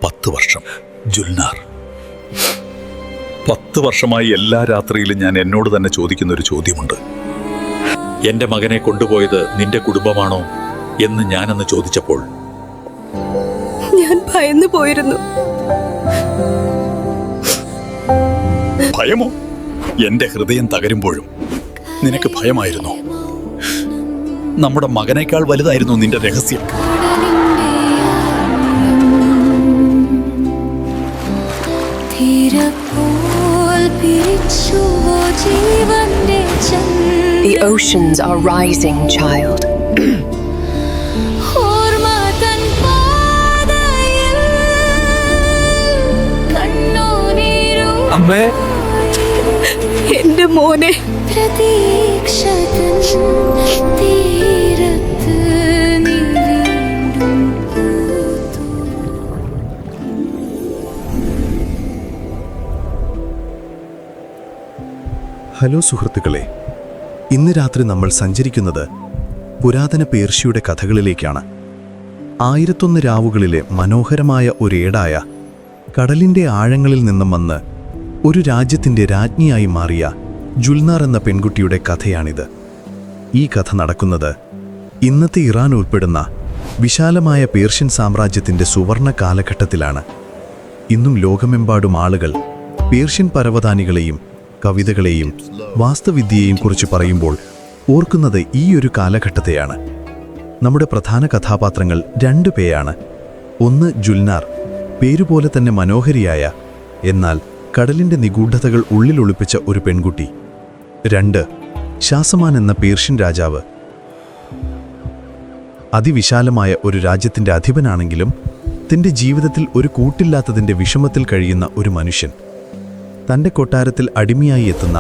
10 വർഷം. ജുൽനാർ, 10 വർഷമായി എല്ലാ രാത്രിയിലും ഞാൻ എന്നോട് തന്നെ ചോദിക്കുന്ന ഒരു ചോദ്യമുണ്ട്. എന്റെ മകനെ കൊണ്ടുപോയത് നിന്റെ കുടുംബമാണോ എന്ന് ഞാനന്ന് ചോദിച്ചപ്പോൾ ഞാൻ ഭയന്നു പോയിരുന്നു. ഭയമോ? എന്റെ ഹൃദയം തകരുമ്പോഴും നിനക്ക് ഭയമായിരുന്നു. നമ്മുടെ മകനേക്കാൾ വലുതായിരുന്നു നിന്റെ രഹസ്യം. The oceans are rising, child. അമ്മേ, എന്റെ മോനെ. ഹലോ സുഹൃത്തുക്കളെ, ഇന്ന് രാത്രി നമ്മൾ സഞ്ചരിക്കുന്നത് പുരാതന പേർഷ്യയുടെ കഥകളിലേക്കാണ്. 1001 രാവുകളിലെ മനോഹരമായ ഒരേടായ കടലിൻ്റെ ആഴങ്ങളിൽ നിന്നും വന്ന് ഒരു രാജ്യത്തിൻ്റെ രാജ്ഞിയായി മാറിയ ജുൽനാർ എന്ന പെൺകുട്ടിയുടെ കഥയാണിത്. ഈ കഥ നടക്കുന്നത് ഇന്നത്തെ ഇറാൻ ഉൾപ്പെടുന്ന വിശാലമായ പേർഷ്യൻ സാമ്രാജ്യത്തിൻ്റെ സുവർണ കാലഘട്ടത്തിലാണ്. ഇന്നും ലോകമെമ്പാടും ആളുകൾ പേർഷ്യൻ പരവതാനികളെയും കവിതകളെയും വാസ്തുവിദ്യയെയും കുറിച്ച് പറയുമ്പോൾ ഓർക്കുന്നത് ഈ ഒരു കാലഘട്ടത്തെയാണ്. നമ്മുടെ പ്രധാന കഥാപാത്രങ്ങൾ 2 പേരാണ്. ഒന്ന് ജുൽനാർ, പേരുപോലെ തന്നെ മനോഹരിയായ എന്നാൽ കടലിൻ്റെ നിഗൂഢതകൾ ഉള്ളിലൊളിപ്പിച്ച ഒരു പെൺകുട്ടി. 2 ഷാസമാൻ എന്ന പേർഷ്യൻ രാജാവ്. അതിവിശാലമായ ഒരു രാജ്യത്തിൻ്റെ അധിപനാണെങ്കിലും തൻ്റെ ജീവിതത്തിൽ ഒരു കൂട്ടില്ലാത്തതിൻ്റെ വിഷമത്തിൽ കഴിയുന്ന ഒരു മനുഷ്യൻ. തൻ്റെ കൊട്ടാരത്തിൽ അടിമയായി എത്തുന്ന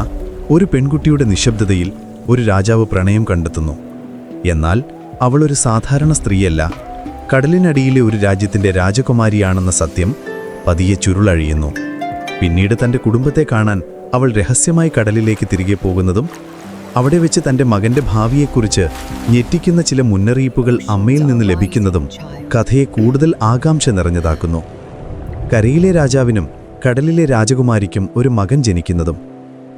ഒരു പെൺകുട്ടിയുടെ നിശബ്ദതയിൽ ഒരു രാജാവ് പ്രണയം കണ്ടെത്തുന്നു. എന്നാൽ അവളൊരു സാധാരണ സ്ത്രീയല്ല, കടലിനടിയിലെ ഒരു രാജ്യത്തിൻ്റെ രാജകുമാരിയാണെന്ന സത്യം പതിയെ ചുരുളഴിയുന്നു. പിന്നീട് തൻ്റെ കുടുംബത്തെ കാണാൻ അവൾ രഹസ്യമായി കടലിലേക്ക് തിരികെ പോകുന്നതും അവിടെ വെച്ച് തൻ്റെ മകൻ്റെ ഭാവിയെക്കുറിച്ച് ഞെട്ടിക്കുന്ന ചില മുന്നറിയിപ്പുകൾ അമ്മയിൽ നിന്ന് ലഭിക്കുന്നതും കഥയെ കൂടുതൽ ആകാംക്ഷ നിറഞ്ഞതാക്കുന്നു. കരയിലെ രാജാവിനും കടലിലെ രാജകുമാരിക്കും ഒരു മകൻ ജനിക്കുന്നതും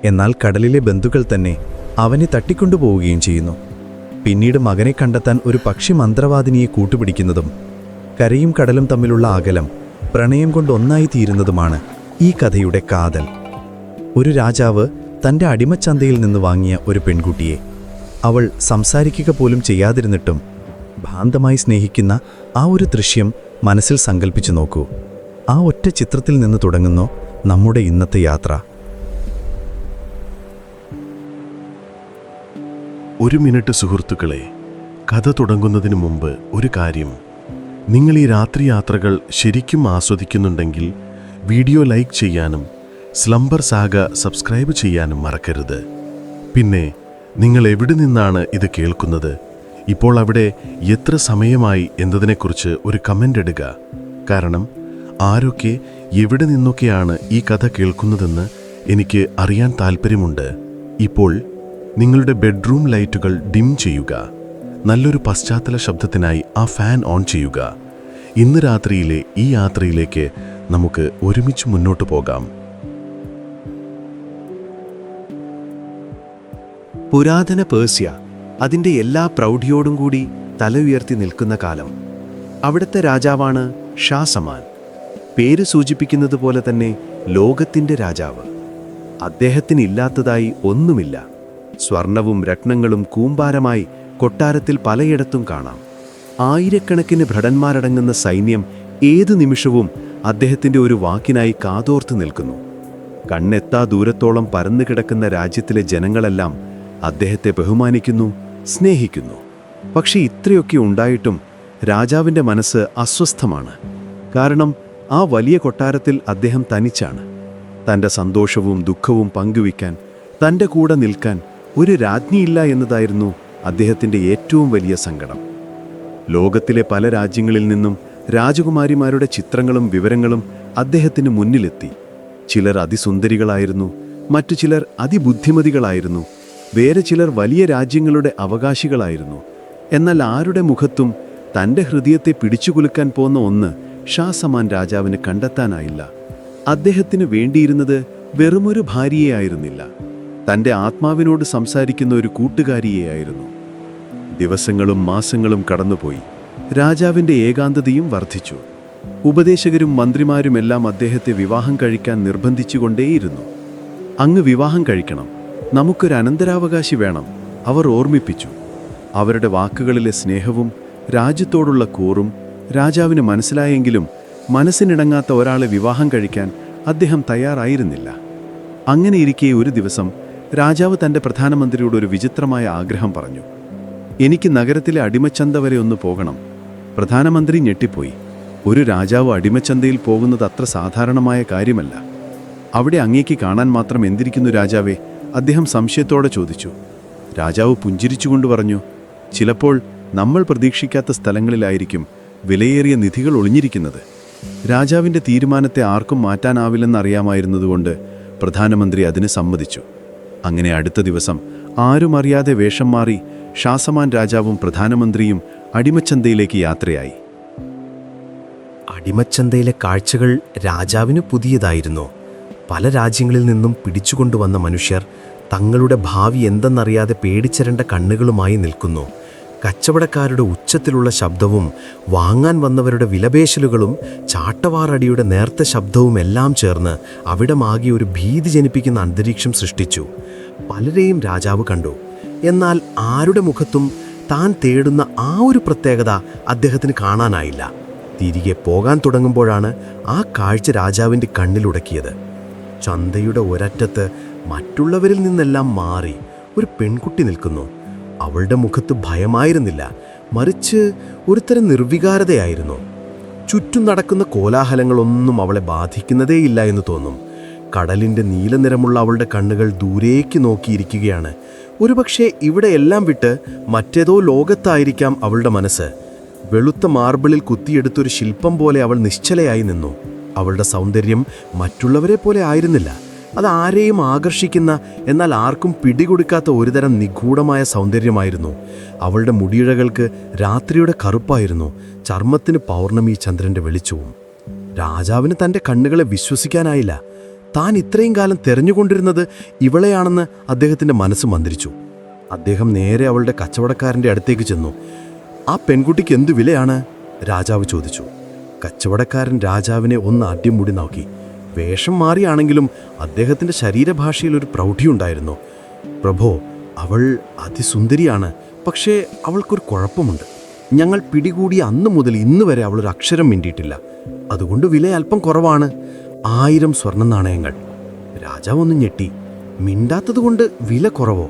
എന്നാൽ കടലിലെ ബന്ധുക്കൾ തന്നെ അവനെ തട്ടിക്കൊണ്ടുപോവുകയും ചെയ്യുന്നു. പിന്നീട് മകനെ കണ്ടെത്താൻ ഒരു പക്ഷി മന്ത്രവാദിനിയെ കൂട്ടുപിടിക്കുന്നതും കരയും കടലും തമ്മിലുള്ള അകലം പ്രണയം കൊണ്ട് ഒന്നായി തീരുന്നതുമാണ് ഈ കഥയുടെ കാതൽ. ഒരു രാജാവ് തൻ്റെ അടിമച്ചന്തയിൽ നിന്ന് വാങ്ങിയ ഒരു പെൺകുട്ടിയെ അവൾ സംസാരിക്കുക പോലും ചെയ്യാതിരുന്നിട്ടും ഭ്രാന്തമായി സ്നേഹിക്കുന്ന ആ ഒരു ദൃശ്യം മനസ്സിൽ സങ്കല്പിച്ചു നോക്കൂ. ആ ഒറ്റ ചിത്രത്തിൽ നിന്ന് തുടങ്ങുന്നു നമ്മുടെ ഇന്നത്തെ യാത്ര. 1 മിനിറ്റ് സുഹൃത്തുക്കളെ, കഥ തുടങ്ങുന്നതിന് മുമ്പ് ഒരു കാര്യം. നിങ്ങൾ ഈ രാത്രി യാത്രകൾ ശരിക്കും ആസ്വദിക്കുന്നുണ്ടെങ്കിൽ വീഡിയോ ലൈക്ക് ചെയ്യാനും സ്ലംബർ സാഗ സബ്സ്ക്രൈബ് ചെയ്യാനും മറക്കരുത്. പിന്നെ നിങ്ങൾ എവിടെ നിന്നാണ് ഇത് കേൾക്കുന്നത്, ഇപ്പോൾ അവിടെ എത്ര സമയമായി എന്നതിനെക്കുറിച്ച് ഒരു കമൻ്റ് ഇടുക. കാരണം ആരൊക്കെ എവിടെ നിന്നൊക്കെയാണ് ഈ കഥ കേൾക്കുന്നതെന്ന് എനിക്ക് അറിയാൻ താൽപ്പര്യമുണ്ട്. ഇപ്പോൾ നിങ്ങളുടെ ബെഡ്റൂം ലൈറ്റുകൾ ഡിം ചെയ്യുക. നല്ലൊരു പശ്ചാത്തല ശബ്ദത്തിനായി ആ ഫാൻ ഓൺ ചെയ്യുക. ഇന്ന് രാത്രിയിലെ ഈ യാത്രയിലേക്ക് നമുക്ക് ഒരുമിച്ച് മുന്നോട്ട് പോകാം. പുരാതന പേർഷ്യ അതിൻ്റെ എല്ലാ പ്രൗഢിയോടും കൂടി തല ഉയർത്തി നിൽക്കുന്ന കാലം. അവിടുത്തെ രാജാവാണ് ഷാസമാൻ. പേര് സൂചിപ്പിക്കുന്നത് പോലെ തന്നെ ലോകത്തിൻ്റെ രാജാവ്. അദ്ദേഹത്തിനില്ലാത്തതായി ഒന്നുമില്ല. സ്വർണവും രത്നങ്ങളും കൂമ്പാരമായി കൊട്ടാരത്തിൽ പലയിടത്തും കാണാം. ആയിരക്കണക്കിന് ഭടന്മാരടങ്ങുന്ന സൈന്യം ഏതു നിമിഷവും അദ്ദേഹത്തിൻ്റെ ഒരു വാക്കിനായി കാതോർത്ത് നിൽക്കുന്നു. കണ്ണെത്താ ദൂരത്തോളം പരന്നു കിടക്കുന്ന രാജ്യത്തിലെ ജനങ്ങളെല്ലാം അദ്ദേഹത്തെ ബഹുമാനിക്കുന്നു, സ്നേഹിക്കുന്നു. പക്ഷെ ഇത്രയൊക്കെ ഉണ്ടായിട്ടും രാജാവിൻ്റെ മനസ്സ് അസ്വസ്ഥമാണ്. കാരണം ആ വലിയ കൊട്ടാരത്തിൽ അദ്ദേഹം തനിച്ചാണ്. തൻ്റെ സന്തോഷവും ദുഃഖവും പങ്കുവയ്ക്കാൻ, തൻ്റെ കൂടെ നിൽക്കാൻ ഒരു രാജ്ഞിയില്ല എന്നതായിരുന്നു അദ്ദേഹത്തിൻ്റെ ഏറ്റവും വലിയ സങ്കടം. ലോകത്തിലെ പല രാജ്യങ്ങളിൽ നിന്നും രാജകുമാരിമാരുടെ ചിത്രങ്ങളും വിവരങ്ങളും അദ്ദേഹത്തിന് മുന്നിലെത്തി. ചിലർ അതിസുന്ദരികളായിരുന്നു, മറ്റു ചിലർ അതിബുദ്ധിമതികളായിരുന്നു, വേറെ ചിലർ വലിയ രാജ്യങ്ങളുടെ അവകാശികളായിരുന്നു. എന്നാൽ ആരുടെ മുഖത്തും തൻ്റെ ഹൃദയത്തെ പിടിച്ചുകുലുക്കാൻ പോന്ന ഒന്ന് ഷാ സമാൻ രാജാവിന് കണ്ടെത്താനായില്ല. അദ്ദേഹത്തിന് വേണ്ടിയിരുന്നത് വെറുമൊരു ഭാര്യയായിരുന്നില്ല, തൻ്റെ ആത്മാവിനോട് സംസാരിക്കുന്ന ഒരു കൂട്ടുകാരിയെയായിരുന്നു. ദിവസങ്ങളും മാസങ്ങളും കടന്നുപോയി. രാജാവിൻ്റെ ഏകാന്തതയും വർദ്ധിച്ചു. ഉപദേശകരും മന്ത്രിമാരുമെല്ലാം അദ്ദേഹത്തെ വിവാഹം കഴിക്കാൻ നിർബന്ധിച്ചുകൊണ്ടേയിരുന്നു. അങ്ങ് വിവാഹം കഴിക്കണം, നമുക്കൊരു അനന്തരാവകാശി വേണം, അവർ ഓർമ്മിപ്പിച്ചു. അവരുടെ വാക്കുകളിലെ സ്നേഹവും രാജ്യത്തോടുള്ള കൂറും രാജാവിന് മനസ്സിലായെങ്കിലും മനസ്സിനിണങ്ങാത്ത ഒരാളെ വിവാഹം കഴിക്കാൻ അദ്ദേഹം തയ്യാറായിരുന്നില്ല. അങ്ങനെയിരിക്കെ ഒരു ദിവസം രാജാവ് തൻ്റെ പ്രധാനമന്ത്രിയോട് ഒരു വിചിത്രമായ ആഗ്രഹം പറഞ്ഞു. എനിക്ക് നഗരത്തിലെ അടിമച്ചന്ത വരെ ഒന്ന് പോകണം. പ്രധാനമന്ത്രി ഞെട്ടിപ്പോയി. ഒരു രാജാവ് അടിമച്ചന്തയിൽ പോകുന്നത് അത്ര സാധാരണമായ കാര്യമല്ല. അവിടെ അങ്ങേക്ക് കാണാൻ മാത്രം എന്തിരിക്കുന്നു രാജാവേ? അദ്ദേഹം സംശയത്തോടെ ചോദിച്ചു. രാജാവ് പുഞ്ചിരിച്ചുകൊണ്ട് പറഞ്ഞു, ചിലപ്പോൾ നമ്മൾ പ്രതീക്ഷിക്കാത്ത സ്ഥലങ്ങളിലായിരിക്കും വിലയേറിയ നിധികൾ ഒളിഞ്ഞിരിക്കുന്നത്. രാജാവിൻ്റെ തീരുമാനത്തെ ആർക്കും മാറ്റാനാവില്ലെന്നറിയാമായിരുന്നതുകൊണ്ട് പ്രധാനമന്ത്രി അതിന് സമ്മതിച്ചു. അങ്ങനെ അടുത്ത ദിവസം ആരും അറിയാതെ വേഷം മാറി ഷാ സമാൻ രാജാവും പ്രധാനമന്ത്രിയും അടിമച്ചന്തയിലേക്ക് യാത്രയായി. അടിമച്ചന്തയിലെ കാഴ്ചകൾ രാജാവിന് പുതിയതായിരുന്നു. പല രാജ്യങ്ങളിൽ നിന്നും പിടിച്ചുകൊണ്ടുവന്ന മനുഷ്യർ തങ്ങളുടെ ഭാവി എന്തെന്നറിയാതെ പേടിച്ചരണ്ട കണ്ണുകളുമായി നിൽക്കുന്നു. കച്ചവടക്കാരുടെ ഉച്ചത്തിലുള്ള ശബ്ദവും വാങ്ങാൻ വന്നവരുടെ വിലപേശലുകളും ചാട്ടവാറടിയുടെ നേർത്ത ശബ്ദവുമെല്ലാം ചേർന്ന് അവിടമാകെ ഒരു ഭീതി ജനിപ്പിക്കുന്ന അന്തരീക്ഷം സൃഷ്ടിച്ചു. പലരെയും രാജാവ് കണ്ടു. എന്നാൽ ആരുടെ മുഖത്തും താൻ തേടുന്ന ആ ഒരു പ്രത്യേകത അദ്ദേഹത്തിന് കാണാനായില്ല. തിരികെ പോകാൻ തുടങ്ങുമ്പോഴാണ് ആ കാഴ്ച രാജാവിൻ്റെ കണ്ണിലുടക്കിയത്. ചന്തയുടെ ഒരറ്റത്ത് മറ്റുള്ളവരിൽ നിന്നെല്ലാം മാറി ഒരു പെൺകുട്ടി നിൽക്കുന്നു. അവളുടെ മുഖത്ത് ഭയമായിരുന്നില്ല, മറിച്ച് ഒരുതരം നിർവികാരതയായിരുന്നു. ചുറ്റും നടക്കുന്ന കോലാഹലങ്ങളൊന്നും അവളെ ബാധിക്കുന്നതേയില്ല എന്ന് തോന്നും. കടലിൻ്റെ നീലനിറമുള്ള അവളുടെ കണ്ണുകൾ ദൂരേക്ക് നോക്കിയിരിക്കുകയാണ്. ഒരുപക്ഷെ ഇവിടെ എല്ലാം വിട്ട് മറ്റേതോ ലോകത്തായിരിക്കാം അവളുടെ മനസ്സ്. വെളുത്ത മാർബിളിൽ കുത്തിയെടുത്തൊരു ശില്പം പോലെ അവൾ നിശ്ചലയായി നിന്നു. അവളുടെ സൗന്ദര്യം മറ്റുള്ളവരെ പോലെ ആയിരുന്നില്ല. അത് ആരെയും ആകർഷിക്കുന്ന, എന്നാൽ ആർക്കും പിടികൊടുക്കാത്ത ഒരുതരം നിഗൂഢമായ സൗന്ദര്യമായിരുന്നു. അവളുടെ മുടിയിഴകൾക്ക് രാത്രിയുടെ കറുപ്പായിരുന്നു, ചർമ്മത്തിന് പൗർണമി ചന്ദ്രൻ്റെ വെളിച്ചവും. രാജാവിന് തൻ്റെ കണ്ണുകളെ വിശ്വസിക്കാനായില്ല. താൻ ഇത്രയും കാലം തെരഞ്ഞുകൊണ്ടിരുന്നത് ഇവളെയാണെന്ന് അദ്ദേഹത്തിൻ്റെ മനസ്സ് മന്ത്രിച്ചു. അദ്ദേഹം നേരെ അവളുടെ കച്ചവടക്കാരൻ്റെ അടുത്തേക്ക് ചെന്നു. ആ പെൺകുട്ടിക്ക് എന്തു വിലയാണ്? രാജാവ് ചോദിച്ചു. കച്ചവടക്കാരൻ രാജാവിനെ ഒന്ന് അടിമുടി നോക്കി. വേഷം മാറിയാണെങ്കിലും അദ്ദേഹത്തിൻ്റെ ശരീരഭാഷയിൽ ഒരു പ്രൗഢിയുണ്ടായിരുന്നു. പ്രഭോ, അവൾ അതിസുന്ദരിയാണ്. പക്ഷേ അവൾക്കൊരു കുഴപ്പമുണ്ട്. ഞങ്ങൾ പിടികൂടിയ അന്ന് മുതൽ ഇന്ന് വരെ അവളൊരു അക്ഷരം മിണ്ടിയിട്ടില്ല. അതുകൊണ്ട് വില അല്പം കുറവാണ്. 1000 സ്വർണ്ണ നാണയങ്ങൾ. രാജാവ് ഒന്ന് ഞെട്ടി. മിണ്ടാത്തതുകൊണ്ട് വില കുറവോ?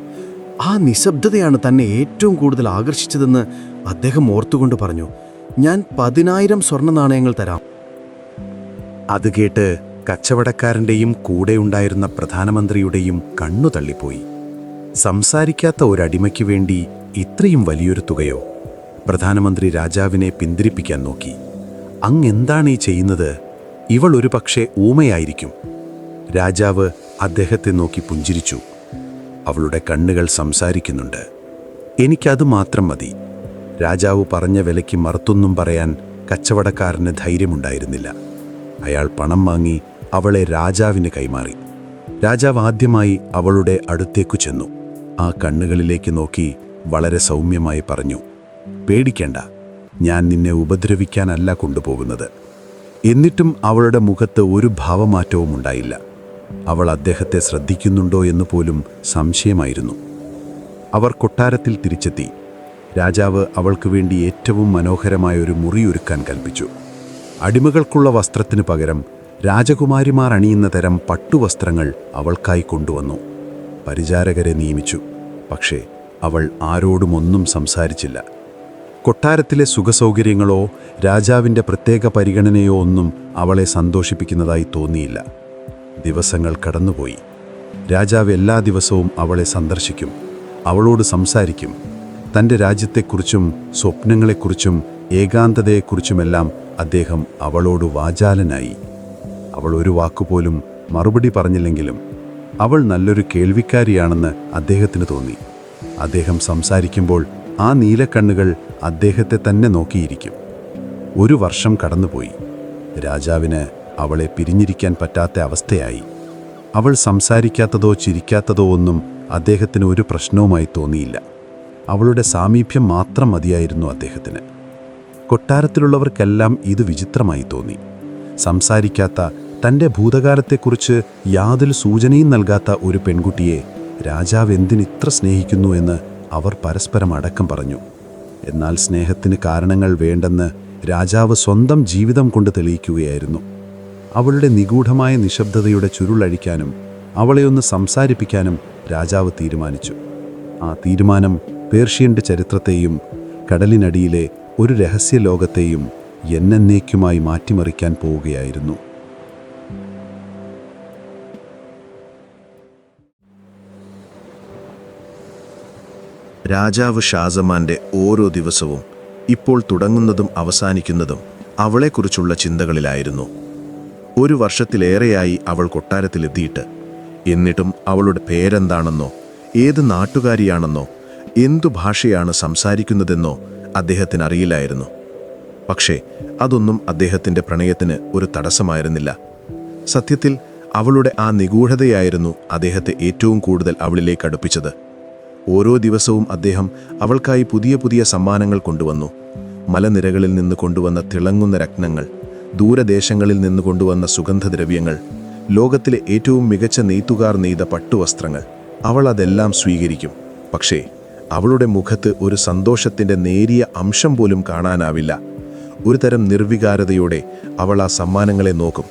ആ നിശബ്ദതയാണ് തന്നെ ഏറ്റവും കൂടുതൽ ആകർഷിച്ചതെന്ന് അദ്ദേഹം ഓർത്തുകൊണ്ട് പറഞ്ഞു. ഞാൻ 10,000 സ്വർണ്ണ നാണയങ്ങൾ തരാം. അത് കേട്ട് കച്ചവടക്കാരൻ്റെയും കൂടെയുണ്ടായിരുന്ന പ്രധാനമന്ത്രിയുടെയും കണ്ണു തള്ളിപ്പോയി. സംസാരിക്കാത്ത ഒരടിമയ്ക്ക് വേണ്ടി ഇത്രയും വലിയൊരു തുകയോ? പ്രധാനമന്ത്രി രാജാവിനെ പിന്തിരിപ്പിക്കാൻ നോക്കി. അങ്ങെന്താണ് ഈ ചെയ്യുന്നത്? ഇവൾ ഒരു പക്ഷേ ഊമയായിരിക്കും. രാജാവ് അദ്ദേഹത്തെ നോക്കി പുഞ്ചിരിച്ചു. അവളുടെ കണ്ണുകൾ സംസാരിക്കുന്നുണ്ട്. എനിക്കത് മാത്രം മതി. രാജാവ് പറഞ്ഞ വിലയ്ക്ക് മറുത്തൊന്നും പറയാൻ കച്ചവടക്കാരന് ധൈര്യമുണ്ടായിരുന്നില്ല. അയാൾ പണം വാങ്ങി അവളെ രാജാവിന് കൈമാറി. രാജാവ് ആദ്യമായി അവളുടെ അടുത്തേക്കു ചെന്നു. ആ കണ്ണുകളിലേക്ക് നോക്കി വളരെ സൗമ്യമായി പറഞ്ഞു, പേടിക്കേണ്ട, ഞാൻ നിന്നെ ഉപദ്രവിക്കാനല്ല കൊണ്ടുപോകുന്നത്. എന്നിട്ടും അവളുടെ മുഖത്ത് ഒരു ഭാവമാറ്റവും ഉണ്ടായില്ല. അവൾ അദ്ദേഹത്തെ ശ്രദ്ധിക്കുന്നുണ്ടോ എന്ന് പോലും സംശയമായിരുന്നു. അവർ കൊട്ടാരത്തിൽ തിരിച്ചെത്തി. രാജാവ് അവൾക്ക് വേണ്ടി ഏറ്റവും മനോഹരമായ ഒരു മുറി ഒരുക്കാൻ കൽപ്പിച്ചു. അടിമകൾക്കുള്ള വസ്ത്രത്തിനു പകരം രാജകുമാരിമാർ അണിയുന്ന തരം പട്ടുവസ്ത്രങ്ങൾ അവൾക്കായി കൊണ്ടുവന്നു. പരിചാരകരെ നിയമിച്ചു. പക്ഷേ അവൾ ആരോടും ഒന്നും സംസാരിച്ചില്ല. കൊട്ടാരത്തിലെ സുഖസൗകര്യങ്ങളോ രാജാവിൻ്റെ പ്രത്യേക പരിഗണനയോ ഒന്നും അവളെ സന്തോഷിപ്പിക്കുന്നതായി തോന്നിയില്ല. ദിവസങ്ങൾ കടന്നുപോയി. രാജാവ് എല്ലാ ദിവസവും അവളെ സന്ദർശിക്കും, അവളോട് സംസാരിക്കും. തൻ്റെ രാജ്യത്തെക്കുറിച്ചും സ്വപ്നങ്ങളെക്കുറിച്ചും ഏകാന്തതയെക്കുറിച്ചുമെല്ലാം അദ്ദേഹം അവളോട് വാചാലനായി. അവൾ ഒരു വാക്കുപോലും മറുപടി പറഞ്ഞില്ലെങ്കിലും അവൾ നല്ലൊരു കേൾവിക്കാരിയാണെന്ന് അദ്ദേഹത്തിന് തോന്നി. അദ്ദേഹം സംസാരിക്കുമ്പോൾ ആ നീലക്കണ്ണുകൾ അദ്ദേഹത്തെ തന്നെ നോക്കിയിരിക്കും. 1 വർഷം കടന്നുപോയി. രാജാവിന് അവളെ പിരിഞ്ഞിരിക്കാൻ പറ്റാത്ത അവസ്ഥയായി. അവൾ സംസാരിക്കാത്തതോ ചിരിക്കാത്തതോ ഒന്നും അദ്ദേഹത്തിന് ഒരു പ്രശ്നവുമായി തോന്നിയില്ല. അവളുടെ സാമീപ്യം മാത്രം മതിയായിരുന്നു അദ്ദേഹത്തിന്. കൊട്ടാരത്തിലുള്ളവർക്കെല്ലാം ഇത് വിചിത്രമായി തോന്നി. സംസാരിക്കാത്ത, തൻ്റെ ഭൂതകാലത്തെക്കുറിച്ച് യാതൊരു സൂചനയും നൽകാത്ത ഒരു പെൺകുട്ടിയെ രാജാവ് എന്തിനിത്ര സ്നേഹിക്കുന്നു എന്ന് അവർ പരസ്പരം അടക്കം പറഞ്ഞു. എന്നാൽ സ്നേഹത്തിന് കാരണങ്ങൾ വേണ്ടെന്ന് രാജാവ് സ്വന്തം ജീവിതം കൊണ്ട് തെളിയിക്കുകയായിരുന്നു. അവളുടെ നിഗൂഢമായ നിശബ്ദതയുടെ ചുരുളഴിക്കാനും അവളെ ഒന്ന് സംസാരിപ്പിക്കാനും രാജാവ് തീരുമാനിച്ചു. ആ തീരുമാനം പേർഷ്യൻ്റെ ചരിത്രത്തെയും കടലിനടിയിലെ ഒരു രഹസ്യ ലോകത്തെയും എന്നേക്കുമായി മാറ്റിമറിക്കാൻ പോവുകയായിരുന്നു. രാജാവ് ഷാസമാൻ്റെ ഓരോ ദിവസവും ഇപ്പോൾ തുടങ്ങുന്നതും അവസാനിക്കുന്നതും അവളെക്കുറിച്ചുള്ള ചിന്തകളിലായിരുന്നു. 1 വർഷത്തിലേറെയായി അവൾ കൊട്ടാരത്തിലെത്തിയിട്ട്. എന്നിട്ടും അവളുടെ പേരെന്താണെന്നോ, ഏത് നാട്ടുകാരിയാണെന്നോ, എന്തു ഭാഷയാണ് സംസാരിക്കുന്നതെന്നോ അദ്ദേഹത്തിന് അറിയില്ലായിരുന്നു. പക്ഷേ അതൊന്നും അദ്ദേഹത്തിൻ്റെ പ്രണയത്തിന് ഒരു തടസ്സമായിരുന്നില്ല. സത്യത്തിൽ അവളുടെ ആ നിഗൂഢതയായിരുന്നു അദ്ദേഹത്തെ ഏറ്റവും കൂടുതൽ അവളിലേക്ക് അടുപ്പിച്ചത്. ഓരോ ദിവസവും അദ്ദേഹം അവൾക്കായി പുതിയ പുതിയ സമ്മാനങ്ങൾ കൊണ്ടുവന്നു. മലനിരകളിൽ നിന്ന് കൊണ്ടുവന്ന തിളങ്ങുന്ന രത്നങ്ങൾ, ദൂരദേശങ്ങളിൽ നിന്ന് കൊണ്ടുവന്ന സുഗന്ധദ്രവ്യങ്ങൾ, ലോകത്തിലെ ഏറ്റവും മികച്ച നെയ്ത്തുകാർ നെയ്ത പട്ടുവസ്ത്രങ്ങൾ. അവൾ അതെല്ലാം സ്വീകരിക്കും. പക്ഷേ അവളുടെ മുഖത്ത് ഒരു സന്തോഷത്തിൻ്റെ നേരിയ അംശം പോലും കാണാനാവില്ല. ഒരു തരം നിർവികാരതയോടെ അവൾ ആ സമ്മാനങ്ങളെ നോക്കും.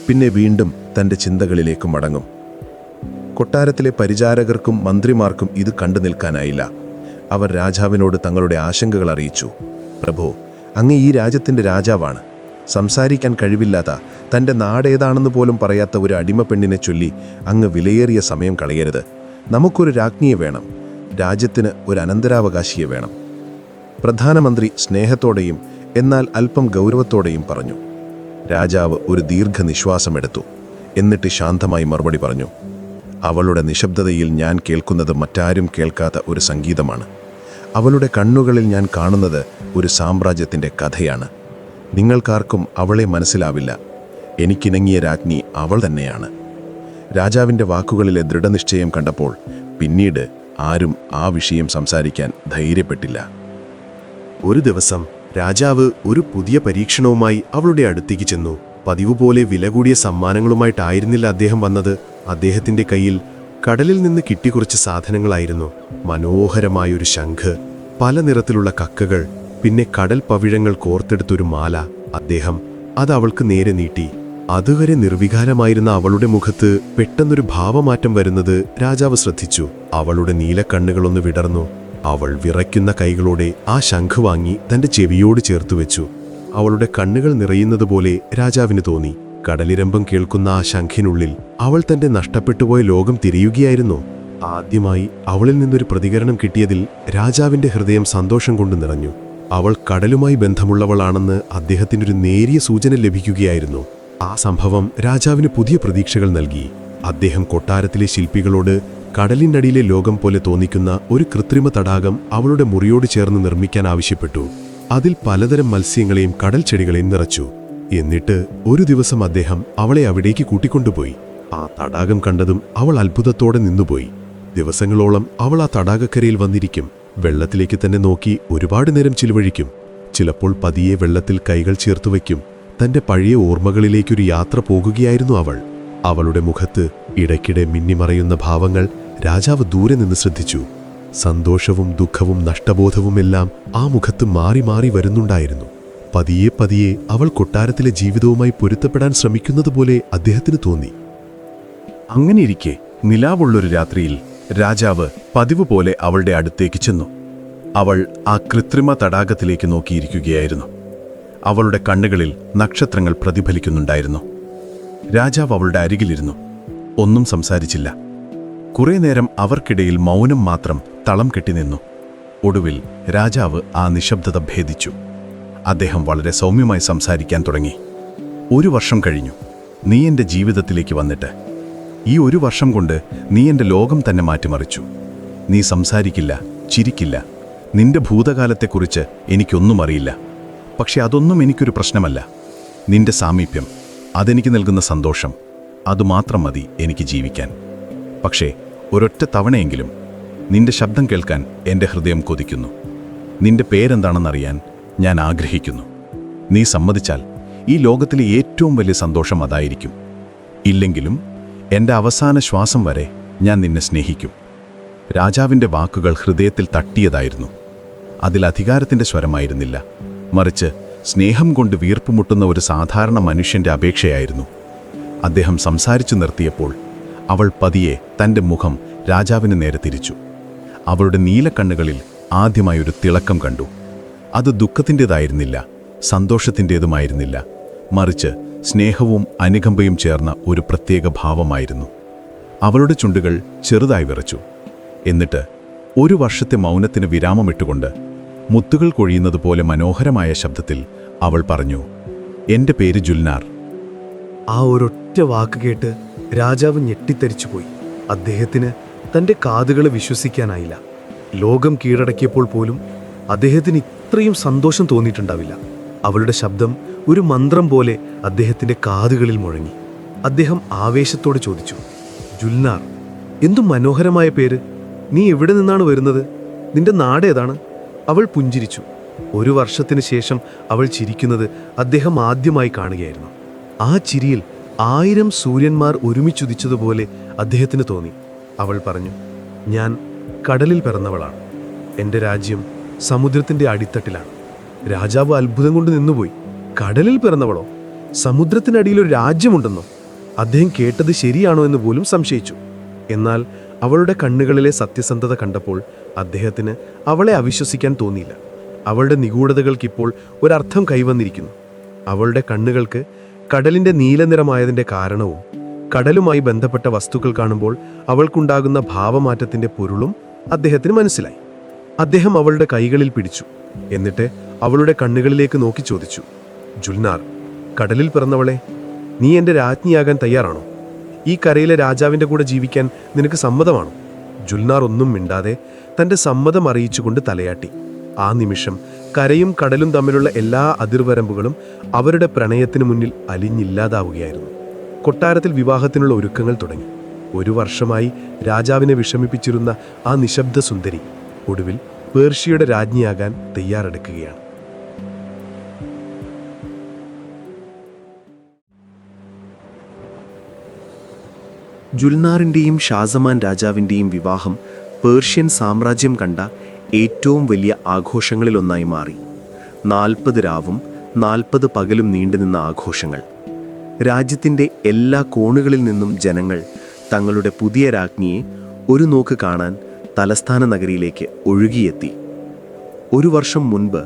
പിന്നെ വീണ്ടും തൻ്റെ ചിന്തകളിലേക്ക് മടങ്ങും. കൊട്ടാരത്തിലെ പരിചാരകർക്കും മന്ത്രിമാർക്കും ഇത് കണ്ടു നിൽക്കാനായില്ല. അവർ രാജാവിനോട് തങ്ങളുടെ ആശങ്കകൾ അറിയിച്ചു. പ്രഭു, അങ്ങ് ഈ രാജ്യത്തിൻ്റെ രാജാവാണ്. സംസാരിക്കാൻ കഴിവില്ലാത്ത, തൻ്റെ നാടേതാണെന്ന് പോലും പറയാത്ത ഒരു അടിമ പെണ്ണിനെ ചൊല്ലി അങ്ങ് വിലയേറിയ സമയം കളയരുത്. നമുക്കൊരു രാജ്ഞിയെ വേണം. രാജ്യത്തിന് ഒരു അനന്തരാവകാശിയെ വേണം. പ്രധാനമന്ത്രി സ്നേഹത്തോടെയും എന്നാൽ അല്പം ഗൗരവത്തോടെയും പറഞ്ഞു. രാജാവ് ഒരു ദീർഘനിശ്വാസമെടുത്തു. എന്നിട്ട് ശാന്തമായി മറുപടി പറഞ്ഞു. അവളുടെ നിശബ്ദതയിൽ ഞാൻ കേൾക്കുന്നത് മറ്റാരും കേൾക്കാത്ത ഒരു സംഗീതമാണ്. അവളുടെ കണ്ണുകളിൽ ഞാൻ കാണുന്നത് ഒരു സാമ്രാജ്യത്തിൻ്റെ കഥയാണ്. നിങ്ങൾക്കാർക്കും അവളെ മനസ്സിലാവില്ല. എനിക്കിണങ്ങിയ രാജ്ഞി അവൾ തന്നെയാണ്. രാജാവിൻ്റെ വാക്കുകളിലെ ദൃഢനിശ്ചയം കണ്ടപ്പോൾ പിന്നീട് ആരും ആ വിഷയം സംസാരിക്കാൻ ധൈര്യപ്പെട്ടില്ല. ഒരു ദിവസം രാജാവ് ഒരു പുതിയ പരീക്ഷണവുമായി അവളുടെ അടുത്തേക്ക് ചെന്നു. പതിവ് പോലെ വില കൂടിയ സമ്മാനങ്ങളുമായിട്ടായിരുന്നില്ല അദ്ദേഹം വന്നത്. അദ്ദേഹത്തിൻ്റെ കയ്യിൽ കടലിൽ നിന്ന് കിട്ടി കുറച്ച് സാധനങ്ങളായിരുന്നു. മനോഹരമായൊരു ശംഖ്, പല നിറത്തിലുള്ള കക്കകൾ, പിന്നെ കടൽ പവിഴങ്ങൾ കോർത്തെടുത്തൊരു മാല. അദ്ദേഹം അത് അവൾക്ക് നേരെ നീട്ടി. അതുവരെ നിർവികാരമായിരുന്ന അവളുടെ മുഖത്ത് പെട്ടെന്നൊരു ഭാവമാറ്റം വരുന്നത് രാജാവ് ശ്രദ്ധിച്ചു. അവളുടെ നീലക്കണ്ണുകളൊന്ന് വിടർന്നു. അവൾ വിറയ്ക്കുന്ന കൈകളോടെ ആ ശംഖ് വാങ്ങി തൻ്റെ ചെവിയോട് ചേർത്തുവെച്ചു. അവളുടെ കണ്ണുകൾ നിറയുന്നതുപോലെ രാജാവിന് തോന്നി. കടലിരമ്പം കേൾക്കുന്ന ആ ശംഖിനുള്ളിൽ അവൾ തൻ്റെ നഷ്ടപ്പെട്ടുപോയ ലോകം തിരയുകയായിരുന്നു. ആദ്യമായി അവളിൽ നിന്നൊരു പ്രതികരണം കിട്ടിയതിൽ രാജാവിൻ്റെ ഹൃദയം സന്തോഷം കൊണ്ട് നിറഞ്ഞു. അവൾ കടലുമായി ബന്ധമുള്ളവളാണെന്ന് അദ്ദേഹത്തിനൊരു നേരിയ സൂചന ലഭിക്കുകയായിരുന്നു. ആ സംഭവം രാജാവിന് പുതിയ പ്രതീക്ഷകൾ നൽകി. അദ്ദേഹം കൊട്ടാരത്തിലെ ശില്പികളോട് കടലിനടിയിലെ ലോകം പോലെ തോന്നിക്കുന്ന ഒരു കൃത്രിമ തടാകം അവളുടെ മുറിയോട് ചേർന്ന് നിർമ്മിക്കാൻ ആവശ്യപ്പെട്ടു. അതിൽ പലതരം മത്സ്യങ്ങളെയും കടൽ ചെടികളെയും നിറച്ചു. എന്നിട്ട് ഒരു ദിവസം അദ്ദേഹം അവളെ അവിടേക്ക് കൂട്ടിക്കൊണ്ടുപോയി. ആ തടാകം കണ്ടതും അവൾ അത്ഭുതത്തോടെ നിന്നുപോയി. ദിവസങ്ങളോളം അവൾ ആ തടാകക്കരയിൽ വന്നിരിക്കും. വെള്ളത്തിലേക്ക് തന്നെ നോക്കി ഒരുപാട് നേരം ചിലവഴിക്കും. ചിലപ്പോൾ പതിയെ വെള്ളത്തിൽ കൈകൾ ചേർത്തുവയ്ക്കും. തൻ്റെ പഴയ ഓർമ്മകളിലേക്കൊരു യാത്ര പോകുകയായിരുന്നു അവൾ. അവളുടെ മുഖത്ത് ഇടയ്ക്കിടെ മിന്നിമറയുന്ന ഭാവങ്ങൾ രാജാവ് ദൂരെ നിന്ന് ശ്രദ്ധിച്ചു. സന്തോഷവും ദുഃഖവും നഷ്ടബോധവുമെല്ലാം ആ മുഖത്ത് മാറി മാറി വരുന്നുണ്ടായിരുന്നു. പതിയെ പതിയെ അവൾ കൊട്ടാരത്തിലെ ജീവിതവുമായി പൊരുത്തപ്പെടാൻ ശ്രമിക്കുന്നതുപോലെ അദ്ദേഹത്തിന് തോന്നി. അങ്ങനെയിരിക്കെ നിലാവുള്ളൊരു രാത്രിയിൽ രാജാവ് പതിവ് പോലെ അവളുടെ അടുത്തേക്ക് ചെന്നു. അവൾ ആ കൃത്രിമ തടാകത്തിലേക്ക് നോക്കിയിരിക്കുകയായിരുന്നു. അവളുടെ കണ്ണുകളിൽ നക്ഷത്രങ്ങൾ പ്രതിഫലിക്കുന്നുണ്ടായിരുന്നു. രാജാവ് അവളുടെ അരികിലിരുന്നു. ഒന്നും സംസാരിച്ചില്ല. കുറേ നേരം അവർക്കിടയിൽ മൗനം മാത്രം തളം കെട്ടിനിന്നു. ഒടുവിൽ രാജാവ് ആ നിശബ്ദത ഭേദിച്ചു. അദ്ദേഹം വളരെ സൗമ്യമായി സംസാരിക്കാൻ തുടങ്ങി. 1 വർഷം കഴിഞ്ഞു നീ എൻ്റെ ജീവിതത്തിലേക്ക് വന്നിട്ട്. ഈ 1 വർഷം കൊണ്ട് നീ എൻ്റെ ലോകം തന്നെ മാറ്റിമറിച്ചു. നീ സംസാരിക്കില്ല, ചിരിക്കില്ല. നിന്റെ ഭൂതകാലത്തെക്കുറിച്ച് എനിക്കൊന്നും അറിയില്ല. പക്ഷെ അതൊന്നും എനിക്കൊരു പ്രശ്നമല്ല. നിന്റെ സാമീപ്യം, അതെനിക്ക് നൽകുന്ന സന്തോഷം, അതുമാത്രം മതി എനിക്ക് ജീവിക്കാൻ. പക്ഷേ ഒരൊറ്റ തവണയെങ്കിലും നിന്റെ ശബ്ദം കേൾക്കാൻ എൻ്റെ ഹൃദയം കൊതിക്കുന്നു. നിന്റെ പേരെന്താണെന്നറിയാൻ ഞാൻ ആഗ്രഹിക്കുന്നു. നീ സമ്മതിച്ചാൽ ഈ ലോകത്തിലെ ഏറ്റവും വലിയ സന്തോഷം അതായിരിക്കും. ഇല്ലെങ്കിലും എൻ്റെ അവസാന ശ്വാസം വരെ ഞാൻ നിന്നെ സ്നേഹിക്കും. രാജാവിൻ്റെ വാക്കുകൾ ഹൃദയത്തിൽ തട്ടിയതായിരുന്നു. അതിൽ അധികാരത്തിൻ്റെ സ്വരമായിരുന്നില്ല, മറിച്ച് സ്നേഹം കൊണ്ട് വീർപ്പുമുട്ടുന്ന ഒരു സാധാരണ മനുഷ്യൻ്റെ അപേക്ഷയായിരുന്നു. അദ്ദേഹം സംസാരിച്ചു നിർത്തിയപ്പോൾ അവൾ പതിയെ തൻ്റെ മുഖം രാജാവിന് നേരെ തിരിച്ചു. അവളുടെ നീലക്കണ്ണുകളിൽ ആദ്യമായൊരു തിളക്കം കണ്ടു. അത് ദുഃഖത്തിൻ്റെതായിരുന്നില്ല, സന്തോഷത്തിൻ്റേതുമായിരുന്നില്ല, മറിച്ച് സ്നേഹവും അനുകമ്പയും ചേർന്ന ഒരു പ്രത്യേക ഭാവമായിരുന്നു. അവളുടെ ചുണ്ടുകൾ ചെറുതായി വിറച്ചു. എന്നിട്ട് ഒരു വർഷത്തെ മൗനത്തിന് വിരാമമിട്ടുകൊണ്ട് മുത്തുകൾ കൊഴിയുന്നതുപോലെ മനോഹരമായ ശബ്ദത്തിൽ അവൾ പറഞ്ഞു, എൻ്റെ പേര് ജുൽനാർ. ആ ഒരൊറ്റ വാക്ക് കേട്ട് രാജാവ് ഞെട്ടിത്തരിച്ചുപോയി. അദ്ദേഹത്തിന് തൻ്റെ കാതുകൾ വിശ്വസിക്കാനായില്ല. ലോകം കീഴടക്കിയപ്പോൾ പോലും അദ്ദേഹത്തിന് ഇത്രയും സന്തോഷം തോന്നിയിട്ടുണ്ടാവില്ല. അവളുടെ ശബ്ദം ഒരു മന്ത്രം പോലെ അദ്ദേഹത്തിൻ്റെ കാതുകളിൽ മുഴങ്ങി. അദ്ദേഹം ആവേശത്തോടെ ചോദിച്ചു, ജുൽനാർ, എന്തു മനോഹരമായ പേര്! നീ എവിടെ നിന്നാണ് വരുന്നത്? നിന്റെ നാട് ഏതാണ്? അവൾ പുഞ്ചിരിച്ചു. ഒരു വർഷത്തിന് ശേഷം അവൾ ചിരിക്കുന്നത് അദ്ദേഹം ആദ്യമായി കാണുകയായിരുന്നു. ആ ചിരിയിൽ 1000 സൂര്യന്മാർ ഒരുമിച്ചുദിച്ചതുപോലെ അദ്ദേഹത്തിന് തോന്നി. അവൾ പറഞ്ഞു, ഞാൻ കടലിൽ പിറന്നവളാണ്. എൻ്റെ രാജ്യം സമുദ്രത്തിൻ്റെ അടിത്തട്ടിലാണ്. രാജാവ് അത്ഭുതം കൊണ്ട് നിന്നുപോയി. കടലിൽ പിറന്നവളോ? സമുദ്രത്തിനടിയിൽ ഒരു രാജ്യമുണ്ടെന്നോ? അദ്ദേഹം കേട്ടത് ശരിയാണോ എന്ന് പോലും സംശയിച്ചു. എന്നാൽ അവളുടെ കണ്ണുകളിലെ സത്യസന്ധത കണ്ടപ്പോൾ അദ്ദേഹത്തിന് അവളെ അവിശ്വസിക്കാൻ തോന്നിയില്ല. അവളുടെ നിഗൂഢതകൾക്കിപ്പോൾ ഒരർത്ഥം കൈവന്നിരിക്കുന്നു. അവളുടെ കണ്ണുകൾക്ക് കടലിൻ്റെ നീലനിറമായതിൻ്റെ കാരണവും കടലുമായി ബന്ധപ്പെട്ട വസ്തുക്കൾ കാണുമ്പോൾ അവൾക്കുണ്ടാകുന്ന ഭാവമാറ്റത്തിൻ്റെ പൊരുളും അദ്ദേഹത്തിന് മനസ്സിലായി. അദ്ദേഹം അവളുടെ കൈകളിൽ പിടിച്ചു. എന്നിട്ട് അവളുടെ കണ്ണുകളിലേക്ക് നോക്കി ചോദിച്ചു, ജുൽനാർ, കടലിൽ പിറന്നവളെ, നീ എൻ്റെ രാജ്ഞിയാകാൻ തയ്യാറാണോ? ഈ കരയിലെ രാജാവിൻ്റെ കൂടെ ജീവിക്കാൻ നിനക്ക് സമ്മതമാണോ? ജുൽനാർ ഒന്നും മിണ്ടാതെ തൻ്റെ സമ്മതം അറിയിച്ചുകൊണ്ട് തലയാട്ടി. ആ നിമിഷം കരയും കടലും തമ്മിലുള്ള എല്ലാ അതിർവരമ്പുകളും അവരുടെ പ്രണയത്തിന് മുന്നിൽ അലിഞ്ഞില്ലാതാവുകയായിരുന്നു. കൊട്ടാരത്തിൽ വിവാഹത്തിനുള്ള ഒരുക്കങ്ങൾ തുടങ്ങി. 1 വർഷമായി രാജാവിനെ വിഷമിപ്പിച്ചിരുന്ന ആ നിശബ്ദ സുന്ദരി ഒടുവിൽ പേർഷ്യയുടെ രാജ്ഞിയാകാൻ തയ്യാറെടുക്കുകയാണ്. ജുൽനാറിൻ്റെയും ഷാസമാൻ രാജാവിൻ്റെയും വിവാഹം പേർഷ്യൻ സാമ്രാജ്യം കണ്ട ഏറ്റവും വലിയ ആഘോഷങ്ങളിലൊന്നായി മാറി. 40 രാവും 40 പകലും നീണ്ടുനിന്ന ആഘോഷങ്ങൾ. രാജ്യത്തിൻ്റെ എല്ലാ കോണുകളിൽ നിന്നും ജനങ്ങൾ തങ്ങളുടെ പുതിയ രാജ്ഞിയെ ഒരു നോക്ക് കാണാൻ തലസ്ഥാന നഗരിയിലേക്ക് ഒഴുകിയെത്തി. 1 വർഷം മുൻപ്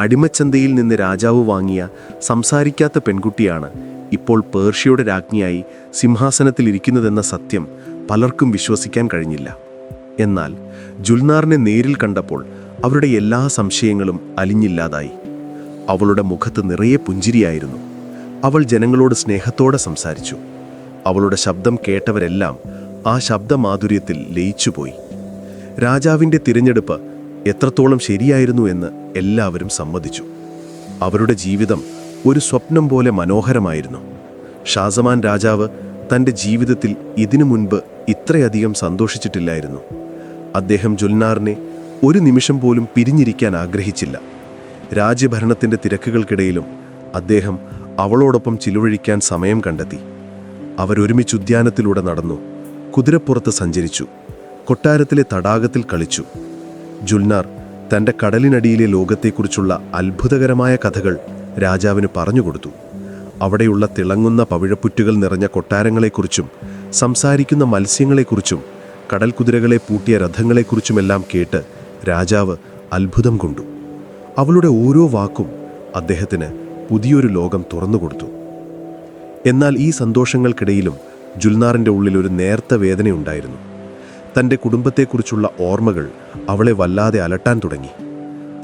അടിമച്ചന്തയിൽ നിന്ന് രാജാവ് വാങ്ങിയ സംസാരിക്കാത്ത പെൺകുട്ടിയാണ് ഇപ്പോൾ പേർഷ്യയുടെ രാജ്ഞിയായി സിംഹാസനത്തിലിരിക്കുന്നതെന്ന സത്യം പലർക്കും വിശ്വസിക്കാൻ കഴിഞ്ഞില്ല. എന്നാൽ ജുൽനാറിനെ നേരിൽ കണ്ടപ്പോൾ അവരുടെ എല്ലാ സംശയങ്ങളും അലിഞ്ഞില്ലാതായി. അവളുടെ മുഖത്ത് നിറയെ പുഞ്ചിരിയായിരുന്നു. അവൾ ജനങ്ങളോട് സ്നേഹത്തോടെ സംസാരിച്ചു. അവളുടെ ശബ്ദം കേട്ടവരെല്ലാം ആ ശബ്ദമാധുര്യത്തിൽ ലയിച്ചുപോയി. രാജാവിൻ്റെ തിരഞ്ഞെടുപ്പ് എത്രത്തോളം ശരിയായിരുന്നു എന്ന് എല്ലാവരും സമ്മതിച്ചു. അവരുടെ ജീവിതം ഒരു സ്വപ്നം പോലെ മനോഹരമായിരുന്നു. ഷാസമാൻ രാജാവ് തൻ്റെ ജീവിതത്തിൽ ഇതിനു മുൻപ് ഇത്രയധികം സന്തോഷിച്ചിട്ടില്ലായിരുന്നു. അദ്ദേഹം ജുൽനാറിനെ ഒരു നിമിഷം പോലും പിരിഞ്ഞിരിക്കാൻ ആഗ്രഹിച്ചില്ല. രാജ്യഭരണത്തിൻ്റെ തിരക്കുകൾക്കിടയിലും അദ്ദേഹം അവളോടൊപ്പം ചിലവഴിക്കാൻ സമയം കണ്ടെത്തി. അവരൊരുമിച്ച് ഉദ്യാനത്തിലൂടെ നടന്നു, കുതിരപ്പുറത്ത് സഞ്ചരിച്ചു, കൊട്ടാരത്തിലെ തടാകത്തിൽ കളിച്ചു. ജുൽനാർ തൻ്റെ കടലിനടിയിലെ ലോകത്തെക്കുറിച്ചുള്ള അത്ഭുതകരമായ കഥകൾ രാജാവിന് പറഞ്ഞുകൊടുത്തു. അവിടെയുള്ള തിളങ്ങുന്ന പവിഴപ്പുറ്റുകൾ നിറഞ്ഞ കൊട്ടാരങ്ങളെക്കുറിച്ചും സംസാരിക്കുന്ന മത്സ്യങ്ങളെക്കുറിച്ചും കടൽക്കുതിരകളെ പൂട്ടിയ രഥങ്ങളെക്കുറിച്ചുമെല്ലാം കേട്ട് രാജാവ് അത്ഭുതം കൊണ്ടു. അവളുടെ ഓരോ വാക്കും അദ്ദേഹത്തിന് പുതിയൊരു ലോകം തുറന്നുകൊടുത്തു. എന്നാൽ ഈ സന്തോഷങ്ങൾക്കിടയിലും ജുൽനാറിൻ്റെ ഉള്ളിൽ ഒരു നേർത്ത വേദനയുണ്ടായിരുന്നു. തൻ്റെ കുടുംബത്തെക്കുറിച്ചുള്ള ഓർമ്മകൾ അവളെ വല്ലാതെ അലട്ടാൻ തുടങ്ങി.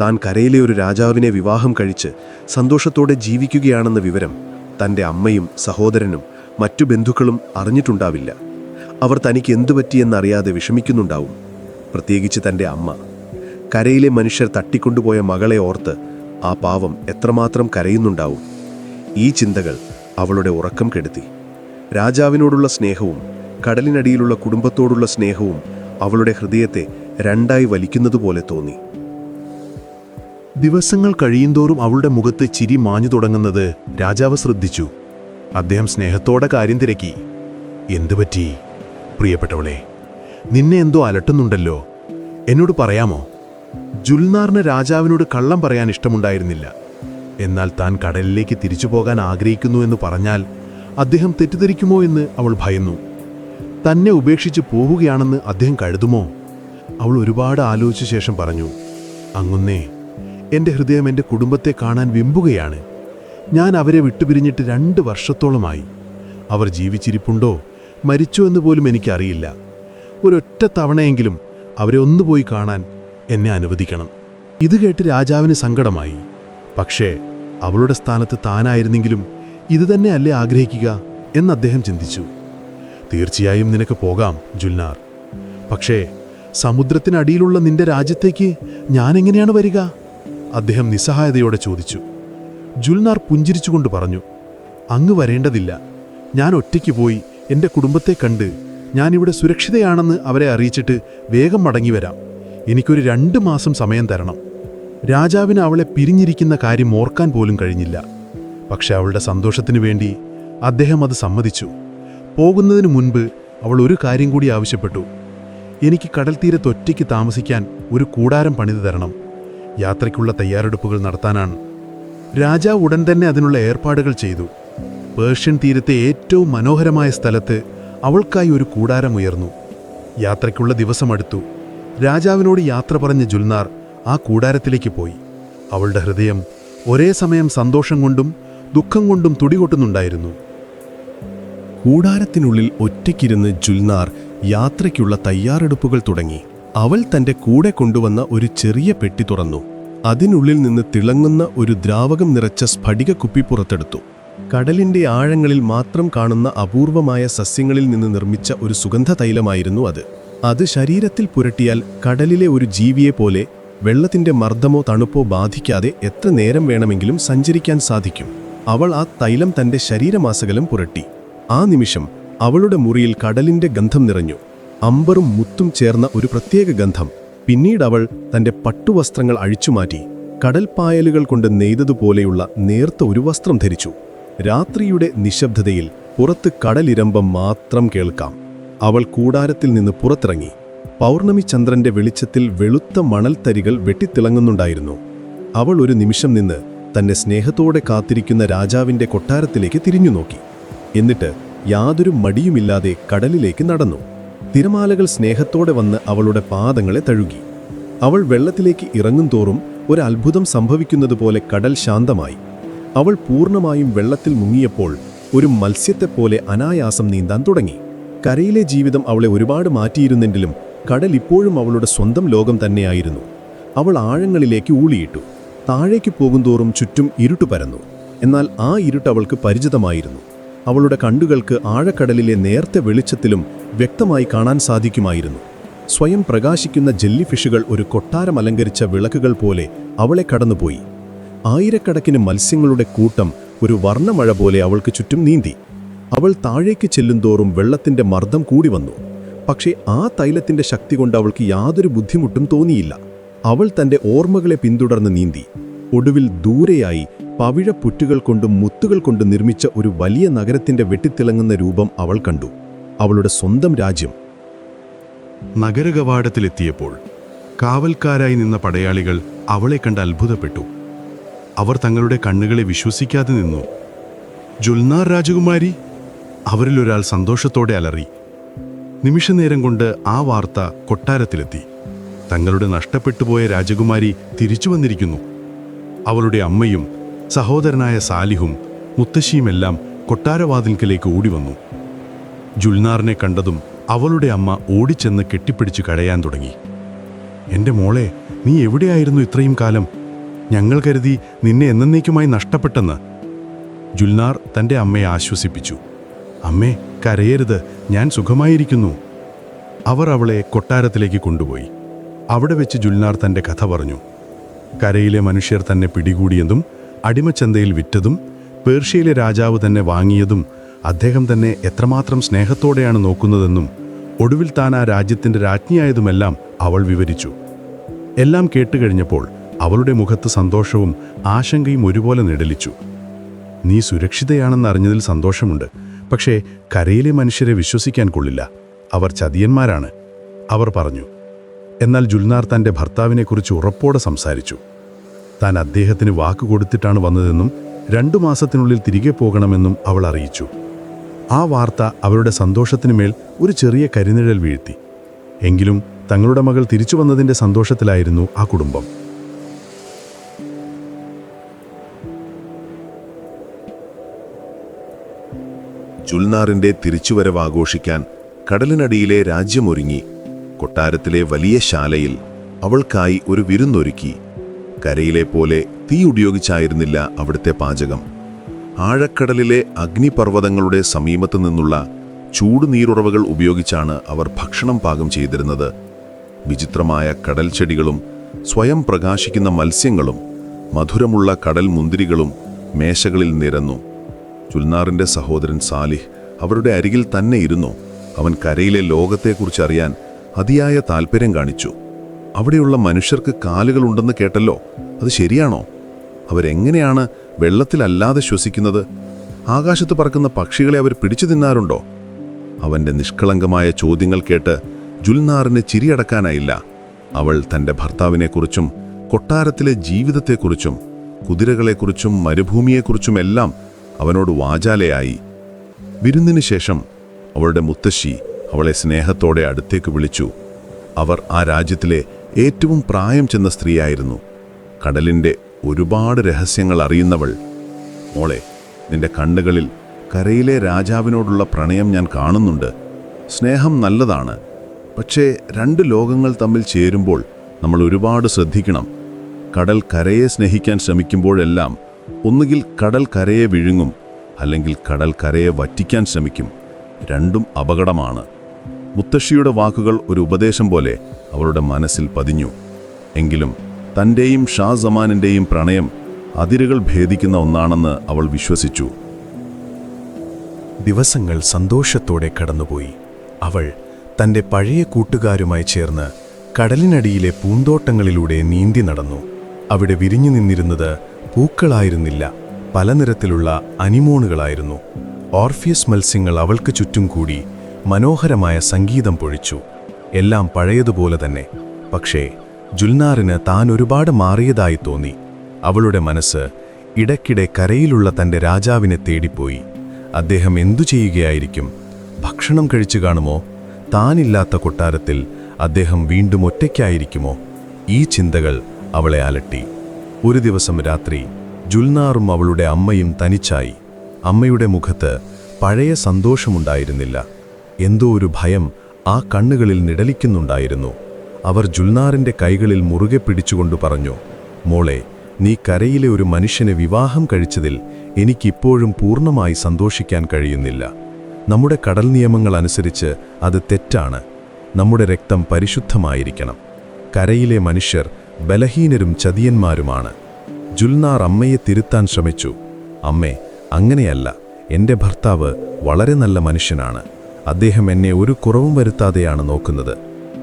താൻ കരയിലെ ഒരു രാജാവിനെ വിവാഹം കഴിച്ച് സന്തോഷത്തോടെ ജീവിക്കുകയാണെന്ന വിവരം തൻ്റെ അമ്മയും സഹോദരനും മറ്റു ബന്ധുക്കളും അറിഞ്ഞിട്ടുണ്ടാവില്ല. അവർ തനിക്ക് എന്തുപറ്റിയെന്നറിയാതെ വിഷമിക്കുന്നുണ്ടാവും. പ്രത്യേകിച്ച് തൻ്റെ അമ്മ. കരയിലെ മനുഷ്യർ തട്ടിക്കൊണ്ടുപോയ മകളെ ഓർത്ത് ആ പാവം എത്രമാത്രം കരയുന്നുണ്ടാവും. ഈ ചിന്തകൾ അവളുടെ ഉറക്കം കെടുത്തി. രാജാവിനോടുള്ള സ്നേഹവും കടലിനടിയിലുള്ള കുടുംബത്തോടുള്ള സ്നേഹവും അവളുടെ ഹൃദയത്തെ രണ്ടായി വലിക്കുന്നതുപോലെ തോന്നി. ദിവസങ്ങൾ കഴിയുന്തോറും അവളുടെ മുഖത്ത് ചിരി മാഞ്ഞു തുടങ്ങുന്നത് രാജാവ് ശ്രദ്ധിച്ചു. അദ്ദേഹം സ്നേഹത്തോടെ കാര്യം തിരക്കി. എന്തുപറ്റി പ്രിയപ്പെട്ടവളെ? നിന്നെ എന്തോ അലട്ടുന്നുണ്ടല്ലോ, എന്നോട് പറയാമോ? ജുൽനാറിന് രാജാവിനോട് കള്ളം പറയാൻ ഇഷ്ടമുണ്ടായിരുന്നില്ല. എന്നാൽ താൻ കടലിലേക്ക് തിരിച്ചു പോകാൻ ആഗ്രഹിക്കുന്നു എന്ന് പറഞ്ഞാൽ അദ്ദേഹം തെറ്റിദ്ധരിക്കുമോ എന്ന് അവൾ ഭയന്നു. തന്നെ ഉപേക്ഷിച്ച് പോവുകയാണെന്ന് അദ്ദേഹം കരുതുമോ? അവൾ ഒരുപാട് ആലോചിച്ച ശേഷം പറഞ്ഞു, അങ്ങുന്നേ, എൻ്റെ ഹൃദയം എൻ്റെ കുടുംബത്തെ കാണാൻ വെമ്പുകയാണ്. ഞാൻ അവരെ വിട്ടുപിരിഞ്ഞിട്ട് 2 വർഷത്തോളമായി. അവർ ജീവിച്ചിരിപ്പുണ്ടോ മരിച്ചോ എന്ന് പോലും എനിക്കറിയില്ല. ഒരൊറ്റ തവണയെങ്കിലും അവരെ ഒന്നുപോയി കാണാൻ എന്നെ അനുവദിക്കണം. ഇത് കേട്ട് രാജാവിന് സങ്കടമായി. പക്ഷേ അവളുടെ സ്ഥാനത്ത് താനായിരുന്നെങ്കിലും ഇതുതന്നെ അല്ലേ ആഗ്രഹിക്കുക എന്ന് അദ്ദേഹം ചിന്തിച്ചു. തീർച്ചയായും നിനക്ക് പോകാം ജുൽനാർ. പക്ഷേ സമുദ്രത്തിനടിയിലുള്ള നിന്റെ രാജ്യത്തേക്ക് ഞാനെങ്ങനെയാണ് വരിക? അദ്ദേഹം നിസ്സഹായതയോടെ ചോദിച്ചു. ജുൽനാർ പുഞ്ചിരിച്ചുകൊണ്ട് പറഞ്ഞു, അങ്ങ് വരേണ്ടതില്ല. ഞാൻ ഒറ്റയ്ക്ക് പോയി എൻ്റെ കുടുംബത്തെ കണ്ട് ഞാനിവിടെ സുരക്ഷിതയാണെന്ന് അവരെ അറിയിച്ചിട്ട് വേഗം മടങ്ങി വരാം. എനിക്കൊരു 2 മാസം സമയം തരണം. രാജാവിന് അവളെ പിരിഞ്ഞിരിക്കുന്ന കാര്യം ഓർക്കാൻ പോലും കഴിഞ്ഞില്ല. പക്ഷെ അവളുടെ സന്തോഷത്തിനു വേണ്ടി അദ്ദേഹം അത് സമ്മതിച്ചു. പോകുന്നതിനു മുൻപ് അവൾ ഒരു കാര്യം കൂടി ആവശ്യപ്പെട്ടു. എനിക്ക് കടൽ തീരത്ത് ഒറ്റയ്ക്ക് താമസിക്കാൻ ഒരു കൂടാരം പണിതു തരണം. യാത്രയ്ക്കുള്ള തയ്യാറെടുപ്പുകൾ നടത്താനാണ്. രാജാവ് ഉടൻ തന്നെ അതിനുള്ള ഏർപ്പാടുകൾ ചെയ്തു. പേർഷ്യൻ തീരത്തെ ഏറ്റവും മനോഹരമായ സ്ഥലത്ത് അവൾക്കായി ഒരു കൂടാരം ഉയർന്നു. യാത്രയ്ക്കുള്ള ദിവസമടുത്തു. രാജാവിനോട് യാത്ര പറഞ്ഞ ജുൽനാർ ആ കൂടാരത്തിലേക്ക് പോയി. അവളുടെ ഹൃദയം ഒരേ സമയം സന്തോഷം കൊണ്ടും ദുഃഖം കൊണ്ടും തുടികൊട്ടുന്നുണ്ടായിരുന്നു. കൂടാരത്തിനുള്ളിൽ ഒറ്റയ്ക്കിരുന്ന് ജുൽനാർ യാത്രയ്ക്കുള്ള തയ്യാറെടുപ്പുകൾ തുടങ്ങി. അവൾ തന്റെ കൂടെ കൊണ്ടുവന്ന ഒരു ചെറിയ പെട്ടി തുറന്നു. അതിനുള്ളിൽ നിന്ന് തിളങ്ങുന്ന ഒരു ദ്രാവകം നിറച്ച സ്ഫടിക കുപ്പി പുറത്തെടുത്തു. കടലിന്റെ ആഴങ്ങളിൽ മാത്രം കാണുന്ന അപൂർവമായ സസ്യങ്ങളിൽ നിന്ന് നിർമ്മിച്ച ഒരു സുഗന്ധ തൈലമായിരുന്നു അത്. അത് ശരീരത്തിൽ പുരട്ടിയാൽ കടലിലെ ഒരു ജീവിയെപ്പോലെ വെള്ളത്തിന്റെ മർദ്ദമോ തണുപ്പോ ബാധിക്കാതെ എത്ര നേരം വേണമെങ്കിലും സഞ്ചരിക്കാൻ സാധിക്കും. അവൾ ആ തൈലം തന്റെ ശരീരമാസകലം പുരട്ടി. ആ നിമിഷം അവളുടെ മുറിയിൽ കടലിന്റെ ഗന്ധം നിറഞ്ഞു. അമ്പറും മുത്തും ചേർന്ന ഒരു പ്രത്യേക ഗന്ധം. പിന്നീട് അവൾ തന്റെ പട്ടുവസ്ത്രങ്ങൾ അഴിച്ചുമാറ്റി കടൽപ്പായലുകൾ കൊണ്ട് നെയ്തതുപോലെയുള്ള നേർത്ത ഒരു വസ്ത്രം ധരിച്ചു. രാത്രിയുടെ നിശബ്ദതയിൽ പുറത്ത് കടലിരമ്പം മാത്രം കേൾക്കാം. അവൾ കൂടാരത്തിൽ നിന്ന് പുറത്തിറങ്ങി. പൗർണമി ചന്ദ്രന്റെ വെളിച്ചത്തിൽ വെളുത്ത മണൽത്തരികൾ വെട്ടിത്തിളങ്ങുന്നുണ്ടായിരുന്നു. അവൾ ഒരു നിമിഷം നിന്ന് തന്നെ സ്നേഹത്തോടെ കാത്തിരിക്കുന്ന രാജാവിന്റെ കൊട്ടാരത്തിലേക്ക് തിരിഞ്ഞു നോക്കി. എന്നിട്ട് യാതൊരു മടിയുമില്ലാതെ കടലിലേക്ക് നടന്നു. തിരമാലകൾ സ്നേഹത്തോടെ വന്ന് അവളുടെ പാദങ്ങളെ തഴുകി. അവൾ വെള്ളത്തിലേക്ക് ഇറങ്ങും തോറും ഒരു അത്ഭുതം സംഭവിക്കുന്നതുപോലെ കടൽ ശാന്തമായി. അവൾ പൂർണ്ണമായും വെള്ളത്തിൽ മുങ്ങിയപ്പോൾ ഒരു മത്സ്യത്തെപ്പോലെ അനായാസം നീന്താൻ തുടങ്ങി. കരയിലെ ജീവിതം അവളെ ഒരുപാട് മാറ്റിയിരുന്നെങ്കിലും കടൽ ഇപ്പോഴും അവളുടെ സ്വന്തം ലോകം തന്നെയായിരുന്നു. അവൾ ആഴങ്ങളിലേക്ക് ഊളിയിട്ടു. താഴേക്ക് പോകുന്തോറും ചുറ്റും ഇരുട്ട് പരന്നു. എന്നാൽ ആ ഇരുട്ട് അവൾക്ക് പരിചിതമായിരുന്നു. അവളുടെ കണ്ണുകൾക്ക് ആഴക്കടലിലെ നേർത്ത വെളിച്ചത്തിലും വ്യക്തമായി കാണാൻ സാധിക്കുമായിരുന്നു. സ്വയം പ്രകാശിക്കുന്ന ജെല്ലിഫിഷുകൾ ഒരു കൊട്ടാരം അലങ്കരിച്ച വിളക്കുകൾ പോലെ അവളെ കടന്നുപോയി. ആയിരക്കണക്കിന് മത്സ്യങ്ങളുടെ കൂട്ടം ഒരു വർണ്ണമഴ പോലെ അവൾക്ക് ചുറ്റും നീന്തി. അവൾ താഴേക്ക് ചെല്ലുന്തോറും വെള്ളത്തിന്റെ മർദ്ദം കൂടി വന്നു. പക്ഷേ ആ തൈലത്തിന്റെ ശക്തി കൊണ്ട് അവൾക്ക് യാതൊരു ബുദ്ധിമുട്ടും തോന്നിയില്ല. അവൾ തന്റെ ഓർമ്മകളെ പിന്തുടർന്ന് നീന്തി. ഒടുവിൽ ദൂരെയായി പവിഴപ്പുറ്റുകൾ കൊണ്ടും മുത്തുകൾ കൊണ്ടും നിർമ്മിച്ച ഒരു വലിയ നഗരത്തിന്റെ വെട്ടിത്തിളങ്ങുന്ന രൂപം അവൾ കണ്ടു. അവളുടെ സ്വന്തം രാജ്യം. നഗരകവാടത്തിലെത്തിയപ്പോൾ കാവൽക്കാരായി നിന്ന പടയാളികൾ അവളെ കണ്ട് അത്ഭുതപ്പെട്ടു. അവർ തങ്ങളുടെ കണ്ണുകളെ വിശ്വസിക്കാതെ നിന്നു. ജുൽനാർ രാജകുമാരി? അവരിലൊരാൾ സന്തോഷത്തോടെ അലറി. നിമിഷനേരം കൊണ്ട് ആ വാർത്ത കൊട്ടാരത്തിലെത്തി. തങ്ങളുടെ നഷ്ടപ്പെട്ടുപോയ രാജകുമാരി തിരിച്ചു വന്നിരിക്കുന്നു. അവളുടെ അമ്മയും സഹോദരനായ സാലിഹും മുത്തശ്ശിയുമെല്ലാം കൊട്ടാരവാതിൽക്കലേക്ക് ഓടിവന്നു. ജുൽനാറിനെ കണ്ടതും അവളുടെ അമ്മ ഓടിച്ചെന്ന് കെട്ടിപ്പിടിച്ച് കരയാൻ തുടങ്ങി. എൻ്റെ മോളെ, നീ എവിടെയായിരുന്നു ഇത്രയും കാലം? ഞങ്ങൾ കരുതി നിന്നെ എന്നേക്കുമായി നഷ്ടപ്പെട്ടെന്ന്. ജുൽനാർ തൻ്റെ അമ്മയെ ആശ്വസിപ്പിച്ചു. അമ്മേ, കരയരുത്, ഞാൻ സുഖമായിരിക്കുന്നു. അവർ അവളെ കൊട്ടാരത്തിലേക്ക് കൊണ്ടുപോയി. അവിടെ വെച്ച് ജുൽനാർ തൻ്റെ കഥ പറഞ്ഞു. കരയിലെ മനുഷ്യർ തന്നെ പിടികൂടിയതും അടിമച്ചന്തയിൽ വിറ്റതും പേർഷ്യയിലെ രാജാവ് തന്നെ വാങ്ങിയതും അദ്ദേഹം തന്നെ എത്രമാത്രം സ്നേഹത്തോടെയാണ് നോക്കുന്നതെന്നും ഒടുവിൽ താൻ ആ രാജ്യത്തിൻ്റെ രാജ്ഞിയായതുമെല്ലാം അവൾ വിവരിച്ചു. എല്ലാം കേട്ടുകഴിഞ്ഞപ്പോൾ അവളുടെ മുഖത്ത് സന്തോഷവും ആശങ്കയും ഒരുപോലെ നിഴലിച്ചു. നീ സുരക്ഷിതയാണെന്നറിഞ്ഞതിൽ സന്തോഷമുണ്ട്. പക്ഷേ കരയിലെ മനുഷ്യരെ വിശ്വസിക്കാൻ കൊള്ളില്ല. അവർ ചതിയന്മാരാണ്, അവർ പറഞ്ഞു. എന്നാൽ ജുൽനാർ തൻ്റെ ഭർത്താവിനെക്കുറിച്ച് ഉറപ്പോടെ സംസാരിച്ചു. താൻ അദ്ദേഹത്തിന് വാക്ക് കൊടുത്തിട്ടാണ് വന്നതെന്നും 2 മാസത്തിനുള്ളിൽ തിരികെ പോകണമെന്നും അവൾ അറിയിച്ചു. ആ വാർത്ത അവരുടെ സന്തോഷത്തിനുമേൽ ഒരു ചെറിയ കരിനിഴൽ വീഴ്ത്തി. എങ്കിലും തങ്ങളുടെ മകൾ തിരിച്ചു വന്നതിൻ്റെ സന്തോഷത്തിലായിരുന്നു ആ കുടുംബം. ജുൽനാറിന്റെ തിരിച്ചുവരവ് ആഘോഷിക്കാൻ കടലിനടിയിലെ രാജ്യമൊരുങ്ങി. കൊട്ടാരത്തിലെ വലിയ ശാലയിൽ അവൾക്കായി ഒരു വിരുന്നൊരുക്കി. കരയിലെ പോലെ തീ ഉപയോഗിച്ചായിരുന്നില്ല അവിടുത്തെ പാചകം. ആഴക്കടലിലെ അഗ്നിപർവ്വതങ്ങളുടെ സമീപത്തു നിന്നുള്ള ചൂടുനീരുറവകൾ ഉപയോഗിച്ചാണ് അവർ ഭക്ഷണം പാകം ചെയ്തിരുന്നത്. വിചിത്രമായ കടൽ ചെടികളും സ്വയം പ്രകാശിക്കുന്ന മത്സ്യങ്ങളും മധുരമുള്ള കടൽ മുന്തിരികളും മേശകളിൽ നിരന്നു. ജുൽനാറിൻ്റെ സഹോദരൻ സാലിഹ് അവരുടെ അരികിൽ തന്നെ ഇരുന്നു. അവൻ കരയിലെ ലോകത്തെക്കുറിച്ച് അറിയാൻ അതിയായ താൽപ്പര്യം കാണിച്ചു. അവിടെയുള്ള മനുഷ്യർക്ക് കാലുകളുണ്ടെന്ന് കേട്ടല്ലോ, അത് ശരിയാണോ? അവരെങ്ങനെയാണ് വെള്ളത്തിലല്ലാതെ ശ്വസിക്കുന്നത്? ആകാശത്ത് പറക്കുന്ന പക്ഷികളെ അവർ പിടിച്ചു തിന്നാറുണ്ടോ? അവൻ്റെ നിഷ്കളങ്കമായ ചോദ്യങ്ങൾ കേട്ട് ജുൽനാറിന് ചിരിയടക്കാനായില്ല. അവൾ തൻ്റെ ഭർത്താവിനെക്കുറിച്ചും കൊട്ടാരത്തിലെ ജീവിതത്തെക്കുറിച്ചും കുതിരകളെക്കുറിച്ചും മരുഭൂമിയെക്കുറിച്ചുമെല്ലാം അവനോട് വാചാലയായി. വിരുന്നിന് ശേഷം അവളുടെ മുത്തശ്ശി അവളെ സ്നേഹത്തോടെ അടുത്തേക്ക് വിളിച്ചു. അവർ ആ രാജ്യത്തിലെ ഏറ്റവും പ്രായം ചെന്ന സ്ത്രീയായിരുന്നു. കടലിൻ്റെ ഒരുപാട് രഹസ്യങ്ങൾ അറിയുന്നവൾ. മോളെ, നിന്റെ കണ്ണുകളിൽ കരയിലെ രാജാവിനോടുള്ള പ്രണയം ഞാൻ കാണുന്നുണ്ട്. സ്നേഹം നല്ലതാണ്, പക്ഷേ 2 ലോകങ്ങൾ തമ്മിൽ ചേരുമ്പോൾ നമ്മൾ ഒരുപാട് ശ്രദ്ധിക്കണം. കടൽ കരയെ സ്നേഹിക്കാൻ ശ്രമിക്കുമ്പോഴെല്ലാം ഒന്നുകിൽ കടൽ കരയെ വിഴുങ്ങും, അല്ലെങ്കിൽ കടൽ കരയെ വറ്റിക്കാൻ ശ്രമിക്കും. 2ഉം അപകടമാണ്. മുത്തശ്ശിയുടെ വാക്കുകൾ ഒരു ഉപദേശം പോലെ അവളുടെ മനസ്സിൽ പതിഞ്ഞു. എങ്കിലും തൻ്റെയും ഷാ സമാനിൻ്റെയും പ്രണയം അതിരുകൾ ഭേദിക്കുന്ന ഒന്നാണെന്ന് അവൾ വിശ്വസിച്ചു. ദിവസങ്ങൾ സന്തോഷത്തോടെ കടന്നുപോയി. അവൾ തൻ്റെ പഴയ കൂട്ടുകാരുമായി ചേർന്ന് കടലിനടിയിലെ പൂന്തോട്ടങ്ങളിലൂടെ നീന്തി നടന്നു. അവിടെ വിരിഞ്ഞു നിന്നിരുന്നത് പൂക്കളായിരുന്നില്ല, പല നിറത്തിലുള്ള അനിമോണുകളായിരുന്നു. ഓർഫിയസ് മത്സ്യങ്ങൾ അവൾക്ക് ചുറ്റും കൂടി മനോഹരമായ സംഗീതം പൊഴിച്ചു. എല്ലാം പഴയതുപോലെ തന്നെ. പക്ഷേ ജുൽനാറിന് താൻ ഒരുപാട് മാറിയതായി തോന്നി. അവളുടെ മനസ്സ് ഇടയ്ക്കിടെ കരയിലുള്ള തൻ്റെ രാജാവിനെ തേടിപ്പോയി. അദ്ദേഹം എന്തു ചെയ്യുകയായിരിക്കും? ഭക്ഷണം കഴിച്ചു കാണുമോ? താനില്ലാത്ത കൊട്ടാരത്തിൽ അദ്ദേഹം വീണ്ടും ഒറ്റയ്ക്കായിരിക്കുമോ? ഈ ചിന്തകൾ അവളെ അലട്ടി. ഒരു ദിവസം രാത്രി ജുൽനാറും അവളുടെ അമ്മയും തനിച്ചായി. അമ്മയുടെ മുഖത്ത് പഴയ സന്തോഷമുണ്ടായിരുന്നില്ല. എന്തോ ഒരു ഭയം ആ കണ്ണുകളിൽ നിഴലിക്കുന്നുണ്ടായിരുന്നു. അവർ ജുൽനാറിൻ്റെ കൈകളിൽ മുറുകെ പിടിച്ചുകൊണ്ടു പറഞ്ഞു, മോളെ, നീ കരയിലെ ഒരു മനുഷ്യനെ വിവാഹം കഴിച്ചതിൽ എനിക്കിപ്പോഴും പൂർണ്ണമായി സന്തോഷിക്കാൻ കഴിയുന്നില്ല. നമ്മുടെ കടൽ നിയമങ്ങൾ അനുസരിച്ച് അത് തെറ്റാണ്. നമ്മുടെ രക്തം പരിശുദ്ധമായിരിക്കണം. കരയിലെ മനുഷ്യർ ബലഹീനരും ചതിയന്മാരുമാണ്. ജുൽനാർ അമ്മയെ തിരുത്താൻ ശ്രമിച്ചു. അമ്മേ, അങ്ങനെയല്ല. എൻ്റെ ഭർത്താവ് വളരെ നല്ല മനുഷ്യനാണ്. അദ്ദേഹം എന്നെ ഒരു കുറവും വരുത്താതെയാണ് നോക്കുന്നത്.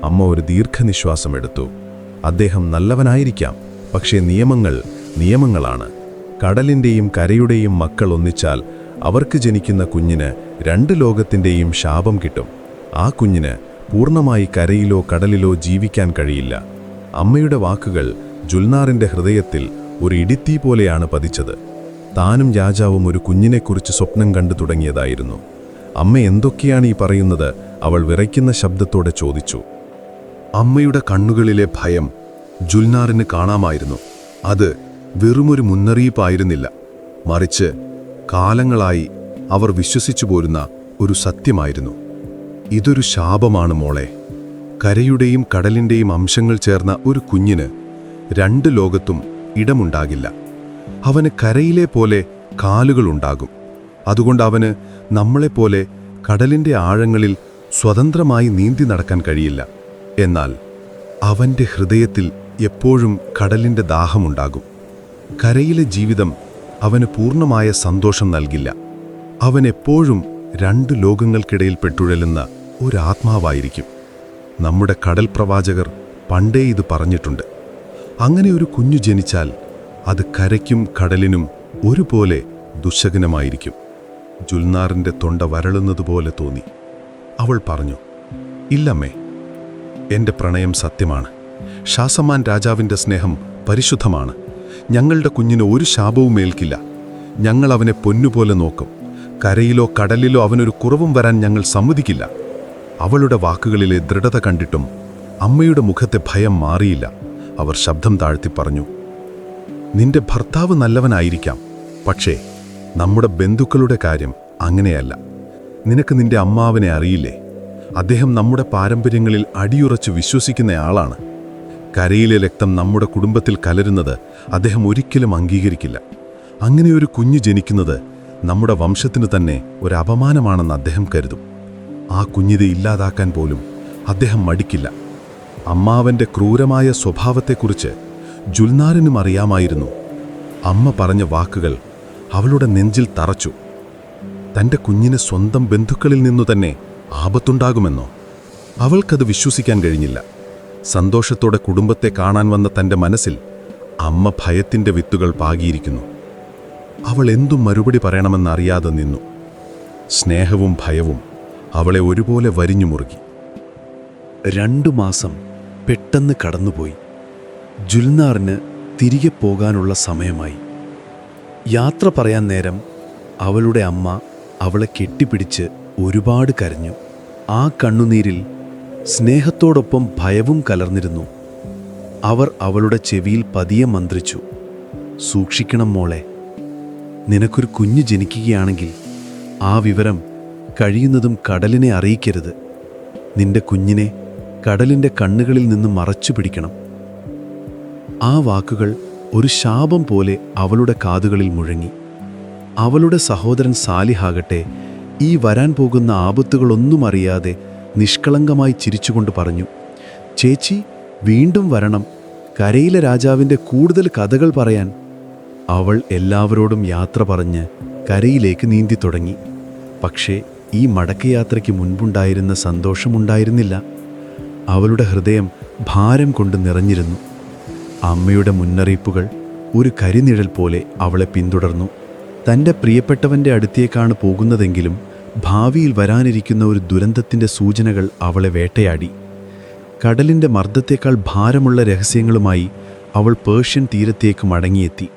അമ്മ ഒരു ദീർഘനിശ്വാസം എടുത്തു. അദ്ദേഹം നല്ലവനായിരിക്കാം, പക്ഷേ നിയമങ്ങളാണ്. കടലിൻ്റെയും കരയുടെയും മക്കൾ ഒന്നിച്ചാൽ അവർക്ക് ജനിക്കുന്ന കുഞ്ഞിന് 2 ലോകത്തിൻ്റെയും ശാപം കിട്ടും. ആ കുഞ്ഞിന് പൂർണ്ണമായി കരയിലോ കടലിലോ ജീവിക്കാൻ കഴിയില്ല. അമ്മയുടെ വാക്കുകൾ ജുൽനാറിൻ്റെ ഹൃദയത്തിൽ ഒരു ഇടിത്തീ പോലെയാണ് പതിച്ചത്. താനും രാജാവും ഒരു കുഞ്ഞിനെക്കുറിച്ച് സ്വപ്നം കണ്ടു തുടങ്ങിയതായിരുന്നു. അമ്മ എന്തൊക്കെയാണ് ഈ പറയുന്നത്? അവൾ വിറയ്ക്കുന്ന ശബ്ദത്തോടെ ചോദിച്ചു. അമ്മയുടെ കണ്ണുകളിലെ ഭയം ജുൽനാറിന് കാണാമായിരുന്നു. അത് വെറുമൊരു മുന്നറിയിപ്പായിരുന്നില്ല, മറിച്ച് കാലങ്ങളായി അവർ വിശ്വസിച്ചു പോരുന്ന ഒരു സത്യമായിരുന്നു. ഇതൊരു ശാപമാണ് മോളെ. കരയുടെയും കടലിൻ്റെയും അംശങ്ങൾ ചേർന്ന ഒരു കുഞ്ഞിന് 2 ലോകത്തും ഇടമുണ്ടാകില്ല. അവന് കരയിലെ പോലെ കാലുകളുണ്ടാകും. അതുകൊണ്ട് അവന് നമ്മളെപ്പോലെ കടലിൻ്റെ ആഴങ്ങളിൽ സ്വതന്ത്രമായി നീന്തി നടക്കാൻ കഴിയില്ല. എന്നാൽ അവൻ്റെ ഹൃദയത്തിൽ എപ്പോഴും കടലിൻ്റെ ദാഹമുണ്ടാകും. കരയിലെ ജീവിതം അവന് പൂർണ്ണമായ സന്തോഷം നൽകില്ല. അവൻ എപ്പോഴും രണ്ട് ലോകങ്ങൾക്കിടയിൽ പെട്ടുഴലുന്ന ഒരാത്മാവായിരിക്കും. നമ്മുടെ കടൽ പ്രവാചകർ പണ്ടേ ഇത് പറഞ്ഞിട്ടുണ്ട്. അങ്ങനെ ഒരു കുഞ്ഞു ജനിച്ചാൽ അത് കരയ്ക്കും കടലിനും ഒരുപോലെ ദുശകനമായിരിക്കും. ജുൽനാറിൻ്റെ തൊണ്ട വരളുന്നതുപോലെ തോന്നി. അവൾ പറഞ്ഞു, ഇല്ലമ്മേ, എൻ്റെ പ്രണയം സത്യമാണ്. ഷാസമാൻ രാജാവിൻ്റെ സ്നേഹം പരിശുദ്ധമാണ്. ഞങ്ങളുടെ കുഞ്ഞിന് ഒരു ശാപവും ഏൽക്കില്ല. ഞങ്ങൾ അവനെ പൊന്നുപോലെ നോക്കും. കരയിലോ കടലിലോ അവനൊരു കുറവും വരാൻ ഞങ്ങൾ സമ്മതിക്കില്ല. അവളുടെ വാക്കുകളിലെ ദൃഢത കണ്ടിട്ടും അമ്മയുടെ മുഖത്തെ ഭയം മാറിയില്ല. അവർ ശബ്ദം താഴ്ത്തി പറഞ്ഞു, നിന്റെ ഭർത്താവ് നല്ലവനായിരിക്കാം, പക്ഷേ നമ്മുടെ ബന്ധുക്കളുടെ കാര്യം അങ്ങനെയല്ല. നിനക്ക് നിന്റെ അമ്മാവനെ അറിയില്ലേ? അദ്ദേഹം നമ്മുടെ പാരമ്പര്യങ്ങളിൽ അടിയുറച്ച് വിശ്വസിക്കുന്നയാളാണ്. കരയിലെ രക്തം നമ്മുടെ കുടുംബത്തിൽ കലരുന്നത് അദ്ദേഹം ഒരിക്കലും അംഗീകരിക്കില്ല. അങ്ങനെയൊരു കുഞ്ഞ് ജനിക്കുന്നത് നമ്മുടെ വംശത്തിന് തന്നെ ഒരു അപമാനമാണെന്ന് അദ്ദേഹം കരുതും. ആ കുഞ്ഞിനെ ഇല്ലാതാക്കാൻ പോലും അദ്ദേഹം മടിക്കില്ല. അമ്മാവൻ്റെ ക്രൂരമായ സ്വഭാവത്തെക്കുറിച്ച് ജുൽനാറിനും അറിയാമായിരുന്നു. അമ്മ പറഞ്ഞ വാക്കുകൾ അവളുടെ നെഞ്ചിൽ തറച്ചു. തൻ്റെ കുഞ്ഞിന് സ്വന്തം ബന്ധുക്കളിൽ നിന്നു തന്നെ ആപത്തുണ്ടാകുമെന്നോ? അവൾക്കത് വിശ്വസിക്കാൻ കഴിഞ്ഞില്ല. സന്തോഷത്തോടെ കുടുംബത്തെ കാണാൻ വന്ന തൻ്റെ മനസ്സിൽ അമ്മ ഭയത്തിൻ്റെ വിത്തുകൾ പാകിയിരിക്കുന്നു. അവൾ എന്തും മറുപടി പറയണമെന്നറിയാതെ നിന്നു. സ്നേഹവും ഭയവും അവളെ ഒരുപോലെ വരിഞ്ഞു മുറുകി. 2 മാസം പെട്ടെന്ന് കടന്നുപോയി. ജുൽനാറിന് തിരികെ പോകാനുള്ള സമയമായി. യാത്ര പറയാൻ നേരം അവളുടെ അമ്മ അവളെ കെട്ടിപ്പിടിച്ച് ഒരുപാട് കരഞ്ഞു. ആ കണ്ണുനീരിൽ സ്നേഹത്തോടൊപ്പം ഭയവും കലർന്നിരുന്നു. അവർ അവളുടെ ചെവിയിൽ പതിയെ മന്ത്രിച്ചു, സൂക്ഷിക്കണം മോളെ, നിനക്കൊരു കുഞ്ഞ് ജനിക്കുകയാണെങ്കിൽ ആ വിവരം കഴിയുന്നതും കടലിനെ അറിയിക്കരുത്. നിന്റെ കുഞ്ഞിനെ കടലിൻ്റെ കണ്ണുകളിൽ നിന്ന് മറച്ചു പിടിക്കണം. ആ വാക്കുകൾ ഒരു ശാപം പോലെ അവളുടെ കാതുകളിൽ മുഴങ്ങി. അവളുടെ സഹോദരൻ സാലിഹാകട്ടെ ഈ വരാൻ പോകുന്ന ആപത്തുകളൊന്നും അറിയാതെ നിഷ്കളങ്കമായി ചിരിച്ചുകൊണ്ട് പറഞ്ഞു, ചേച്ചി വീണ്ടും വരണം, കരയിലെ രാജാവിൻ്റെ കൂടുതൽ കഥകൾ പറയാൻ. അവൾ എല്ലാവരോടും യാത്ര പറഞ്ഞ് കരയിലേക്ക് നീന്തി തുടങ്ങി. പക്ഷേ ഈ മടക്കയാത്രയ്ക്ക് മുൻപുണ്ടായിരുന്ന സന്തോഷമുണ്ടായിരുന്നില്ല. അവളുടെ ഹൃദയം ഭാരം കൊണ്ട് നിറഞ്ഞിരുന്നു. അമ്മയുടെ മുന്നറിയിപ്പുകൾ ഒരു കരിനിഴൽ പോലെ അവളെ പിന്തുടർന്നു. തൻ്റെ പ്രിയപ്പെട്ടവൻ്റെ അടുത്തേക്കാണ് പോകുന്നതെങ്കിലും ഭാവിയിൽ വരാനിരിക്കുന്ന ഒരു ദുരന്തത്തിൻ്റെ സൂചനകൾ അവളെ വേട്ടയാടി. കടലിൻ്റെ മർദ്ദത്തേക്കാൾ ഭാരമുള്ള രഹസ്യങ്ങളുമായി അവൾ പേർഷ്യൻ തീരത്തേക്ക് മടങ്ങിയെത്തി.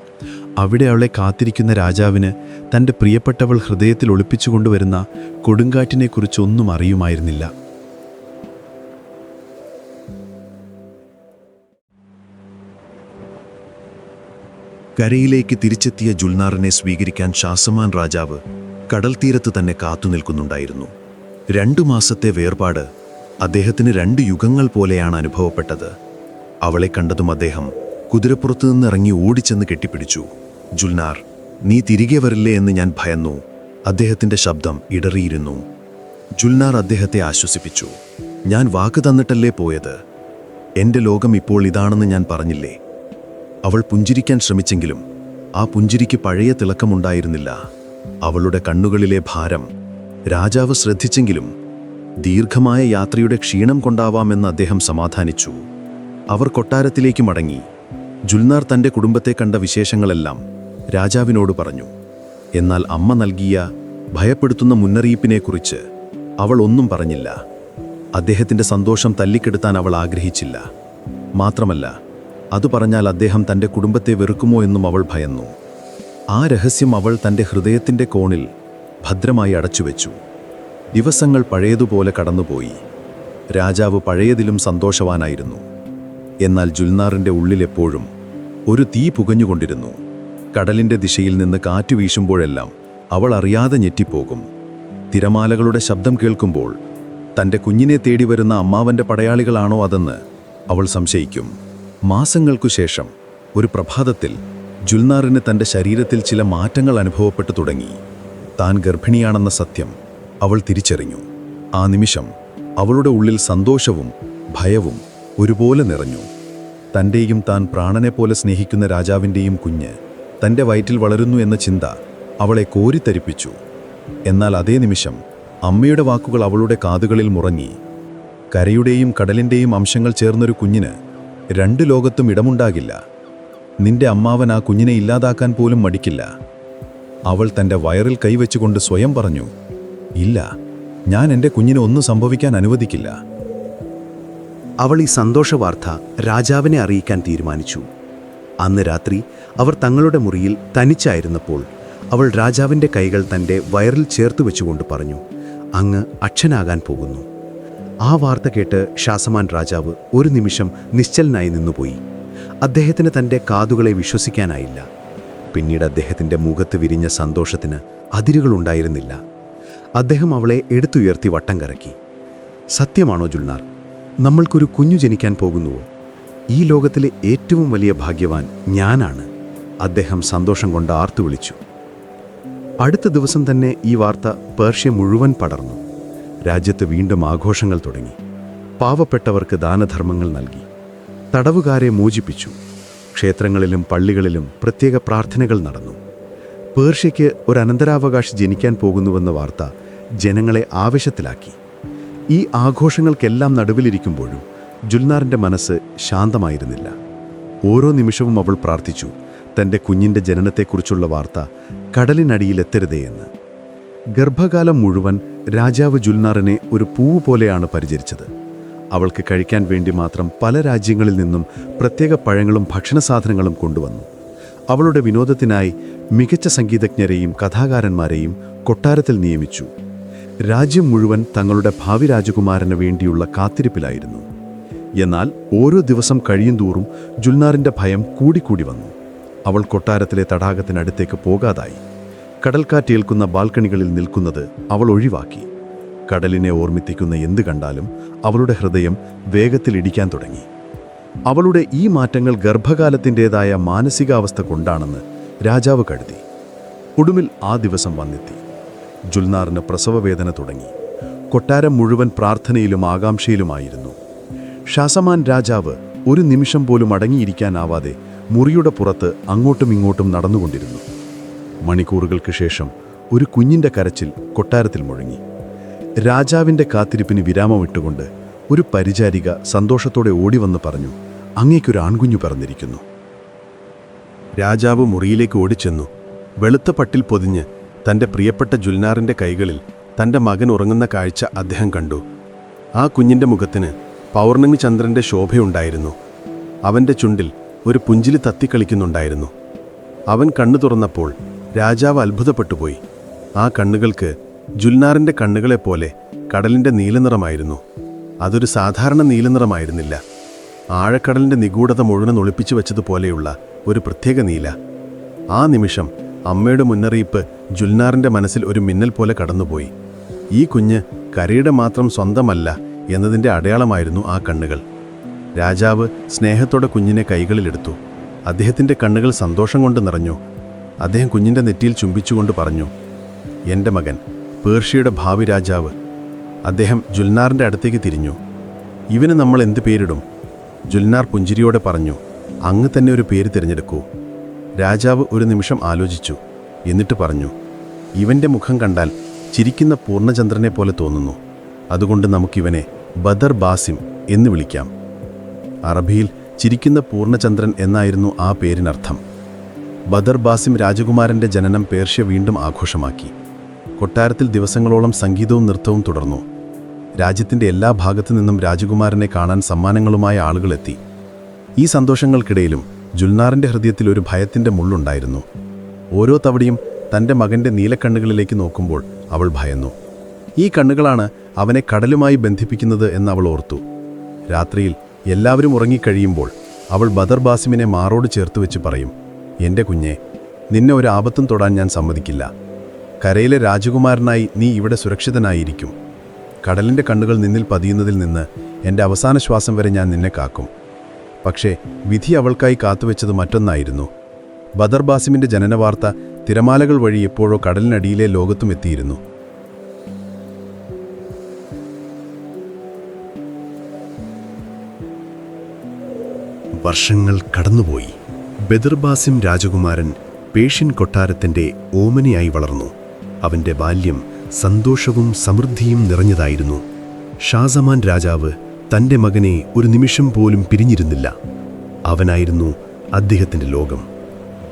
അവിടെ അവളെ കാത്തിരിക്കുന്ന രാജാവിന് തൻ്റെ പ്രിയപ്പെട്ടവൾ ഹൃദയത്തിൽ ഒളിപ്പിച്ചുകൊണ്ടുവരുന്ന കൊടുങ്കാറ്റിനെക്കുറിച്ചൊന്നും അറിയുമായിരുന്നില്ല. കരയിലേക്ക് തിരിച്ചെത്തിയ ജുൽനാറിനെ സ്വീകരിക്കാൻ ഷാസമാൻ രാജാവ് കടൽ തീരത്ത് തന്നെ കാത്തുനിൽക്കുന്നുണ്ടായിരുന്നു. 2 മാസത്തെ വേർപാട് അദ്ദേഹത്തിന് 2 യുഗങ്ങൾ പോലെയാണ് അനുഭവപ്പെട്ടത്. അവളെ കണ്ടതും അദ്ദേഹം കുതിരപ്പുറത്തു നിന്നിറങ്ങി ഓടിച്ചെന്ന് കെട്ടിപ്പിടിച്ചു. ജുൽനാർ, നീ തിരികെ വരില്ലേ എന്ന് ഞാൻ ഭയന്നു. അദ്ദേഹത്തിൻ്റെ ശബ്ദം ഇടറിയിരുന്നു. ജുൽനാർ അദ്ദേഹത്തെ ആശ്വസിപ്പിച്ചു. ഞാൻ വാക്ക് തന്നിട്ടല്ലേ പോയത്? എൻ്റെ ലോകം ഇപ്പോൾ ഇതാണെന്ന് ഞാൻ പറഞ്ഞില്ലേ? അവൾ പുഞ്ചിരിക്കാൻ ശ്രമിച്ചെങ്കിലും ആ പുഞ്ചിരിക്ക് പഴയ തിളക്കമുണ്ടായിരുന്നില്ല. അവളുടെ കണ്ണുകളിലെ ഭാരം രാജാവ് ശ്രദ്ധിച്ചെങ്കിലും ദീർഘമായ യാത്രയുടെ ക്ഷീണം കൊണ്ടാവാമെന്ന് അദ്ദേഹം സമാധാനിച്ചു. അവർ കൊട്ടാരത്തിലേക്ക് മടങ്ങി. ജുൽനാർ തൻ്റെ കുടുംബത്തെ കണ്ട വിശേഷങ്ങളെല്ലാം രാജാവിനോട് പറഞ്ഞു. എന്നാൽ അമ്മ നൽകിയ ഭയപ്പെടുത്തുന്ന മുന്നറിയിപ്പിനെക്കുറിച്ച് അവൾ ഒന്നും പറഞ്ഞില്ല. അദ്ദേഹത്തിൻ്റെ സന്തോഷം തല്ലിക്കെടുത്താൻ അവൾ ആഗ്രഹിച്ചില്ല. മാത്രമല്ല, അത് പറഞ്ഞാൽ അദ്ദേഹം തൻ്റെ കുടുംബത്തെ വെറുക്കുമോ എന്നും അവൾ ഭയന്നു. ആ രഹസ്യം അവൾ തൻ്റെ ഹൃദയത്തിൻ്റെ കോണിൽ ഭദ്രമായി അടച്ചുവെച്ചു. ദിവസങ്ങൾ പഴയതുപോലെ കടന്നുപോയി. രാജാവ് പഴയതിലും സന്തോഷവാനായിരുന്നു. എന്നാൽ ജുൽനാറിൻ്റെ ഉള്ളിലെപ്പോഴും ഒരു തീ പുകഞ്ഞുകൊണ്ടിരുന്നു. കടലിൻ്റെ ദിശയിൽ നിന്ന് കാറ്റ് വീശുമ്പോഴെല്ലാം അവൾ അറിയാതെ ഞെട്ടിപ്പോകും. തിരമാലകളുടെ ശബ്ദം കേൾക്കുമ്പോൾ തൻ്റെ കുഞ്ഞിനെ തേടി വരുന്ന അമ്മാവൻ്റെ പടയാളികളാണോ അതെന്ന് അവൾ സംശയിക്കും. മാസങ്ങൾക്കു ശേഷം ഒരു പ്രഭാതത്തിൽ ജുൽനാറിന് തൻ്റെ ശരീരത്തിൽ ചില മാറ്റങ്ങൾ അനുഭവപ്പെട്ടു തുടങ്ങി. താൻ ഗർഭിണിയാണെന്ന സത്യം അവൾ തിരിച്ചറിഞ്ഞു. ആ നിമിഷം അവളുടെ ഉള്ളിൽ സന്തോഷവും ഭയവും ഒരുപോലെ നിറഞ്ഞു. തൻ്റെയും താൻ പ്രാണനെപ്പോലെ സ്നേഹിക്കുന്ന രാജാവിൻ്റെയും കുഞ്ഞ് തൻ്റെ വയറ്റിൽ വളരുന്നു എന്ന ചിന്ത അവളെ കോരിത്തരിപ്പിച്ചു. എന്നാൽ അതേ നിമിഷം അമ്മയുടെ വാക്കുകൾ അവളുടെ കാതുകളിൽ മുറങ്ങി. കരയുടെയും കടലിൻ്റെയും അംശങ്ങൾ ചേർന്നൊരു കുഞ്ഞിന് രണ്ട് ലോകത്തും ഇടമുണ്ടാകില്ല. നിന്റെ അമ്മാവൻ ആ കുഞ്ഞിനെ ഇല്ലാതാക്കാൻ പോലും മടിക്കില്ല. അവൾ തൻ്റെ വയറിൽ കൈവച്ചുകൊണ്ട് സ്വയം പറഞ്ഞു, ഇല്ല, ഞാൻ എൻ്റെ കുഞ്ഞിന് ഒന്നും സംഭവിക്കാൻ അനുവദിക്കില്ല. അവൾ ഈ സന്തോഷവാർത്ത രാജാവിനെ അറിയിക്കാൻ തീരുമാനിച്ചു. അന്ന് രാത്രി അവർ തങ്ങളുടെ മുറിയിൽ തനിച്ചായിരുന്നപ്പോൾ അവൾ രാജാവിൻ്റെ കൈകൾ തൻ്റെ വയറിൽ ചേർത്ത് വെച്ചുകൊണ്ട് പറഞ്ഞു, അങ്ങ് അച്ഛനാകാൻ പോകുന്നു. ആ വാർത്ത കേട്ട് ഷാസമാൻ രാജാവ് ഒരു നിമിഷം നിശ്ചലനായി നിന്നുപോയി. അദ്ദേഹത്തിന് തൻ്റെ കാതുകളെ വിശ്വസിക്കാനായില്ല. പിന്നീട് അദ്ദേഹത്തിൻ്റെ മുഖത്ത് വിരിഞ്ഞ സന്തോഷത്തിന് അതിരുകളുണ്ടായിരുന്നില്ല. അദ്ദേഹം അവളെ എടുത്തുയർത്തി വട്ടം കറക്കി. സത്യമാണോ ജുൽനാർ? നമ്മൾക്കൊരു കുഞ്ഞു ജനിക്കാൻ പോകുന്നുവോ? ഈ ലോകത്തിലെ ഏറ്റവും വലിയ ഭാഗ്യവാൻ ഞാനാണ്. അദ്ദേഹം സന്തോഷം കൊണ്ട് ആർത്തു വിളിച്ചു. അടുത്ത ദിവസം തന്നെ ഈ വാർത്ത പേർഷ്യ മുഴുവൻ പടർന്നു. രാജ്യത്ത് വീണ്ടും ആഘോഷങ്ങൾ തുടങ്ങി. പാവപ്പെട്ടവർക്ക് ദാനധർമ്മങ്ങൾ നൽകി. തടവുകാരെ മോചിപ്പിച്ചു. ക്ഷേത്രങ്ങളിലും പള്ളികളിലും പ്രത്യേക പ്രാർത്ഥനകൾ നടന്നു. പേർഷ്യയ്ക്ക് ഒരു അനന്തരാവകാശി ജനിക്കാൻ പോകുന്നുവെന്ന വാർത്ത ജനങ്ങളെ ആവേശത്തിലാക്കി. ഈ ആഘോഷങ്ങൾക്കെല്ലാം നടുവിലിരിക്കുമ്പോഴും ജുൽനാറിൻ്റെ മനസ്സ് ശാന്തമായിരുന്നില്ല. ഓരോ നിമിഷവും അവൾ പ്രാർത്ഥിച്ചു, തൻ്റെ കുഞ്ഞിൻ്റെ ജനനത്തെക്കുറിച്ചുള്ള വാർത്ത കടലിനടിയിലെത്തരുതേ എന്ന്. ഗർഭകാലം മുഴുവൻ രാജാവ് ജുൽനാറിനെ ഒരു പൂവ് പോലെയാണ് പരിചരിച്ചത്. അവൾക്ക് കഴിക്കാൻ വേണ്ടി മാത്രം പല രാജ്യങ്ങളിൽ നിന്നും പ്രത്യേക പഴങ്ങളും ഭക്ഷണസാധനങ്ങളും കൊണ്ടുവന്നു. അവളുടെ വിനോദത്തിനായി മികച്ച സംഗീതജ്ഞരെയും കഥാകാരന്മാരെയും കൊട്ടാരത്തിൽ നിയമിച്ചു. രാജ്യം മുഴുവൻ തങ്ങളുടെ ഭാവി രാജകുമാരന് വേണ്ടിയുള്ള കാത്തിരിപ്പിലായിരുന്നു. എന്നാൽ ഓരോ ദിവസം കഴിയുന്തോറും ജുൽനാറിൻ്റെ ഭയം കൂടിക്കൂടി വന്നു. അവൾ കൊട്ടാരത്തിലെ തടാകത്തിനടുത്തേക്ക് പോകാതായി. കടൽക്കാറ്റേൽക്കുന്ന ബാൽക്കണികളിൽ നിൽക്കുന്നത് അവൾ ഒഴിവാക്കി. കടലിനെ ഓർമ്മിപ്പിക്കുന്ന എന്ത് കണ്ടാലും അവളുടെ ഹൃദയം വേഗത്തിൽ ഇടിക്കാൻ തുടങ്ങി. അവളുടെ ഈ മാറ്റങ്ങൾ ഗർഭകാലത്തിൻ്റെതായ മാനസികാവസ്ഥ കൊണ്ടാണെന്ന് രാജാവ് കരുതി. ഒടുവിൽ ആ ദിവസം വന്നെത്തി. ജുൽനാറിന് പ്രസവവേദന തുടങ്ങി. കൊട്ടാരം മുഴുവൻ പ്രാർത്ഥനയിലും ആകാംക്ഷയിലുമായിരുന്നു. ഷാസമാൻ രാജാവ് ഒരു നിമിഷം പോലും അടങ്ങിയിരിക്കാനാവാതെ മുറിയുടെ പുറത്ത് അങ്ങോട്ടും ഇങ്ങോട്ടും നടന്നുകൊണ്ടിരുന്നു. മണിക്കൂറുകൾക്ക് ശേഷം ഒരു കുഞ്ഞിൻ്റെ കരച്ചിൽ കൊട്ടാരത്തിൽ മുഴങ്ങി. രാജാവിൻ്റെ കാത്തിരിപ്പിന് വിരാമമിട്ടുകൊണ്ട് ഒരു പരിചാരിക സന്തോഷത്തോടെ ഓടിവന്ന് പറഞ്ഞു, അങ്ങേക്കൊരു ആൺകുഞ്ഞു പിറന്നിരിക്കുന്നു. രാജാവ് മുറിയിലേക്ക് ഓടിച്ചെന്നു. വെളുത്ത പട്ടിൽ പൊതിഞ്ഞ് തൻ്റെ പ്രിയപ്പെട്ട ജുൽനാറിൻ്റെ കൈകളിൽ തൻ്റെ മകൻ ഉറങ്ങുന്ന കാഴ്ച അദ്ദേഹം കണ്ടു. ആ കുഞ്ഞിൻ്റെ മുഖത്തിന് പൗർണമി ചന്ദ്രൻ്റെ ശോഭയുണ്ടായിരുന്നു. അവൻ്റെ ചുണ്ടിൽ ഒരു പുഞ്ചിലി തത്തിക്കളിക്കുന്നുണ്ടായിരുന്നു. അവൻ കണ്ണു തുറന്നപ്പോൾ രാജാവ് അത്ഭുതപ്പെട്ടുപോയി. ആ കണ്ണുകൾക്ക് ജുൽനാറിൻ്റെ കണ്ണുകളെപ്പോലെ കടലിൻ്റെ നീലനിറമായിരുന്നു. അതൊരു സാധാരണ നീലനിറമായിരുന്നില്ല. ആഴക്കടലിൻ്റെ നിഗൂഢത മുഴുവൻ ഒളിപ്പിച്ചു വെച്ചതുപോലെയുള്ള ഒരു പ്രത്യേക നീല. ആ നിമിഷം അമ്മയുടെ മുന്നറിയിപ്പ് ജുൽനാറിൻ്റെ മനസ്സിൽ ഒരു മിന്നൽ പോലെ കടന്നുപോയി. ഈ കുഞ്ഞ് കരയുടെ മാത്രം സ്വന്തമല്ല എന്നതിൻ്റെ അടയാളമായിരുന്നു ആ കണ്ണുകൾ. രാജാവ് സ്നേഹത്തോടെ കുഞ്ഞിനെ കൈകളിലെടുത്തു. അദ്ദേഹത്തിൻ്റെ കണ്ണുകൾ സന്തോഷം കൊണ്ട് നിറഞ്ഞു. അദ്ദേഹം കുഞ്ഞിൻ്റെ നെറ്റിയിൽ ചുംബിച്ചുകൊണ്ട് പറഞ്ഞു, എൻ്റെ മകൻ, പേർഷ്യയുടെ ഭാവി രാജാവ്. അദ്ദേഹം ജുൽനാറിൻ്റെ അടുത്തേക്ക് തിരിഞ്ഞു. ഇവന് നമ്മൾ എന്ത് പേരിടും? ജുൽനാർ പുഞ്ചിരിയോടെ പറഞ്ഞു, അങ്ങ് തന്നെ ഒരു പേര് തിരഞ്ഞെടുക്കൂ. രാജാവ് ഒരു നിമിഷം ആലോചിച്ചു. എന്നിട്ട് പറഞ്ഞു, ഇവൻ്റെ മുഖം കണ്ടാൽ ചിരിക്കുന്ന പൂർണ്ണചന്ദ്രനെ പോലെ തോന്നുന്നു. അതുകൊണ്ട് നമുക്കിവനെ ബദർ ബാസിം എന്ന് വിളിക്കാം. അറബിയിൽ ചിരിക്കുന്ന പൂർണ്ണചന്ദ്രൻ എന്നായിരുന്നു ആ പേരിനർത്ഥം. ബദർ ബാസിം രാജകുമാരൻ്റെ ജനനം പേർഷ്യ വീണ്ടും ആഘോഷമാക്കി. കൊട്ടാരത്തിൽ ദിവസങ്ങളോളം സംഗീതവും നൃത്തവും തുടർന്നു. രാജ്യത്തിൻ്റെ എല്ലാ ഭാഗത്തു നിന്നും രാജകുമാരനെ കാണാൻ സമ്മാനങ്ങളുമായ ആളുകളെത്തി. ഈ സന്തോഷങ്ങൾക്കിടയിലും ജുൽനാറിൻ്റെ ഹൃദയത്തിൽ ഒരു ഭയത്തിൻ്റെ മുള്ളുണ്ടായിരുന്നു. ഓരോ തവണയും തൻ്റെ മകൻ്റെ നീലക്കണ്ണുകളിലേക്ക് നോക്കുമ്പോൾ അവൾ ഭയന്നു. ഈ കണ്ണുകളാണ് അവനെ കടലുമായി ബന്ധിപ്പിക്കുന്നത് എന്ന് അവൾ ഓർത്തു. രാത്രിയിൽ എല്ലാവരും ഉറങ്ങിക്കഴിയുമ്പോൾ അവൾ ബദർ ബാസിമിനെ മാറോട് ചേർത്ത് വെച്ച് പറയും, എൻ്റെ കുഞ്ഞെ, നിന്നെ ഒരു ആപത്തും തൊടാൻ ഞാൻ സമ്മതിക്കില്ല. കരയിലെ രാജകുമാരനായി നീ ഇവിടെ സുരക്ഷിതനായിരിക്കും. കടലിൻ്റെ കണ്ണുകൾ നിന്നിൽ പതിയുന്നതിൽ നിന്ന് എൻ്റെ അവസാന ശ്വാസം വരെ ഞാൻ നിന്നെ കാക്കും. പക്ഷേ വിധി അവൾക്കായി കാത്തുവെച്ചത് മറ്റൊന്നായിരുന്നു. ബദർ ബാസിമിൻ്റെ ജനനവാർത്ത തിരമാലകൾ വഴി എപ്പോഴോ കടലിനടിയിലെ ലോകത്തും എത്തിയിരുന്നു. വർഷങ്ങൾ കടന്നുപോയി. ബദർ ബാസിം രാജകുമാരൻ പേർഷ്യൻ കൊട്ടാരത്തിൻ്റെ ഓമനയായി വളർന്നു. അവൻ്റെ ബാല്യം സന്തോഷവും സമൃദ്ധിയും നിറഞ്ഞതായിരുന്നു. ഷാസമാൻ രാജാവ് തൻ്റെ മകനെ ഒരു നിമിഷം പോലും പിരിഞ്ഞിരുന്നില്ല. അവനായിരുന്നു അദ്ദേഹത്തിൻ്റെ ലോകം.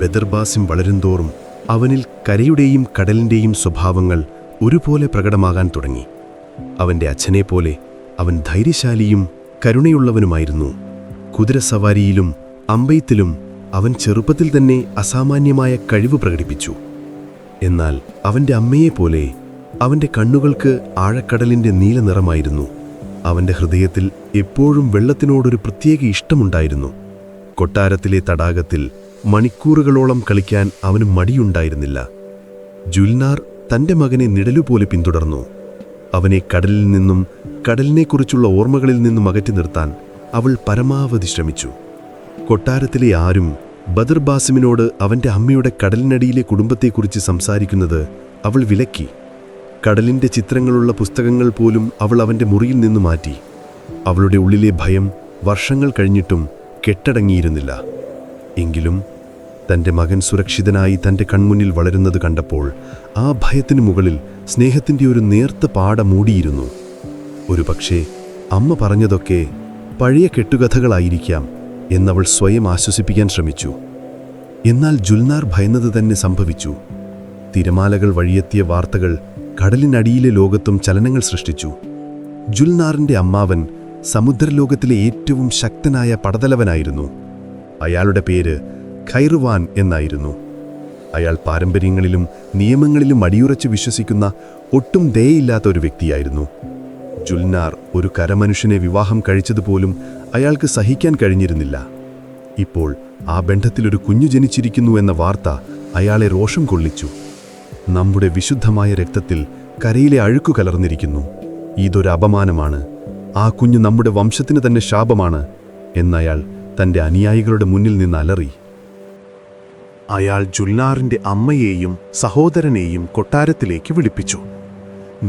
ബദർബാസിം വളരുന്തോറും അവനിൽ കരയുടെയും കടലിൻ്റെയും സ്വഭാവങ്ങൾ ഒരുപോലെ പ്രകടമാകാൻ തുടങ്ങി. അവൻ്റെ അച്ഛനെപ്പോലെ അവൻ ധൈര്യശാലിയും കരുണയുള്ളവനുമായിരുന്നു. കുതിരസവാരിയിലും അമ്പെയ്ത്തിലും അവൻ ചെറുപ്പത്തിൽ തന്നെ അസാമാന്യമായ കഴിവ് പ്രകടിപ്പിച്ചു. എന്നാൽ അവൻ്റെ അമ്മയെപ്പോലെ അവൻ്റെ കണ്ണുകൾക്ക് ആഴക്കടലിൻ്റെ നീല നിറമായിരുന്നു. അവൻ്റെ ഹൃദയത്തിൽ എപ്പോഴും വെള്ളത്തിനോടൊരു പ്രത്യേക ഇഷ്ടമുണ്ടായിരുന്നു. കൊട്ടാരത്തിലെ തടാകത്തിൽ മണിക്കൂറുകളോളം കളിക്കാൻ അവന് മടിയുണ്ടായിരുന്നില്ല. ജുൽനാർ തൻ്റെ മകനെ നിഴലുപോലെ പിന്തുടർന്നു. അവനെ കടലിൽ നിന്നും കടലിനെക്കുറിച്ചുള്ള ഓർമ്മകളിൽ നിന്നും അകറ്റി നിർത്താൻ അവൾ പരമാവധി ശ്രമിച്ചു. കൊട്ടാരത്തിലെ ആരും ബദർബാസിമിനോട് അവൻ്റെ അമ്മയുടെ കടലിനടിയിലെ കുടുംബത്തെക്കുറിച്ച് സംസാരിക്കുന്നത് അവൾ വിലക്കി. കടലിൻ്റെ ചിത്രങ്ങളുള്ള പുസ്തകങ്ങൾ പോലും അവൾ അവൻ്റെ മുറിയിൽ നിന്ന് മാറ്റി. അവളുടെ ഉള്ളിലെ ഭയം വർഷങ്ങൾ കഴിഞ്ഞിട്ടും കെട്ടടങ്ങിയിരുന്നില്ല. എങ്കിലും തൻ്റെ മകൻ സുരക്ഷിതനായി തൻ്റെ കൺമുന്നിൽ വളരുന്നത് കണ്ടപ്പോൾ ആ ഭയത്തിനു മുകളിൽ സ്നേഹത്തിൻ്റെ ഒരു നേർത്ത പാട മൂടിയിരുന്നു. ഒരുപക്ഷേ അമ്മ പറഞ്ഞതൊക്കെ പഴയ കെട്ടുകഥകളായിരിക്കാം എന്നവൾ സ്വയം ആശ്വസിപ്പിക്കാൻ ശ്രമിച്ചു. എന്നാൽ ജുൽനാർ ഭയന്നത് തന്നെ സംഭവിച്ചു. തിരമാലകൾ വഴിയെത്തിയ വാർത്തകൾ കടലിനടിയിലെ ലോകത്തും ചലനങ്ങൾ സൃഷ്ടിച്ചു. ജുൽനാറിൻ്റെ അമ്മാവൻ സമുദ്രലോകത്തിലെ ഏറ്റവും ശക്തനായ പടതലവനായിരുന്നു. അയാളുടെ പേര് ഖൈറുവാൻ എന്നായിരുന്നു. അയാൾ പാരമ്പര്യങ്ങളിലും നിയമങ്ങളിലും അടിയുറച്ച് വിശ്വസിക്കുന്ന ഒട്ടും ദയയില്ലാത്ത ഒരു വ്യക്തിയായിരുന്നു. ജുൽനാർ ഒരു കരമനുഷ്യനെ വിവാഹം കഴിച്ചതുപോലും അയാൾക്ക് സഹിക്കാൻ കഴിഞ്ഞിരുന്നില്ല. ഇപ്പോൾ ആ ബന്ധത്തിലൊരു കുഞ്ഞു ജനിച്ചിരിക്കുന്നു എന്ന വാർത്ത അയാളെ രോഷം കൊള്ളിച്ചു. നമ്മുടെ വിശുദ്ധമായ രക്തത്തിൽ കരയിലെ അഴുക്കു കലർന്നിരിക്കുന്നു. ഇതൊരു അപമാനമാണ്. ആ കുഞ്ഞ് നമ്മുടെ വംശത്തിന് തന്നെ ശാപമാണ് എന്നയാൾ തൻ്റെ അനുയായികളുടെ മുന്നിൽ നിന്ന് അലറി. അയാൾ ജുൽനാറിൻ്റെ അമ്മയെയും സഹോദരനെയും കൊട്ടാരത്തിലേക്ക് വിളിപ്പിച്ചു.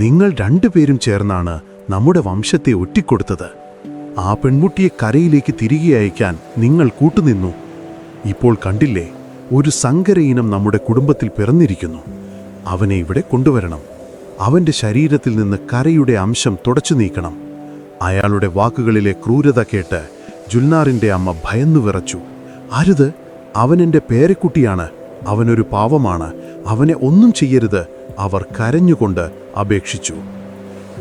നിങ്ങൾ രണ്ടുപേരും ചേർന്നാണ് നമ്മുടെ വംശത്തെ ഒറ്റിക്കൊടുത്തത്. ആ പെൺകുട്ടിയെ കരയിലേക്ക് തിരികെ അയക്കാൻ നിങ്ങൾ കൂട്ടുനിന്നു. ഇപ്പോൾ കണ്ടില്ലേ, ഒരു സങ്കരയിനം നമ്മുടെ കുടുംബത്തിൽ പിറന്നിരിക്കുന്നു. അവനെ ഇവിടെ കൊണ്ടുവരണം. അവൻ്റെ ശരീരത്തിൽ നിന്ന് കരയുടെ അംശം തുടച്ചു നീക്കണം. അയാളുടെ വാക്കുകളിലെ ക്രൂരത കേട്ട് ജുൽനാറിൻ്റെ അമ്മ ഭയന്നു വിറച്ചു. അരുത്, അവനെൻ്റെ പേരക്കുട്ടിയാണ്. അവനൊരു പാവമാണ്. അവനെ ഒന്നും ചെയ്യരുത്, അവർ കരഞ്ഞുകൊണ്ട് അപേക്ഷിച്ചു.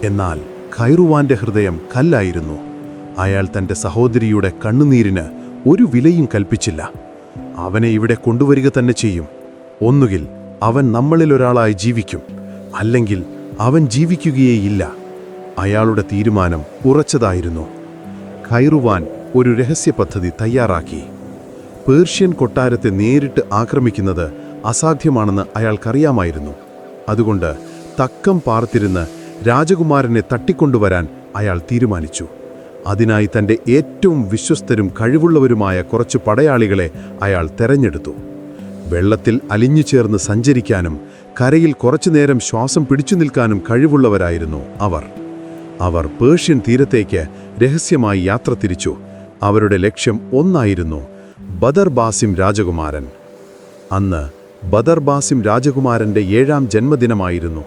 എന്നാൽ ഖൈറുവാന്റെ ഹൃദയം കല്ലായിരുന്നു. അയാൾ തൻ്റെ സഹോദരിയുടെ കണ്ണുനീരിന് ഒരു വിലയും കൽപ്പിച്ചില്ല. അവനെ ഇവിടെ കൊണ്ടുവരിക തന്നെ ചെയ്യും. ഒന്നുകിൽ അവൻ നമ്മളിലൊരാളായി ജീവിക്കും, അല്ലെങ്കിൽ അവൻ ജീവിക്കുകയേയില്ല. അയാളുടെ തീരുമാനം ഉറച്ചതായിരുന്നു. ഖൈറുവാൻ ഒരു രഹസ്യ പദ്ധതി തയ്യാറാക്കി. പേർഷ്യൻ കൊട്ടാരത്തെ നേരിട്ട് ആക്രമിക്കുന്നത് അസാധ്യമാണെന്ന് അയാൾക്കറിയാമായിരുന്നു. അതുകൊണ്ട് തക്കം പാർത്തിരുന്ന് രാജകുമാരനെ തട്ടിക്കൊണ്ടുവരാൻ അയാൾ തീരുമാനിച്ചു. അതിനായി തൻ്റെ ഏറ്റവും വിശ്വസ്തരും കഴിവുള്ളവരുമായ കുറച്ച് പടയാളികളെ അയാൾ തെരഞ്ഞെടുത്തു. വെള്ളത്തിൽ അലിഞ്ഞു ചേർന്ന് സഞ്ചരിക്കാനും കരയിൽ കുറച്ചുനേരം ശ്വാസം പിടിച്ചു നിൽക്കാനും കഴിവുള്ളവരായിരുന്നു അവർ. അവർ പേർഷ്യൻ തീരത്തേക്ക് രഹസ്യമായി യാത്ര തിരിച്ചു. അവരുടെ ലക്ഷ്യം ഒന്നായിരുന്നു: ബദർബാസിം രാജകുമാരൻ. അന്ന് ബദർബാസിം രാജകുമാരൻ്റെ 7ാം ജന്മദിനമായിരുന്നു.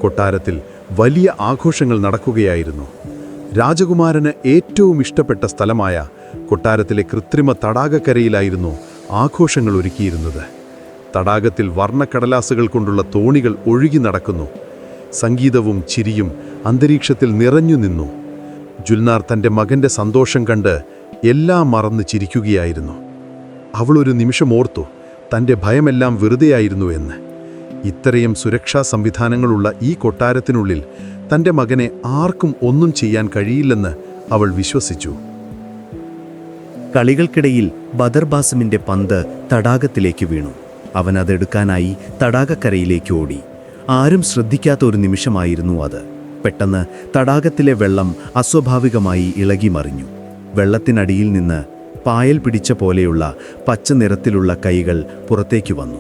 കൊട്ടാരത്തിൽ വലിയ ആഘോഷങ്ങൾ നടക്കുകയായിരുന്നു. രാജകുമാരന് ഏറ്റവും ഇഷ്ടപ്പെട്ട സ്ഥലമായ കൊട്ടാരത്തിലെ കൃത്രിമ തടാകക്കരയിലായിരുന്നു ആഘോഷങ്ങൾ ഒരുക്കിയിരുന്നത്. തടാകത്തിൽ വർണ്ണക്കടലാസുകൾ കൊണ്ടുള്ള തോണികൾ ഒഴുകി നടക്കുന്നു. സംഗീതവും ചിരിയും അന്തരീക്ഷത്തിൽ നിറഞ്ഞു നിന്നു. ജുൽനാർ തൻ്റെ മകൻ്റെ സന്തോഷം കണ്ട് എല്ലാം മറന്ന് ചിരിക്കുകയായിരുന്നു. അവളൊരു നിമിഷം ഓർത്തു, തൻ്റെ ഭയമെല്ലാം വെറുതെയായിരുന്നു എന്ന്. ഇത്രയും സുരക്ഷാ സംവിധാനങ്ങളുള്ള ഈ കൊട്ടാരത്തിനുള്ളിൽ തൻ്റെ മകനെ ആർക്കും ഒന്നും ചെയ്യാൻ കഴിയില്ലെന്ന് അവൾ വിശ്വസിച്ചു. കളികൾക്കിടയിൽ ബദർബാസിമിൻ്റെ പന്ത് തടാകത്തിലേക്ക് വീണു. അവൻ അതെടുക്കാനായി തടാകക്കരയിലേക്ക് ഓടി. ആരും ശ്രദ്ധിക്കാത്ത ഒരു നിമിഷമായിരുന്നു അത്. പെട്ടെന്ന് തടാകത്തിലെ വെള്ളം അസ്വാഭാവികമായി ഇളകി മറിഞ്ഞു. വെള്ളത്തിനടിയിൽ നിന്ന് പായൽ പിടിച്ച പോലെയുള്ള പച്ച നിറത്തിലുള്ള കൈകൾ പുറത്തേക്ക് വന്നു.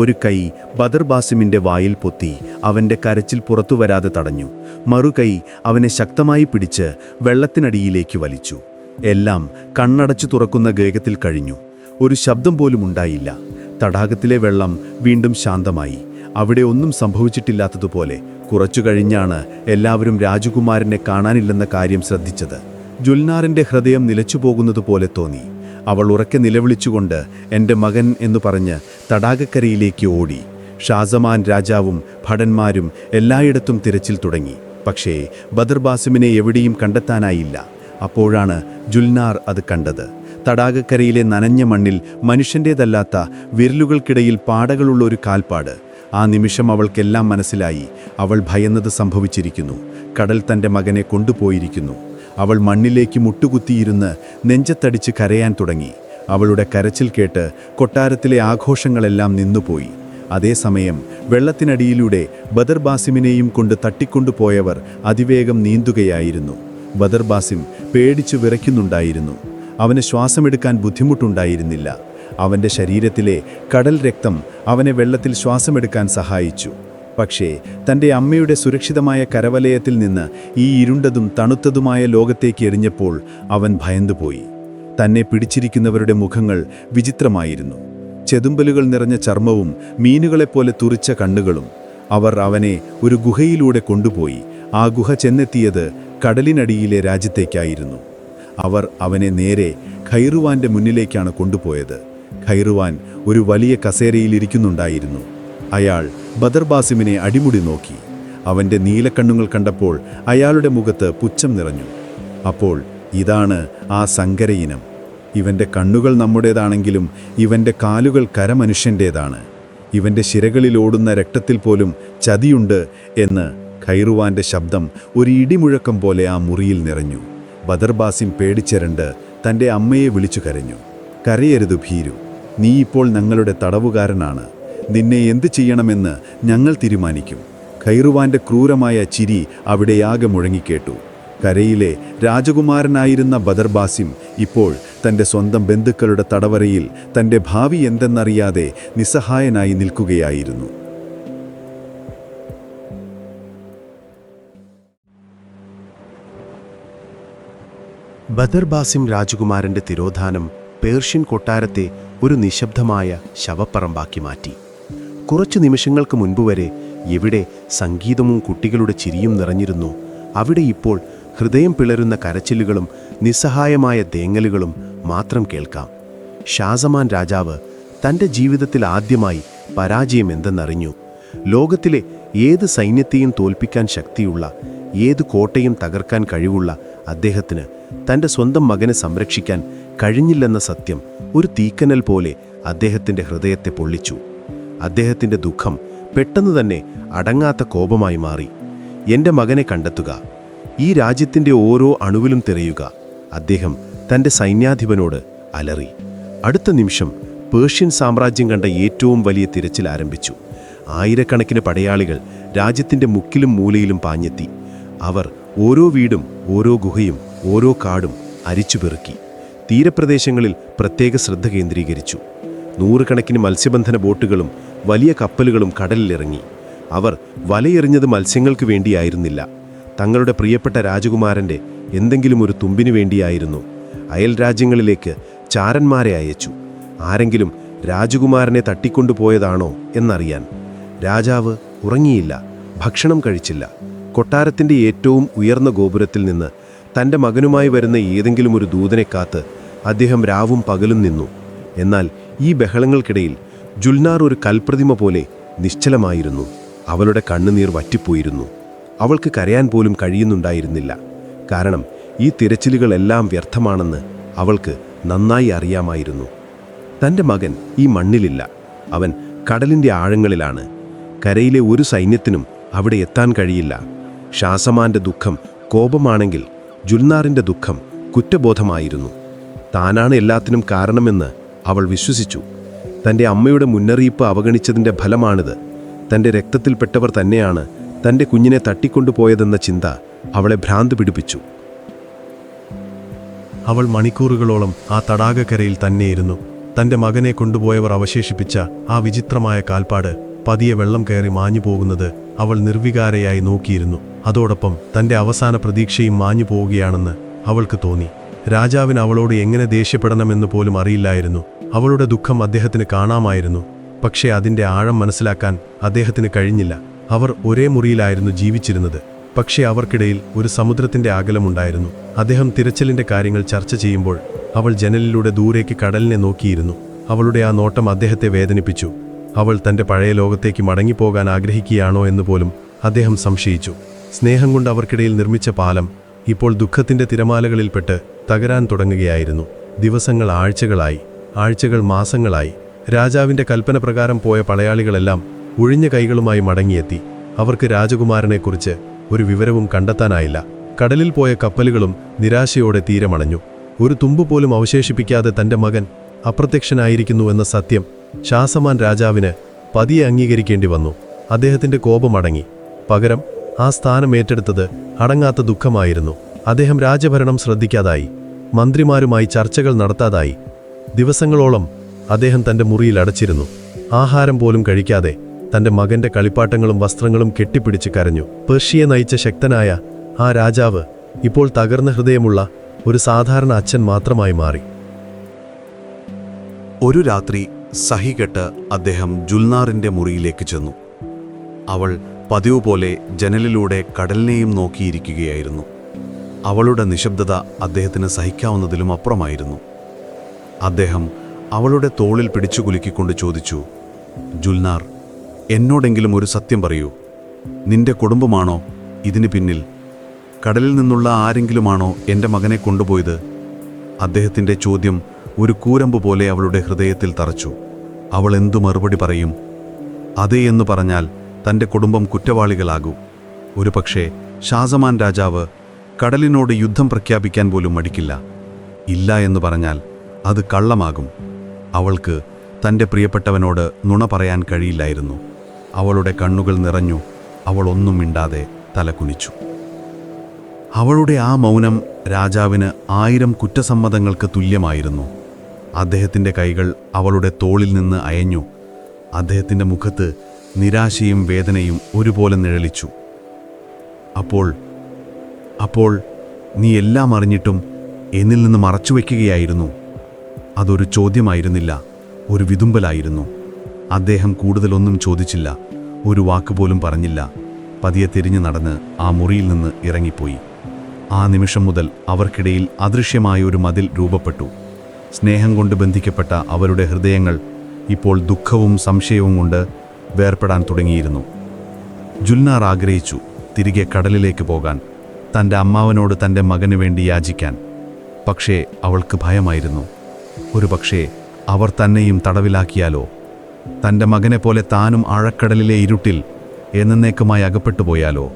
ഒരു കൈ ബദർബാസിമിൻ്റെ വായിൽ പൊത്തി അവൻ്റെ കരച്ചിൽ പുറത്തു വരാതെ തടഞ്ഞു. മറുകൈ അവനെ ശക്തമായി പിടിച്ച് വെള്ളത്തിനടിയിലേക്ക് വലിച്ചു. എല്ലാം കണ്ണടച്ചു തുറക്കുന്ന വേഗത്തിൽ കഴിഞ്ഞു. ഒരു ശബ്ദം പോലും ഉണ്ടായില്ല. തടാകത്തിലെ വെള്ളം വീണ്ടും ശാന്തമായി. അവിടെ ഒന്നും സംഭവിച്ചിട്ടില്ലാത്തതുപോലെ. കുറച്ചു കഴിഞ്ഞാണ് എല്ലാവരും രാജകുമാരനെ കാണാനില്ലെന്ന കാര്യം ശ്രദ്ധിച്ചത്. ജുൽനാറിൻ്റെ ഹൃദയം നിലച്ചുപോകുന്നതുപോലെ തോന്നി. അവൾ ഉറക്കെ നിലവിളിച്ചുകൊണ്ട് എൻ്റെ മകൻ എന്നു പറഞ്ഞ് തടാകക്കരയിലേക്ക് ഓടി. ഷാസമാൻ രാജാവും ഭടന്മാരും എല്ലായിടത്തും തിരച്ചിൽ തുടങ്ങി. പക്ഷേ ബദർബാസിമിനെ എവിടെയും കണ്ടെത്താനായില്ല. അപ്പോഴാണ് ജുൽനാർ അത് കണ്ടത്. തടാകക്കരയിലെ നനഞ്ഞ മണ്ണിൽ മനുഷ്യൻ്റേതല്ലാത്ത വിരലുകൾക്കിടയിൽ പാടകളുള്ള ഒരു കാൽപ്പാട്. ആ നിമിഷം അവൾക്കെല്ലാം മനസ്സിലായി. അവൾ ഭയന്നത് സംഭവിച്ചിരിക്കുന്നു. കടൽ തൻ്റെ മകനെ കൊണ്ടുപോയിരിക്കുന്നു. അവൾ മണ്ണിലേക്ക് മുട്ടുകുത്തിയിരുന്ന് നെഞ്ചത്തടിച്ച് കരയാൻ തുടങ്ങി. അവളുടെ കരച്ചിൽ കേട്ട് കൊട്ടാരത്തിലെ ആഘോഷങ്ങളെല്ലാം നിന്നുപോയി. അതേസമയം വെള്ളത്തിനടിയിലൂടെ ബദർബാസിമിനെയും കൊണ്ട് തട്ടിക്കൊണ്ടുപോയവർ അതിവേഗം നീന്തുകയായിരുന്നു. ബദർബാസിം പേടിച്ചു വിറയ്ക്കുന്നുണ്ടായിരുന്നു. അവന് ശ്വാസമെടുക്കാൻ ബുദ്ധിമുട്ടുണ്ടായിരുന്നില്ല. അവൻ്റെ ശരീരത്തിലെ കടൽ രക്തം അവനെ വെള്ളത്തിൽ ശ്വാസമെടുക്കാൻ സഹായിച്ചു. പക്ഷേ തൻ്റെ അമ്മയുടെ സുരക്ഷിതമായ കരവലയത്തിൽ നിന്ന് ഈ ഇരുണ്ടതും തണുത്തതുമായ ലോകത്തേക്ക് എറിഞ്ഞപ്പോൾ അവൻ ഭയന്നുപോയി. തന്നെ പിടിച്ചിരിക്കുന്നവരുടെ മുഖങ്ങൾ വിചിത്രമായിരുന്നു. ചെതുമ്പലുകൾ നിറഞ്ഞ ചർമ്മവും മീനുകളെപ്പോലെ തുറിച്ച കണ്ണുകളും. അവർ അവനെ ഒരു ഗുഹയിലൂടെ കൊണ്ടുപോയി. ആ ഗുഹ ചെന്നെത്തിയത് കടലിനടിയിലെ രാജ്യത്തേക്കായിരുന്നു. അവർ അവനെ നേരെ ഖൈറുവാൻ്റെ മുന്നിലേക്കാണ് കൊണ്ടുപോയത്. ഖൈറുവാൻ ഒരു വലിയ കസേരയിലിരിക്കുന്നുണ്ടായിരുന്നു. അയാൾ ബദർബാസിമിനെ അടിമുടി നോക്കി. അവൻ്റെ നീലക്കണ്ണുകൾ കണ്ടപ്പോൾ അയാളുടെ മുഖത്ത് പുച്ഛം നിറഞ്ഞു. അപ്പോൾ ഇതാണ് ആ സങ്കരയിനം. ഇവൻ്റെ കണ്ണുകൾ നമ്മുടേതാണെങ്കിലും ഇവൻ്റെ കാലുകൾ കരമനുഷ്യൻ്റേതാണ്. ഇവൻ്റെ ശിരകളിൽ ഓടുന്ന രക്തത്തിൽ പോലും ചതിയുണ്ട് എന്ന് ഖൈറുവാൻ്റെ ശബ്ദം ഒരു ഇടിമുഴക്കം പോലെ ആ മുറിയിൽ നിറഞ്ഞു. ബദർബാസിം പേടിച്ചരണ്ട് തൻ്റെ അമ്മയെ വിളിച്ചു കരഞ്ഞു. കരയരുത് ഭീരു, നീ ഇപ്പോൾ ഞങ്ങളുടെ തടവുകാരനാണ്. നിന്നെ എന്തു ചെയ്യണമെന്ന് ഞങ്ങൾ തീരുമാനിക്കും. ഖൈറുവാൻ്റെ ക്രൂരമായ ചിരി അവിടെയാകെ മുഴങ്ങിക്കേട്ടു. കരയിലെ രാജകുമാരനായിരുന്ന ബദർബാസിം ഇപ്പോൾ തൻ്റെ സ്വന്തം ബന്ധുക്കളുടെ തടവറയിൽ തൻ്റെ ഭാവി എന്തെന്നറിയാതെ നിസ്സഹായനായി നിൽക്കുകയായിരുന്നു. ബദർബാസിം രാജകുമാരൻ്റെ തിരോധാനം പേർഷ്യൻ കൊട്ടാരത്തെ ഒരു നിശബ്ദമായ ശവപ്പറമ്പാക്കി മാറ്റി. കുറച്ചു നിമിഷങ്ങൾക്ക് മുൻപ് വരെ എവിടെ സംഗീതവും കുട്ടികളുടെ ചിരിയും നിറഞ്ഞിരുന്നു, അവിടെ ഇപ്പോൾ ഹൃദയം പിളരുന്ന കരച്ചിലുകളും നിസ്സഹായമായ തേങ്ങലുകളും മാത്രം കേൾക്കാം. ഷാസമാൻ രാജാവ് തൻ്റെ ജീവിതത്തിൽ ആദ്യമായി പരാജയം എന്തെന്നറിഞ്ഞു. ലോകത്തിലെ ഏത് സൈന്യത്തെയും തോൽപ്പിക്കാൻ ശക്തിയുള്ള, ഏത് കോട്ടയും തകർക്കാൻ കഴിവുള്ള അദ്ദേഹത്തിന് തൻ്റെ സ്വന്തം മകനെ സംരക്ഷിക്കാൻ കഴിഞ്ഞില്ലെന്ന സത്യം ഒരു തീക്കനൽ പോലെ അദ്ദേഹത്തിൻ്റെ ഹൃദയത്തെ പൊള്ളിച്ചു. അദ്ദേഹത്തിൻ്റെ ദുഃഖം പെട്ടെന്ന് തന്നെ അടങ്ങാത്ത കോപമായി മാറി. എൻ്റെ മകനെ കണ്ടെത്തുക, ഈ രാജ്യത്തിൻ്റെ ഓരോ അണുവിലും തിരയുക, അദ്ദേഹം തൻ്റെ സൈന്യാധിപനോട് അലറി. അടുത്ത നിമിഷം പേർഷ്യൻ സാമ്രാജ്യം കണ്ട ഏറ്റവും വലിയ തിരച്ചിൽ ആരംഭിച്ചു. ആയിരക്കണക്കിന് പടയാളികൾ രാജ്യത്തിൻ്റെ മുക്കിലും മൂലയിലും പാഞ്ഞെത്തി. അവർ ഓരോ വീടും ഓരോ ഗുഹയും ഓരോ കാടും അരിച്ചുപെറുക്കി. തീരപ്രദേശങ്ങളിൽ പ്രത്യേക ശ്രദ്ധ കേന്ദ്രീകരിച്ചു. നൂറുകണക്കിന് മത്സ്യബന്ധന ബോട്ടുകളും വലിയ കപ്പലുകളും കടലിലിറങ്ങി. അവർ വലയെറിഞ്ഞത് മത്സ്യങ്ങൾക്ക് വേണ്ടിയായിരുന്നില്ല, തങ്ങളുടെ പ്രിയപ്പെട്ട രാജകുമാരൻ്റെ എന്തെങ്കിലും ഒരു തുമ്പിനു വേണ്ടിയായിരുന്നു. അയൽ രാജ്യങ്ങളിലേക്ക് ചാരന്മാരെ അയച്ചു, ആരെങ്കിലും രാജകുമാരനെ തട്ടിക്കൊണ്ടുപോയതാണോ എന്നറിയാൻ. രാജാവ് ഉറങ്ങിയില്ല, ഭക്ഷണം കഴിച്ചില്ല. കൊട്ടാരത്തിൻ്റെ ഏറ്റവും ഉയർന്ന ഗോപുരത്തിൽ നിന്ന് തൻ്റെ മകനുമായി വരുന്ന ഏതെങ്കിലും ഒരു ദൂതനെ കാത്ത് അദ്ദേഹം രാവും പകലും നിന്നു. എന്നാൽ ഈ ബഹളങ്ങൾക്കിടയിൽ ജുൽനാർ ഒരു കൽപ്രതിമ പോലെ നിശ്ചലമായിരുന്നു. അവളുടെ കണ്ണുനീർ വറ്റിപ്പോയിരുന്നു. അവൾക്ക് കരയാൻ പോലും കഴിയുന്നുണ്ടായിരുന്നില്ല. കാരണം ഈ തിരച്ചിലുകളെല്ലാം വ്യർത്ഥമാണെന്ന് അവൾക്ക് നന്നായി അറിയാമായിരുന്നു. തൻ്റെ മകൻ ഈ മണ്ണിലില്ല, അവൻ കടലിൻ്റെ ആഴങ്ങളിലാണ്. കരയിലെ ഒരു സൈന്യത്തിനും അവിടെ എത്താൻ കഴിയില്ല. ഷാസമാൻ്റെ ദുഃഖം കോപമാണെങ്കിൽ ജുൽനാറിൻ്റെ ദുഃഖം കുറ്റബോധമായിരുന്നു. താനാണ് എല്ലാത്തിനും കാരണമെന്ന് അവൾ വിശ്വസിച്ചു. തൻ്റെ അമ്മയുടെ മുന്നറിയിപ്പ് അവഗണിച്ചതിൻ്റെ ഫലമാണിത്. തൻ്റെ രക്തത്തിൽപ്പെട്ടവർ തന്നെയാണ് തൻ്റെ കുഞ്ഞിനെ തട്ടിക്കൊണ്ടുപോയതെന്ന ചിന്ത അവളെ ഭ്രാന്ത് പിടിപ്പിച്ചു. അവൾ മണിക്കൂറുകളോളം ആ തടാകക്കരയിൽ തന്നെയിരുന്നു. തൻ്റെ മകനെ കൊണ്ടുപോയവർ അവശേഷിപ്പിച്ച ആ വിചിത്രമായ കാൽപ്പാട് പതിയെ വെള്ളം കയറി മാഞ്ഞു പോകുന്നത് അവൾ നിർവികാരയായി നോക്കിയിരുന്നു. അതോടൊപ്പം തൻ്റെ അവസാന പ്രതീക്ഷയും മാഞ്ഞു പോവുകയാണെന്ന് അവൾക്ക് തോന്നി. രാജാവിന് അവളോട് എങ്ങനെ ദേഷ്യപ്പെടണമെന്ന് പോലും അറിയില്ലായിരുന്നു. അവളുടെ ദുഃഖം അദ്ദേഹത്തിന് കാണാമായിരുന്നു. പക്ഷേ അതിൻ്റെ ആഴം മനസ്സിലാക്കാൻ അദ്ദേഹത്തിന് കഴിഞ്ഞില്ല. അവർ ഒരേ മുറിയിലായിരുന്നു ജീവിച്ചിരുന്നത്. പക്ഷേ അവർക്കിടയിൽ ഒരു സമുദ്രത്തിന്റെ അകലമുണ്ടായിരുന്നു. അദ്ദേഹം തിരച്ചിലിന്റെ കാര്യങ്ങൾ ചർച്ച ചെയ്യുമ്പോൾ അവൾ ജനലിലൂടെ ദൂരേക്ക് കടലിനെ നോക്കിയിരുന്നു. അവളുടെ ആ നോട്ടം അദ്ദേഹത്തെ വേദനിപ്പിച്ചു. അവൾ തന്റെ പഴയ ലോകത്തേക്ക് മടങ്ങിപ്പോകാൻ ആഗ്രഹിക്കുകയാണോ എന്ന് പോലും അദ്ദേഹം സംശയിച്ചു. സ്നേഹം കൊണ്ട് അവർക്കിടയിൽ നിർമ്മിച്ച പാലം ഇപ്പോൾ ദുഃഖത്തിന്റെ തിരമാലകളിൽപ്പെട്ട് തകരാൻ തുടങ്ങുകയായിരുന്നു. ദിവസങ്ങൾ ആഴ്ചകളായി, ആഴ്ചകൾ മാസങ്ങളായി. രാജാവിന്റെ കൽപ്പന പ്രകാരം പോയ പടയാളികളെല്ലാം ഒഴിഞ്ഞ കൈകളുമായി മടങ്ങിയെത്തി. അവർക്ക് രാജകുമാരനെക്കുറിച്ച് ഒരു വിവരവും കണ്ടെത്താനായില്ല. കടലിൽ പോയ കപ്പലുകളും നിരാശയോടെ തീരമണഞ്ഞു. ഒരു തുമ്പ് പോലും അവശേഷിപ്പിക്കാതെ തന്റെ മകൻ അപ്രത്യക്ഷനായിരിക്കുന്നുവെന്ന സത്യം ഷാസമാൻ രാജാവിന് പതിയെ അംഗീകരിക്കേണ്ടി വന്നു. അദ്ദേഹത്തിന്റെ കോപമടങ്ങി. പകരം ആ സ്ഥാനം ഏറ്റെടുത്തത് അടങ്ങാത്ത ദുഃഖമായിരുന്നു. അദ്ദേഹം രാജ്യഭരണം ശ്രദ്ധിക്കാതായി. മന്ത്രിമാരുമായി ചർച്ചകൾ നടത്താതായി. ദിവസങ്ങളോളം അദ്ദേഹം തന്റെ മുറിയിൽ അടച്ചിരുന്നു. ആഹാരം പോലും കഴിക്കാതെ തന്റെ മകന്റെ കളിപ്പാട്ടങ്ങളും വസ്ത്രങ്ങളും കെട്ടിപ്പിടിച്ച് കരഞ്ഞു. പേർഷ്യയെ നയിച്ച ശക്തനായ ആ രാജാവ് ഇപ്പോൾ തകർന്ന ഹൃദയമുള്ള ഒരു സാധാരണ അച്ഛൻ മാത്രമായി മാറി. ഒരു രാത്രി സഹികെട്ട് അദ്ദേഹം ജുൽനാറിന്റെ മുറിയിലേക്ക് ചെന്നു. അവൾ പതിവ് പോലെ ജനലിലൂടെ കടലിനെയും നോക്കിയിരിക്കുകയായിരുന്നു. അവളുടെ നിശബ്ദത അദ്ദേഹത്തിന് സഹിക്കാവുന്നതിലും അപ്പുറമായിരുന്നു. അദ്ദേഹം അവളുടെ തോളിൽ പിടിച്ചു കുലുക്കിക്കൊണ്ട് ചോദിച്ചു, ജുൽനാർ, എന്നോടെങ്കിലും ഒരു സത്യം പറയൂ. നിന്റെ കുടുംബമാണോ ഇതിന് പിന്നിൽ? കടലിൽ നിന്നുള്ള ആരെങ്കിലുമാണോ എൻ്റെ മകനെ കൊണ്ടുപോയത്? അദ്ദേഹത്തിൻ്റെ ചോദ്യം ഒരു കൂരമ്പ് പോലെ അവളുടെ ഹൃദയത്തിൽ തറച്ചു. അവൾ എന്തു മറുപടി പറയും? അതേ എന്ന് പറഞ്ഞാൽ തൻ്റെ കുടുംബം കുറ്റവാളികളാകൂ. ഒരുപക്ഷേ ഷാസമാൻ രാജാവ് കടലിനോട് യുദ്ധം പ്രഖ്യാപിക്കാൻ പോലും മടിക്കില്ല. ഇല്ല എന്ന് പറഞ്ഞാൽ അത് കള്ളമാകും. അവൾക്ക് തൻ്റെ പ്രിയപ്പെട്ടവനോട് നുണ പറയാൻ കഴിയില്ലായിരുന്നു. അവളുടെ കണ്ണുകൾ നിറഞ്ഞു. അവൾ ഒന്നും മിണ്ടാതെ തലകുനിച്ചു. അവളുടെ ആ മൗനം രാജാവിന് 1000 കുറ്റസമ്മതങ്ങൾക്ക് തുല്യമായിരുന്നു. അദ്ദേഹത്തിൻ്റെ കൈകൾ അവളുടെ തോളിൽ നിന്ന് അയഞ്ഞു. അദ്ദേഹത്തിൻ്റെ മുഖത്ത് നിരാശയും വേദനയും ഒരുപോലെ നിഴലിച്ചു. അപ്പോൾ നീ എല്ലാം അറിഞ്ഞിട്ടും എന്നിൽ നിന്ന് മറച്ചുവെക്കുകയായിരുന്നു. അതൊരു ചോദ്യമായിരുന്നില്ല, ഒരു വിതുമ്പലായിരുന്നു. അദ്ദേഹം കൂടുതലൊന്നും ചോദിച്ചില്ല, ഒരു വാക്കുപോലും പറഞ്ഞില്ല. പതിയെ തിരിഞ്ഞു നടന്ന് ആ മുറിയിൽ നിന്ന് ഇറങ്ങിപ്പോയി. ആ നിമിഷം മുതൽ അവർക്കിടയിൽ അദൃശ്യമായ ഒരു മതിൽ രൂപപ്പെട്ടു. സ്നേഹം കൊണ്ട് ബന്ധിക്കപ്പെട്ട അവരുടെ ഹൃദയങ്ങൾ ഇപ്പോൾ ദുഃഖവും സംശയവും കൊണ്ട് വേർപെടാൻ തുടങ്ങിയിരുന്നു. ജുൽനാർ ആഗ്രഹിച്ചു തിരികെ കടലിലേക്ക് പോകാൻ, തൻ്റെ അമ്മാവനോട് തൻ്റെ മകന് വേണ്ടി യാചിക്കാൻ. പക്ഷേ അവൾക്ക് ഭയമായിരുന്നു. ഒരുപക്ഷേ അവർ തന്നെയും തടവിലാക്കിയാലോ? തൻ്റെ മകനെ പോലെ താനും ആഴക്കടലിലെ ഇരുട്ടിൽ എന്നേക്കുമായി അകപ്പെട്ടു പോയാലോ?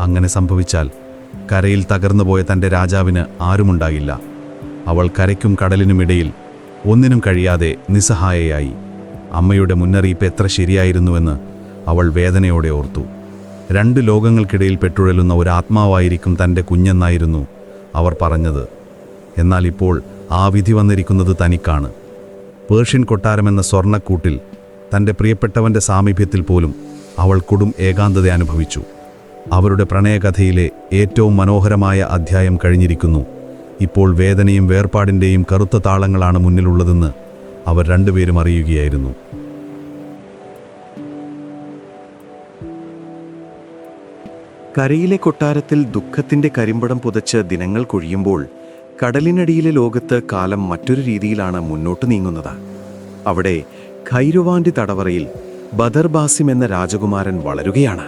അങ്ങനെ സംഭവിച്ചാൽ കരയിൽ തകർന്നുപോയ തൻ്റെ രാജാവിന് ആരുമുണ്ടാകില്ല. അവൾ കരയ്ക്കും കടലിനുമിടയിൽ ഒന്നിനും കഴിയാതെ നിസ്സഹായയായി. അമ്മയുടെ മുന്നറിയിപ്പ് എത്ര ശരിയായിരുന്നുവെന്ന് അവൾ വേദനയോടെ ഓർത്തു. 2 ലോകങ്ങൾക്കിടയിൽ പെട്ടുഴലുന്ന ഒരു ആത്മാവായിരിക്കും തൻ്റെ കുഞ്ഞെന്നായിരുന്നു അവർ പറഞ്ഞത്. എന്നാൽ ഇപ്പോൾ ആ വിധി വന്നിരിക്കുന്നത് തനിക്കാണ്. പേർഷ്യൻ കൊട്ടാരമെന്ന സ്വർണ്ണക്കൂട്ടിൽ തൻ്റെ പ്രിയപ്പെട്ടവൻ്റെ സാമീപ്യത്തിൽ പോലും അവൾ കൊടും ഏകാന്തത അനുഭവിച്ചു. അവരുടെ പ്രണയകഥയിലെ ഏറ്റവും മനോഹരമായ അധ്യായം കഴിഞ്ഞിരിക്കുന്നു. ഇപ്പോൾ വേദനയും വേർപാടിൻ്റെയും കറുത്ത താളങ്ങളാണ് മുന്നിലുള്ളതെന്ന് അവർ രണ്ടുപേരും അറിയുകയായിരുന്നു. കരയിലെ കൊട്ടാരത്തിൽ ദുഃഖത്തിൻ്റെ കരിമ്പടം പുതച്ച് ദിനങ്ങൾ കൊഴിയുമ്പോൾ കടലിനടിയിലെ ലോകത്ത് കാലം മറ്റൊരു രീതിയിലാണ് മുന്നോട്ട് നീങ്ങുന്നത്. അവിടെ ഖൈരുവാൻ്റെ തടവറയിൽ ബദർ ബാസിം എന്ന രാജകുമാരൻ വളരുകയാണ്.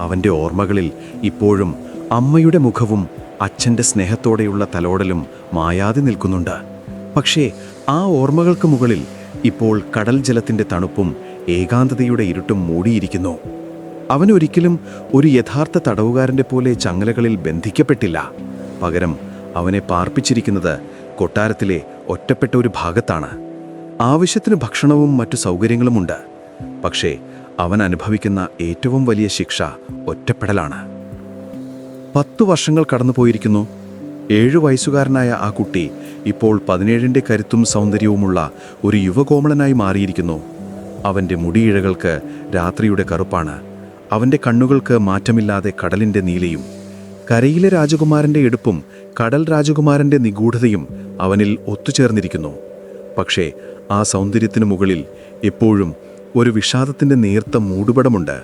അവൻ്റെ ഓർമ്മകളിൽ ഇപ്പോഴും അമ്മയുടെ മുഖവും അച്ഛൻ്റെ സ്നേഹത്തോടെയുള്ള തലോടലും മായാതെ നിൽക്കുന്നുണ്ട്. പക്ഷേ ആ ഓർമ്മകൾക്ക് മുകളിൽ ഇപ്പോൾ കടൽ ജലത്തിൻ്റെ തണുപ്പും ഏകാന്തതയുടെ ഇരുട്ടും മൂടിയിരിക്കുന്നു. അവനൊരിക്കലും ഒരു യഥാർത്ഥ തടവുകാരൻ്റെ പോലെ ചങ്ങലകളിൽ ബന്ധിക്കപ്പെട്ടില്ല. പകരം അവനെ പാർപ്പിച്ചിരിക്കുന്നത് കൊട്ടാരത്തിലെ ഒറ്റപ്പെട്ട ഒരു ഭാഗത്താണ്. ആവശ്യത്തിന് ഭക്ഷണവും മറ്റു സൗകര്യങ്ങളുമുണ്ട്. പക്ഷേ അവൻ അനുഭവിക്കുന്ന ഏറ്റവും വലിയ ശിക്ഷ ഒറ്റപ്പെടലാണ്. 10 വർഷങ്ങൾ കടന്നുപോയിരിക്കുന്നു. 7 വയസ്സുകാരനായ ആ കുട്ടി ഇപ്പോൾ 17ൻ്റെ കരുത്തും സൗന്ദര്യവുമുള്ള ഒരു യുവകോമളനായി മാറിയിരിക്കുന്നു. അവൻ്റെ മുടിയിഴകൾക്ക് രാത്രിയുടെ കറുപ്പാണ്. അവൻ്റെ കണ്ണുകൾക്ക് മാറ്റമില്ലാതെ കടലിൻ്റെ നീലയും. കരയിലെ രാജകുമാരൻ്റെ എടുപ്പും കടൽ രാജകുമാരൻ്റെ നിഗൂഢതയും അവനിൽ ഒത്തുചേർന്നിരിക്കുന്നു. പക്ഷേ ആ സൗന്ദര്യത്തിനു മുകളിൽ എപ്പോഴും ഒരു വിഷാദത്തിൻ്റെ നേർത്ത മൂടുപടമുണ്ട്.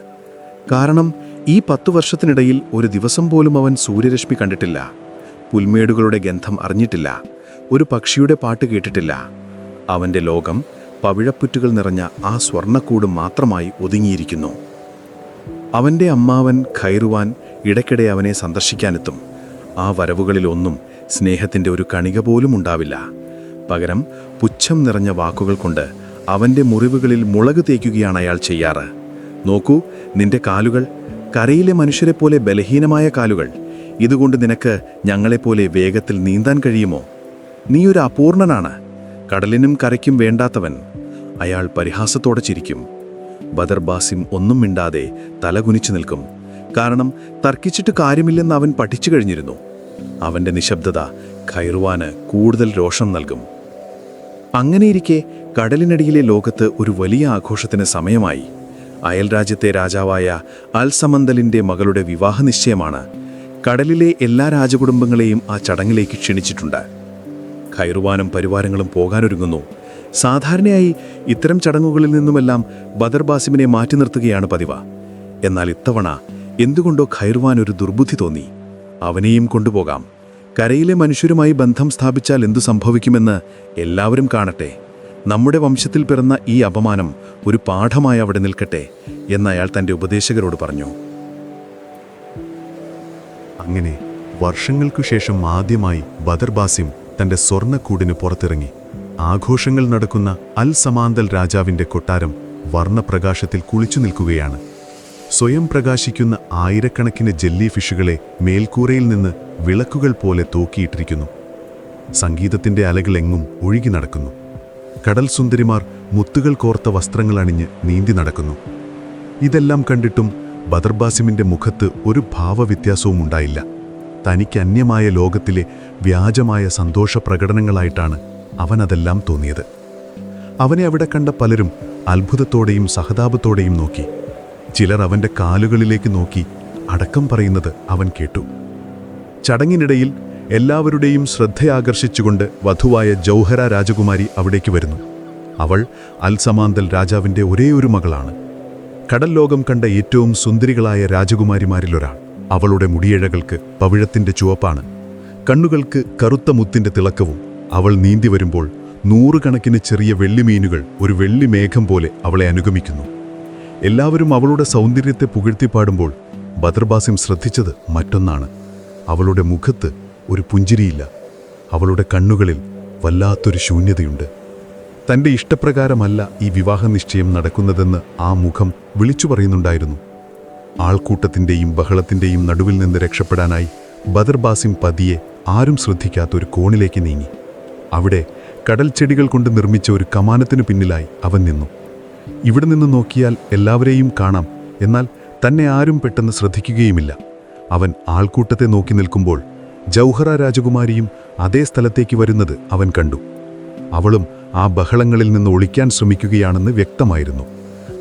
കാരണം ഈ 10 വർഷത്തിനിടയിൽ ഒരു ദിവസം പോലും അവൻ സൂര്യരശ്മി കണ്ടിട്ടില്ല, പുൽമേടുകളുടെ ഗന്ധം അറിഞ്ഞിട്ടില്ല, ഒരു പക്ഷിയുടെ പാട്ട് കേട്ടിട്ടില്ല. അവൻ്റെ ലോകം പവിഴപ്പുറ്റുകൾ നിറഞ്ഞ ആ സ്വർണ്ണക്കൂട് മാത്രമായി ഒതുങ്ങിയിരിക്കുന്നു. അവൻ്റെ അമ്മാവൻ ഖൈറുവാൻ ഇടയ്ക്കിടെ അവനെ സന്ദർശിക്കാനെത്തും. ആ വരവുകളിലൊന്നും സ്നേഹത്തിൻ്റെ ഒരു കണിക പോലും ഉണ്ടാവില്ല. പകരം പുച്ഛം നിറഞ്ഞ വാക്കുകൾ കൊണ്ട് അവൻ്റെ മുറിവുകളിൽ മുളക് തേക്കുകയാണ് അയാൾ ചെയ്യാറ്. നോക്കൂ, നിന്റെ കാലുകൾ, കരയിലെ മനുഷ്യരെ പോലെ ബലഹീനമായ കാലുകൾ, ഇതുകൊണ്ട് നിനക്ക് ഞങ്ങളെപ്പോലെ വേഗത്തിൽ നീന്താൻ കഴിയുമോ? നീ ഒരു അപൂർണനാണ്, കടലിനും കരയ്ക്കും വേണ്ടാത്തവൻ. അയാൾ പരിഹാസത്തോടെ ചിരിക്കും. ബദർ ബാസിം ഒന്നും മിണ്ടാതെ തലകുനിച്ചു നിൽക്കും. കാരണം തർക്കിച്ചിട്ട് കാര്യമില്ലെന്ന് അവൻ പഠിച്ചു കഴിഞ്ഞിരുന്നു. അവൻ്റെ നിശബ്ദത ഖൈറുവാന് കൂടുതൽ രോഷം നൽകും. അങ്ങനെയിരിക്കെ കടലിനടിയിലെ ലോകത്ത് ഒരു വലിയ ആഘോഷത്തിന് സമയമായി. അയൽരാജ്യത്തെ രാജാവായ അൽ സമന്തലിൻ്റെ മകളുടെ വിവാഹ നിശ്ചയമാണ്. കടലിലെ എല്ലാ രാജകുടുംബങ്ങളെയും ആ ചടങ്ങിലേക്ക് ക്ഷണിച്ചിട്ടുണ്ട്. ഖൈറുവാനും പരിവാരങ്ങളും പോകാനൊരുങ്ങുന്നു. സാധാരണയായി ഇത്തരം ചടങ്ങുകളിൽ നിന്നുമെല്ലാം ബദർ ബാസിമിനെ മാറ്റി നിർത്തുകയാണ് പതിവ്. എന്നാൽ ഇത്തവണ എന്തുകൊണ്ടോ ഖൈറുവാൻ ഒരു ദുർബുദ്ധി തോന്നി. അവനെയും കൊണ്ടുപോകാം. കരയിലെ മനുഷ്യരുമായി ബന്ധം സ്ഥാപിച്ചാൽ എന്തു സംഭവിക്കുമെന്ന് എല്ലാവരും കാണട്ടെ. നമ്മുടെ വംശത്തിൽ പിറന്ന ഈ അപമാനം ഒരു പാഠമായി അവിടെ നിൽക്കട്ടെ എന്നയാൾ തൻ്റെ ഉപദേശകരോട് പറഞ്ഞു. അങ്ങനെ വർഷങ്ങൾക്കു ശേഷം ആദ്യമായി ബദർ ബാസിം തന്റെ സ്വർണ്ണക്കൂടിന് പുറത്തിറങ്ങി. ആഘോഷങ്ങൾ നടക്കുന്ന അൽ സമാന്തൽ രാജാവിന്റെ കൊട്ടാരം വർണ്ണപ്രകാശത്തിൽ കുളിച്ചു നിൽക്കുകയാണ്. സ്വയം പ്രകാശിക്കുന്ന ആയിരക്കണക്കിന് ജെല്ലി ഫിഷുകളെ മേൽക്കൂരയിൽ നിന്ന് വിളക്കുകൾ പോലെ തൂക്കിയിട്ടിരിക്കുന്നു. സംഗീതത്തിന്റെ അലകളെങ്ങും ഒഴുകി നടക്കുന്നു. കടൽ സുന്ദരിമാർ മുത്തുകൾ കോർത്ത വസ്ത്രങ്ങൾ അണിഞ്ഞ് നീന്തി നടക്കുന്നു. ഇതെല്ലാം കണ്ടിട്ടും ബദർ ബാസിമിന്റെ മുഖത്ത് ഒരു ഭാവവ്യത്യാസവും ഉണ്ടായില്ല. തനിക്ക് അന്യമായ ലോകത്തിലെ വ്യാജമായ സന്തോഷ പ്രകടനങ്ങളായിട്ടാണ് അവനതെല്ലാം തോന്നിയത്. അവനെ അവിടെ കണ്ട പലരും അത്ഭുതത്തോടെയും സഹതാപത്തോടെയും നോക്കി. ചിലർ അവൻ്റെ കാലുകളിലേക്ക് നോക്കി അടക്കം പറയുന്നത് അവൻ കേട്ടു. ചടങ്ങിനിടയിൽ എല്ലാവരുടെയും ശ്രദ്ധയാകർഷിച്ചുകൊണ്ട് വധുവായ ജൗഹര രാജകുമാരി അവിടേക്ക് വരുന്നു. അവൾ അൽ സമാന്തൽ രാജാവിൻ്റെ ഒരേയൊരു മകളാണ്. കടൽ ലോകം കണ്ട ഏറ്റവും സുന്ദരികളായ രാജകുമാരിമാരിലൊരാൾ. അവളുടെ മുടിയിഴകൾക്ക് പവിഴത്തിൻ്റെ ചുവപ്പാണ്, കണ്ണുകൾക്ക് കറുത്ത മുത്തിൻ്റെ തിളക്കവും. അവൾ നീന്തി വരുമ്പോൾ നൂറുകണക്കിന് ചെറിയ വെള്ളിമീനുകൾ ഒരു വെള്ളി മേഘം പോലെ അവളെ അനുഗമിക്കുന്നു. എല്ലാവരും അവളുടെ സൗന്ദര്യത്തെ പുകഴ്ത്തിപ്പാടുമ്പോൾ ബദർ ബാസിം ശ്രദ്ധിച്ചത് മറ്റൊന്നാണ്. അവളുടെ മുഖത്ത് ഒരു പുഞ്ചിരിയില്ല. അവളുടെ കണ്ണുകളിൽ വല്ലാത്തൊരു ശൂന്യതയുണ്ട്. തൻ്റെ ഇഷ്ടപ്രകാരമല്ല ഈ വിവാഹ നിശ്ചയം നടക്കുന്നതെന്ന് ആ മുഖം വിളിച്ചു പറയുന്നുണ്ടായിരുന്നു. ആൾക്കൂട്ടത്തിൻ്റെയും ബഹളത്തിൻ്റെയും നടുവിൽ നിന്ന് രക്ഷപ്പെടാനായി ബദർ ബാസിം പതിയെ ആരും ശ്രദ്ധിക്കാത്തൊരു കോണിലേക്ക് നീങ്ങി. അവിടെ കടൽ ചെടികൾ കൊണ്ട് നിർമ്മിച്ച ഒരു കമാനത്തിനു പിന്നിലായി അവൻ നിന്നു. ഇവിടെ നിന്ന് നോക്കിയാൽ എല്ലാവരെയും കാണാം, എന്നാൽ തന്നെ ആരും പെട്ടെന്ന് ശ്രദ്ധിക്കുകയുമില്ല. അവൻ ആൾക്കൂട്ടത്തെ നോക്കി നിൽക്കുമ്പോൾ ജൗഹറ രാജകുമാരിയും അതേ സ്ഥലത്തേക്ക് വരുന്നത് അവൻ കണ്ടു. അവളും ആ ബഹളങ്ങളിൽ നിന്ന് ഒളിക്കാൻ ശ്രമിക്കുകയാണെന്ന് വ്യക്തമായിരുന്നു.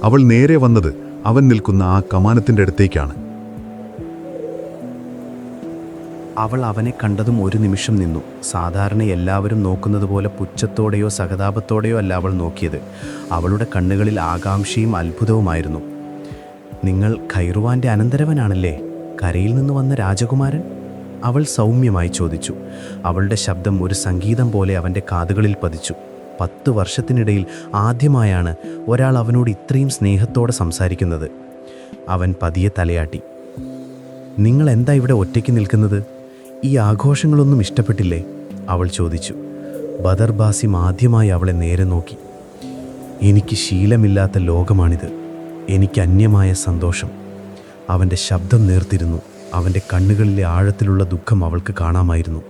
അവൾ നേരെ വന്നത് അവൻ നിൽക്കുന്ന ആ കമാനത്തിൻ്റെ അടുത്തേക്കാണ്. അവൾ അവനെ കണ്ടതും ഒരു നിമിഷം നിന്നു. സാധാരണ എല്ലാവരും നോക്കുന്നത് പോലെ പുച്ഛത്തോടെയോ സഹതാപത്തോടെയോ അല്ല അവൾ നോക്കിയത്. അവളുടെ കണ്ണുകളിൽ ആകാംക്ഷയും അത്ഭുതവുമായിരുന്നു. നിങ്ങൾ ഖൈറുവാൻ്റെ അനന്തരവനാണല്ലേ, കരയിൽ നിന്ന് വന്ന രാജകുമാരൻ? അവൾ സൗമ്യമായി ചോദിച്ചു. അവളുടെ ശബ്ദം ഒരു സംഗീതം പോലെ അവൻ്റെ കാതുകളിൽ പതിച്ചു. 10 വർഷത്തിനിടയിൽ ആദ്യമായാണ് ഒരാൾ അവനോട് ഇത്രയും സ്നേഹത്തോടെ സംസാരിക്കുന്നത്. അവൻ പതിയെ തലയാട്ടി. നിങ്ങൾ എന്താ ഇവിടെ ഒറ്റയ്ക്ക് നിൽക്കുന്നത്? ഈ ആഘോഷങ്ങളൊന്നും ഇഷ്ടപ്പെട്ടില്ലേ? അവൾ ചോദിച്ചു. ബദർ ബാസിം ആദ്യമായി അവളെ നേരെ നോക്കി. എനിക്ക് ശീലമില്ലാത്ത ലോകമാണിത്, എനിക്ക് അന്യമായ സന്തോഷം. അവൻ്റെ ശബ്ദം നേർത്തിരുന്നു. അവൻ്റെ കണ്ണുകളിലെ ആഴത്തിലുള്ള ദുഃഖം അവൾക്ക് കാണാമായിരുന്നു.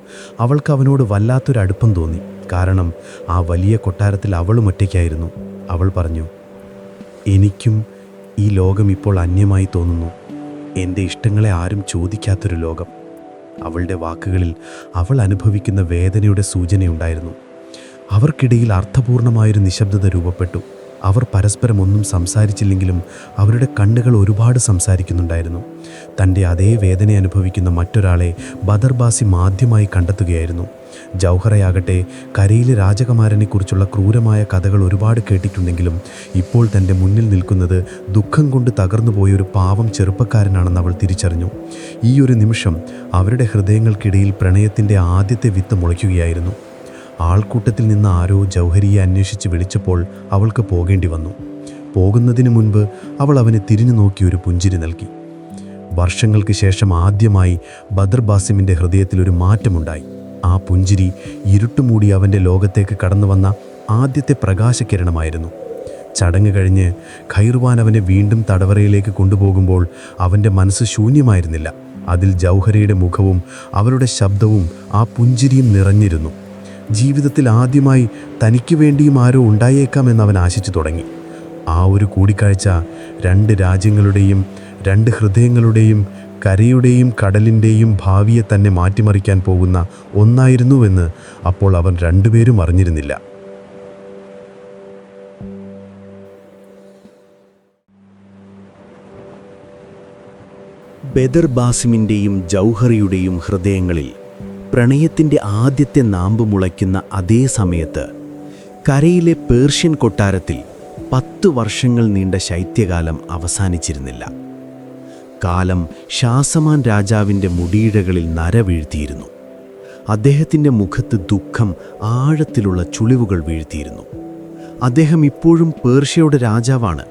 അവൾക്ക് അവനോട് വല്ലാത്തൊരു അടുപ്പം തോന്നി. കാരണം ആ വലിയ കൊട്ടാരത്തിൽ അവളും ഒറ്റയ്ക്കായിരുന്നു. അവൾ പറഞ്ഞു, എനിക്കും ഈ ലോകം ഇപ്പോൾ അന്യമായി തോന്നുന്നു. എൻ്റെ ഇഷ്ടങ്ങളെ ആരും ചോദിക്കാത്തൊരു ലോകം. അവളുടെ വാക്കുകളിൽ അവൾ അനുഭവിക്കുന്ന വേദനയുടെ സൂചനയുണ്ടായിരുന്നു. അവർക്കിടയിൽ അർത്ഥപൂർണമായൊരു നിശബ്ദത രൂപപ്പെട്ടു. അവർ പരസ്പരം ഒന്നും സംസാരിച്ചില്ലെങ്കിലും അവരുടെ കണ്ണുകൾ ഒരുപാട് സംസാരിക്കുന്നുണ്ടായിരുന്നു. തൻ്റെ അതേ വേദന അനുഭവിക്കുന്ന മറ്റൊരാളെ ബദർബാസിം ആദ്യമായി കണ്ടെത്തുകയായിരുന്നു. ജൗഹറയാകട്ടെ കരയിലെ രാജകുമാരനെക്കുറിച്ചുള്ള ക്രൂരമായ കഥകൾ ഒരുപാട് കേട്ടിട്ടുണ്ടെങ്കിലും ഇപ്പോൾ തൻ്റെ മുന്നിൽ നിൽക്കുന്നത് ദുഃഖം കൊണ്ട് തകർന്നു പോയൊരു പാവം ചെറുപ്പക്കാരനാണെന്ന് അവൾ തിരിച്ചറിഞ്ഞു. ഈ ഒരു നിമിഷം അവരുടെ ഹൃദയങ്ങൾക്കിടയിൽ പ്രണയത്തിൻ്റെ ആദ്യത്തെ വിത്ത് മുളയ്ക്കുകയായിരുന്നു. ആൾക്കൂട്ടത്തിൽ നിന്ന് ആരോ ജൗഹരിയെ അന്വേഷിച്ച് വിളിച്ചപ്പോൾ അവൾക്ക് പോകേണ്ടി വന്നു. പോകുന്നതിന് മുൻപ് അവൾ അവനെ തിരിഞ്ഞു നോക്കി ഒരു പുഞ്ചിരി നൽകി. വർഷങ്ങൾക്ക് ശേഷം ആദ്യമായി ബദർബാസിമിൻ്റെ ഹൃദയത്തിലൊരു മാറ്റമുണ്ടായി. ആ പുഞ്ചിരി ഇരുട്ടുമൂടി അവൻ്റെ ലോകത്തേക്ക് കടന്നു വന്ന ആദ്യത്തെ പ്രകാശകിരണമായിരുന്നു. ചടങ്ങ് കഴിഞ്ഞ് ഖൈർവാൻ അവനെ വീണ്ടും തടവറയിലേക്ക് കൊണ്ടുപോകുമ്പോൾ അവൻ്റെ മനസ്സ് ശൂന്യമായിരുന്നില്ല. അതിൽ ജൗഹരയുടെ മുഖവും അവളുടെ ശബ്ദവും ആ പുഞ്ചിരിയും നിറഞ്ഞിരുന്നു. ജീവിതത്തിൽ ആദ്യമായി തനിക്ക് വേണ്ടിയും ആരോ ഉണ്ടായേക്കാമെന്ന് അവൻ ആശിച്ചു തുടങ്ങി. ആ ഒരു കൂടിക്കാഴ്ച രണ്ട് രാജ്യങ്ങളുടെയും രണ്ട് ഹൃദയങ്ങളുടെയും കരയുടെയും കടലിൻ്റെയും ഭാവിയെ തന്നെ മാറ്റിമറിക്കാൻ പോകുന്ന ഒന്നായിരുന്നുവെന്ന് അപ്പോൾ അവർ രണ്ടുപേരും അറിഞ്ഞിരുന്നില്ല. ബദർബാസിമിൻ്റെയും ജൗഹറിയുടെയും ഹൃദയങ്ങളിൽ പ്രണയത്തിൻ്റെ ആദ്യത്തെ നാമ്പ് മുളയ്ക്കുന്ന അതേ സമയത്ത് കരയിലെ പേർഷ്യൻ കൊട്ടാരത്തിൽ 10 വർഷങ്ങൾ നീണ്ട ശൈത്യകാലം അവസാനിച്ചിരുന്നില്ല. കാലം ഷാസമാൻ രാജാവിൻ്റെ മുടിയിഴകളിൽ നര വീഴ്ത്തിയിരുന്നു. അദ്ദേഹത്തിൻ്റെ മുഖത്ത് ദുഃഖം ആഴത്തിലുള്ള ചുളിവുകൾ വീഴ്ത്തിയിരുന്നു. അദ്ദേഹം ഇപ്പോഴും പേർഷ്യയുടെ രാജാവാണ്,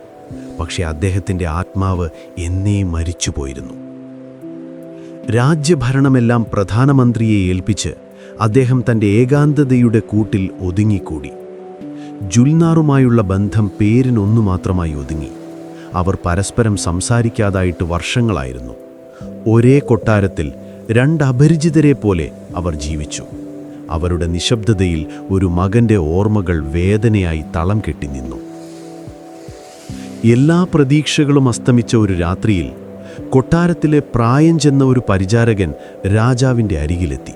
പക്ഷേ അദ്ദേഹത്തിൻ്റെ ആത്മാവ് എന്നേ മരിച്ചുപോയിരുന്നു. രാജ്യഭരണമെല്ലാം പ്രധാനമന്ത്രിയെ ഏൽപ്പിച്ച് അദ്ദേഹം തൻ്റെ ഏകാന്തതയുടെ കൂട്ടിൽ ഒതുങ്ങിക്കൂടി. ജുൽനാറുമായുള്ള ബന്ധം പേരിനൊന്നു മാത്രമായി ഒതുങ്ങി. അവർ പരസ്പരം സംസാരിക്കാതായിട്ട് വർഷങ്ങളായിരുന്നു. ഒരേ കൊട്ടാരത്തിൽ 2 അപരിചിതരെ പോലെ അവർ ജീവിച്ചു. അവരുടെ നിശബ്ദതയിൽ ഒരു മകൻ്റെ ഓർമ്മകൾ വേദനയായി തളം കെട്ടി നിന്നു. എല്ലാ പ്രതീക്ഷകളും അസ്തമിച്ച ഒരു രാത്രിയിൽ കൊട്ടാരത്തിലെ പ്രായം ചെന്ന ഒരു പരിചാരകൻ രാജാവിൻ്റെ അരികിലെത്തി.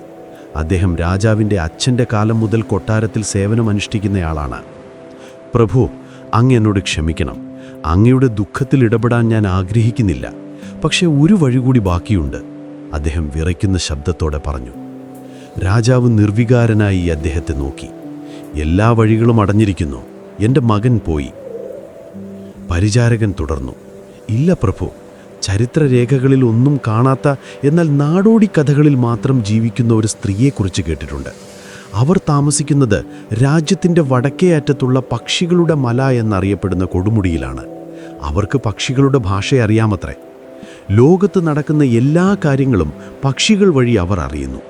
അദ്ദേഹം രാജാവിൻ്റെ അച്ഛൻ്റെ കാലം മുതൽ കൊട്ടാരത്തിൽ സേവനമനുഷ്ഠിക്കുന്നയാളാണ്. പ്രഭു, അങ്ങ് എന്നോട് ക്ഷമിക്കണം. അങ്ങയുടെ ദുഃഖത്തിൽ ഇടപെടാൻ ഞാൻ ആഗ്രഹിക്കുന്നില്ല. പക്ഷേ ഒരു വഴി കൂടി ബാക്കിയുണ്ട്, അദ്ദേഹം വിറയ്ക്കുന്ന ശബ്ദത്തോടെ പറഞ്ഞു. രാജാവ് നിർവികാരനായി അദ്ദേഹത്തെ നോക്കി. എല്ലാ വഴികളും അടഞ്ഞിരിക്കുന്നു. എൻ്റെ മകൻ പോയി. പരിചാരകൻ തുടർന്നു. ഇല്ല പ്രഭു, ചരിത്രരേഖകളിൽ ഒന്നും കാണാത്ത എന്നാൽ നാടോടി കഥകളിൽ മാത്രം ജീവിക്കുന്ന ഒരു സ്ത്രീയെക്കുറിച്ച് കേട്ടിട്ടുണ്ട്. അവർ താമസിക്കുന്നത് രാജ്യത്തിൻ്റെ വടക്കേ അറ്റത്തുള്ള പക്ഷികളുടെ മല എന്നറിയപ്പെടുന്ന കൊടുമുടിയിലാണ്. അവർക്ക് പക്ഷികളുടെ ഭാഷ അറിയാമത്രേ. ലോകത്ത് നടക്കുന്ന എല്ലാ കാര്യങ്ങളും പക്ഷികൾ വഴി അവർ അറിയുന്നു.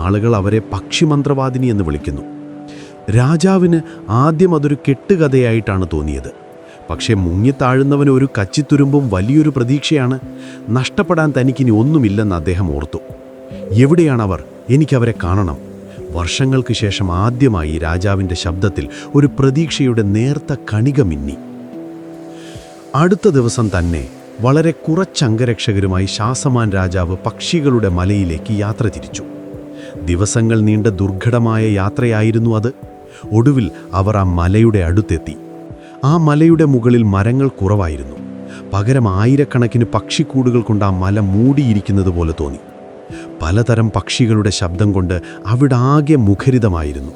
ആളുകൾ അവരെ പക്ഷിമന്ത്രവാദിനി എന്ന് വിളിക്കുന്നു. രാജാവിന് ആദ്യം അതൊരു കെട്ടുകഥയായിട്ടാണ് തോന്നിയത്. പക്ഷേ മുങ്ങിത്താഴുന്നവന് ഒരു കച്ചിത്തുരുമ്പും വലിയൊരു പ്രതീക്ഷയാണ്. നഷ്ടപ്പെടാൻ തനിക്കിനി ഒന്നുമില്ലെന്ന് അദ്ദേഹം ഓർത്തു. എവിടെയാണവർ? എനിക്കവരെ കാണണം. വർഷങ്ങൾക്ക് ശേഷം ആദ്യമായി രാജാവിൻ്റെ ശബ്ദത്തിൽ ഒരു പ്രതീക്ഷയുടെ നേർത്ത കണിക മിന്നി. അടുത്ത ദിവസം തന്നെ വളരെ കുറച്ചംഗരക്ഷകരുമായി ഷാസമാൻ രാജാവ് പക്ഷികളുടെ മലയിലേക്ക് യാത്ര തിരിച്ചു. ദിവസങ്ങൾ നീണ്ട ദുർഘടമായ യാത്രയായിരുന്നു അത്. ഒടുവിൽ അവർ ആ മലയുടെ അടുത്തെത്തി. ആ മലയുടെ മുകളിൽ മരങ്ങൾ കുറവായിരുന്നു. പകരം ആയിരക്കണക്കിന് പക്ഷിക്കൂടുകൾ കൊണ്ട് ആ മല മൂടിയിരിക്കുന്നത് പോലെ തോന്നി. പലതരം പക്ഷികളുടെ ശബ്ദം കൊണ്ട് അവിടെ ആകെ മുഖരിതമായിരുന്നു.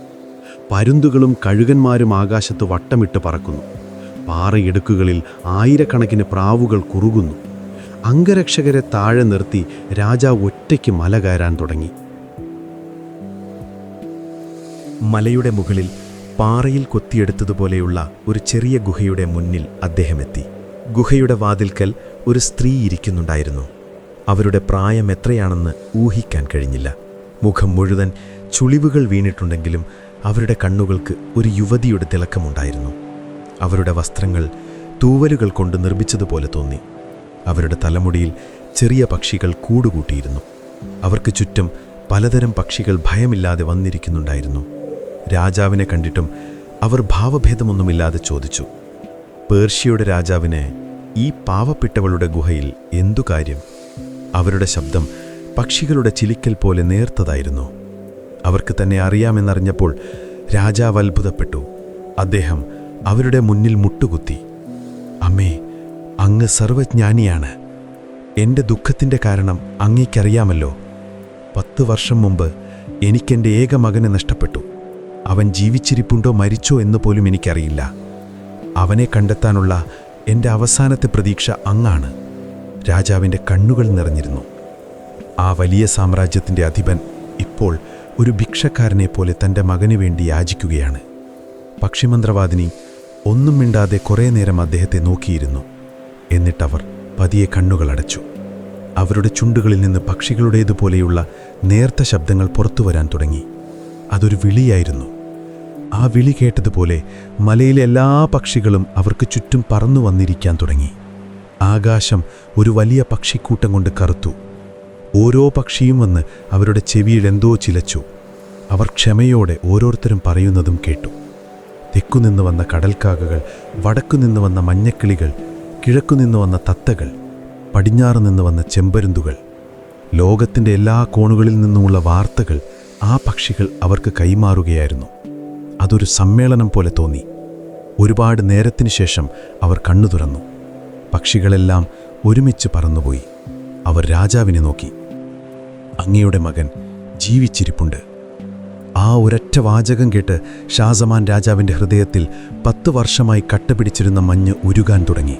പരുന്തുകളും കഴുകന്മാരും ആകാശത്ത് വട്ടമിട്ട് പറക്കുന്നു. പാറയിടുക്കുകളിൽ ആയിരക്കണക്കിന് പ്രാവുകൾ കുറുകുന്നു. അംഗരക്ഷകരെ താഴെ നിർത്തി രാജാവ് ഒറ്റയ്ക്ക് മല കയറാൻ തുടങ്ങി. മലയുടെ മുകളിൽ പാറയിൽ കൊത്തിയെടുത്തതുപോലെയുള്ള ഒരു ചെറിയ ഗുഹയുടെ മുന്നിൽ അദ്ദേഹമെത്തി. ഗുഹയുടെ വാതിൽക്കൽ ഒരു സ്ത്രീ ഇരിക്കുന്നുണ്ടായിരുന്നു. അവരുടെ പ്രായം എത്രയാണെന്ന് ഊഹിക്കാൻ കഴിഞ്ഞില്ല. മുഖം മുഴുവൻ ചുളിവുകൾ വീണിട്ടുണ്ടെങ്കിലും അവരുടെ കണ്ണുകൾക്ക് ഒരു യുവതിയുടെ തിളക്കമുണ്ടായിരുന്നു. അവരുടെ വസ്ത്രങ്ങൾ തൂവലുകൾ കൊണ്ട് നിർമ്മിച്ചതുപോലെ തോന്നി. അവരുടെ തലമുടിയിൽ ചെറിയ പക്ഷികൾ കൂടുകൂട്ടിയിരുന്നു. അവർക്ക് ചുറ്റും പലതരം പക്ഷികൾ ഭയമില്ലാതെ വന്നിരിക്കുന്നുണ്ടായിരുന്നു. രാജാവിനെ കണ്ടിട്ടും അവർ ഭാവഭേദമൊന്നുമില്ലാതെ ചോദിച്ചു, പേർഷ്യയുടെ രാജാവിന് ഈ പാവപ്പെട്ടവളുടെ ഗുഹയിൽ എന്തു കാര്യം? അവരുടെ ശബ്ദം പക്ഷികളുടെ ചിലിക്കൽ പോലെ നേർത്തതായിരുന്നു. അവർക്ക് തന്നെ അറിയാമെന്നറിഞ്ഞപ്പോൾ രാജാവ് അത്ഭുതപ്പെട്ടു. അദ്ദേഹം അവരുടെ മുന്നിൽ മുട്ടുകുത്തി. അമ്മേ, അങ്ങ് സർവജ്ഞാനിയാണ്. എൻ്റെ ദുഃഖത്തിൻ്റെ കാരണം അങ്ങേക്കറിയാമല്ലോ. 10 വർഷം മുമ്പ് എനിക്കെൻ്റെ ഏക മകനെ നഷ്ടപ്പെട്ടു. അവൻ ജീവിച്ചിരിപ്പുണ്ടോ മരിച്ചോ എന്ന് പോലും എനിക്കറിയില്ല. അവനെ കണ്ടെത്താനുള്ള എൻ്റെ അവസാനത്തെ പ്രതീക്ഷ അങ്ങാണ്. രാജാവിൻ്റെ കണ്ണുകൾ നിറഞ്ഞിരുന്നു. ആ വലിയ സാമ്രാജ്യത്തിൻ്റെ അധിപൻ ഇപ്പോൾ ഒരു ഭിക്ഷക്കാരനെ പോലെ തൻ്റെ മകന് വേണ്ടി യാചിക്കുകയാണ്. പക്ഷിമന്ത്രവാദിനി ഒന്നും മിണ്ടാതെ കുറേ നേരം അദ്ദേഹത്തെ നോക്കിയിരുന്നു. എന്നിട്ടവർ പതിയെ കണ്ണുകളടച്ചു. അവരുടെ ചുണ്ടുകളിൽ നിന്ന് പക്ഷികളുടേതുപോലെയുള്ള നേർത്ത ശബ്ദങ്ങൾ പുറത്തു വരാൻ തുടങ്ങി. അതൊരു വിളിയായിരുന്നു. ആ വിളി കേട്ടതുപോലെ മലയിലെ എല്ലാ പക്ഷികളും അവർക്ക് ചുറ്റും പറന്നു വന്നിരിക്കാൻ തുടങ്ങി. ആകാശം ഒരു വലിയ പക്ഷിക്കൂട്ടം കൊണ്ട് കറുത്തു. ഓരോ പക്ഷിയും വന്ന് അവരുടെ ചെവിയിൽ എന്തോ ചിലച്ചു. അവർ ക്ഷമയോടെ ഓരോരുത്തരും പറയുന്നതും കേട്ടു. തെക്കുനിന്ന് വന്ന കടൽക്കാക്കകൾ, വടക്കുനിന്ന് വന്ന മഞ്ഞക്കിളികൾ, കിഴക്കുനിന്ന് വന്ന തത്തകൾ, പടിഞ്ഞാറ് നിന്ന് വന്ന ചെമ്പരുന്തുകൾ. ലോകത്തിൻ്റെ എല്ലാ കോണുകളിൽ നിന്നുമുള്ള വാർത്തകൾ ആ പക്ഷികൾ അവർക്ക് കൈമാറുകയായിരുന്നു. അതൊരു സമ്മേളനം പോലെ തോന്നി. ഒരുപാട് നേരത്തിനു ശേഷം അവർ കണ്ണു തുറന്നു. പക്ഷികളെല്ലാം ഒരുമിച്ച് പറന്നുപോയി. അവർ രാജാവിനെ നോക്കി. അങ്ങയുടെ മകൻ ജീവിച്ചിരിപ്പുണ്ട്. ആ ഒരൊറ്റ വാചകം കേട്ട് ഷാസമാൻ രാജാവിൻ്റെ ഹൃദയത്തിൽ 10 വർഷമായി കട്ടപിടിച്ചിരുന്ന മഞ്ഞ് ഉരുകാൻ തുടങ്ങി.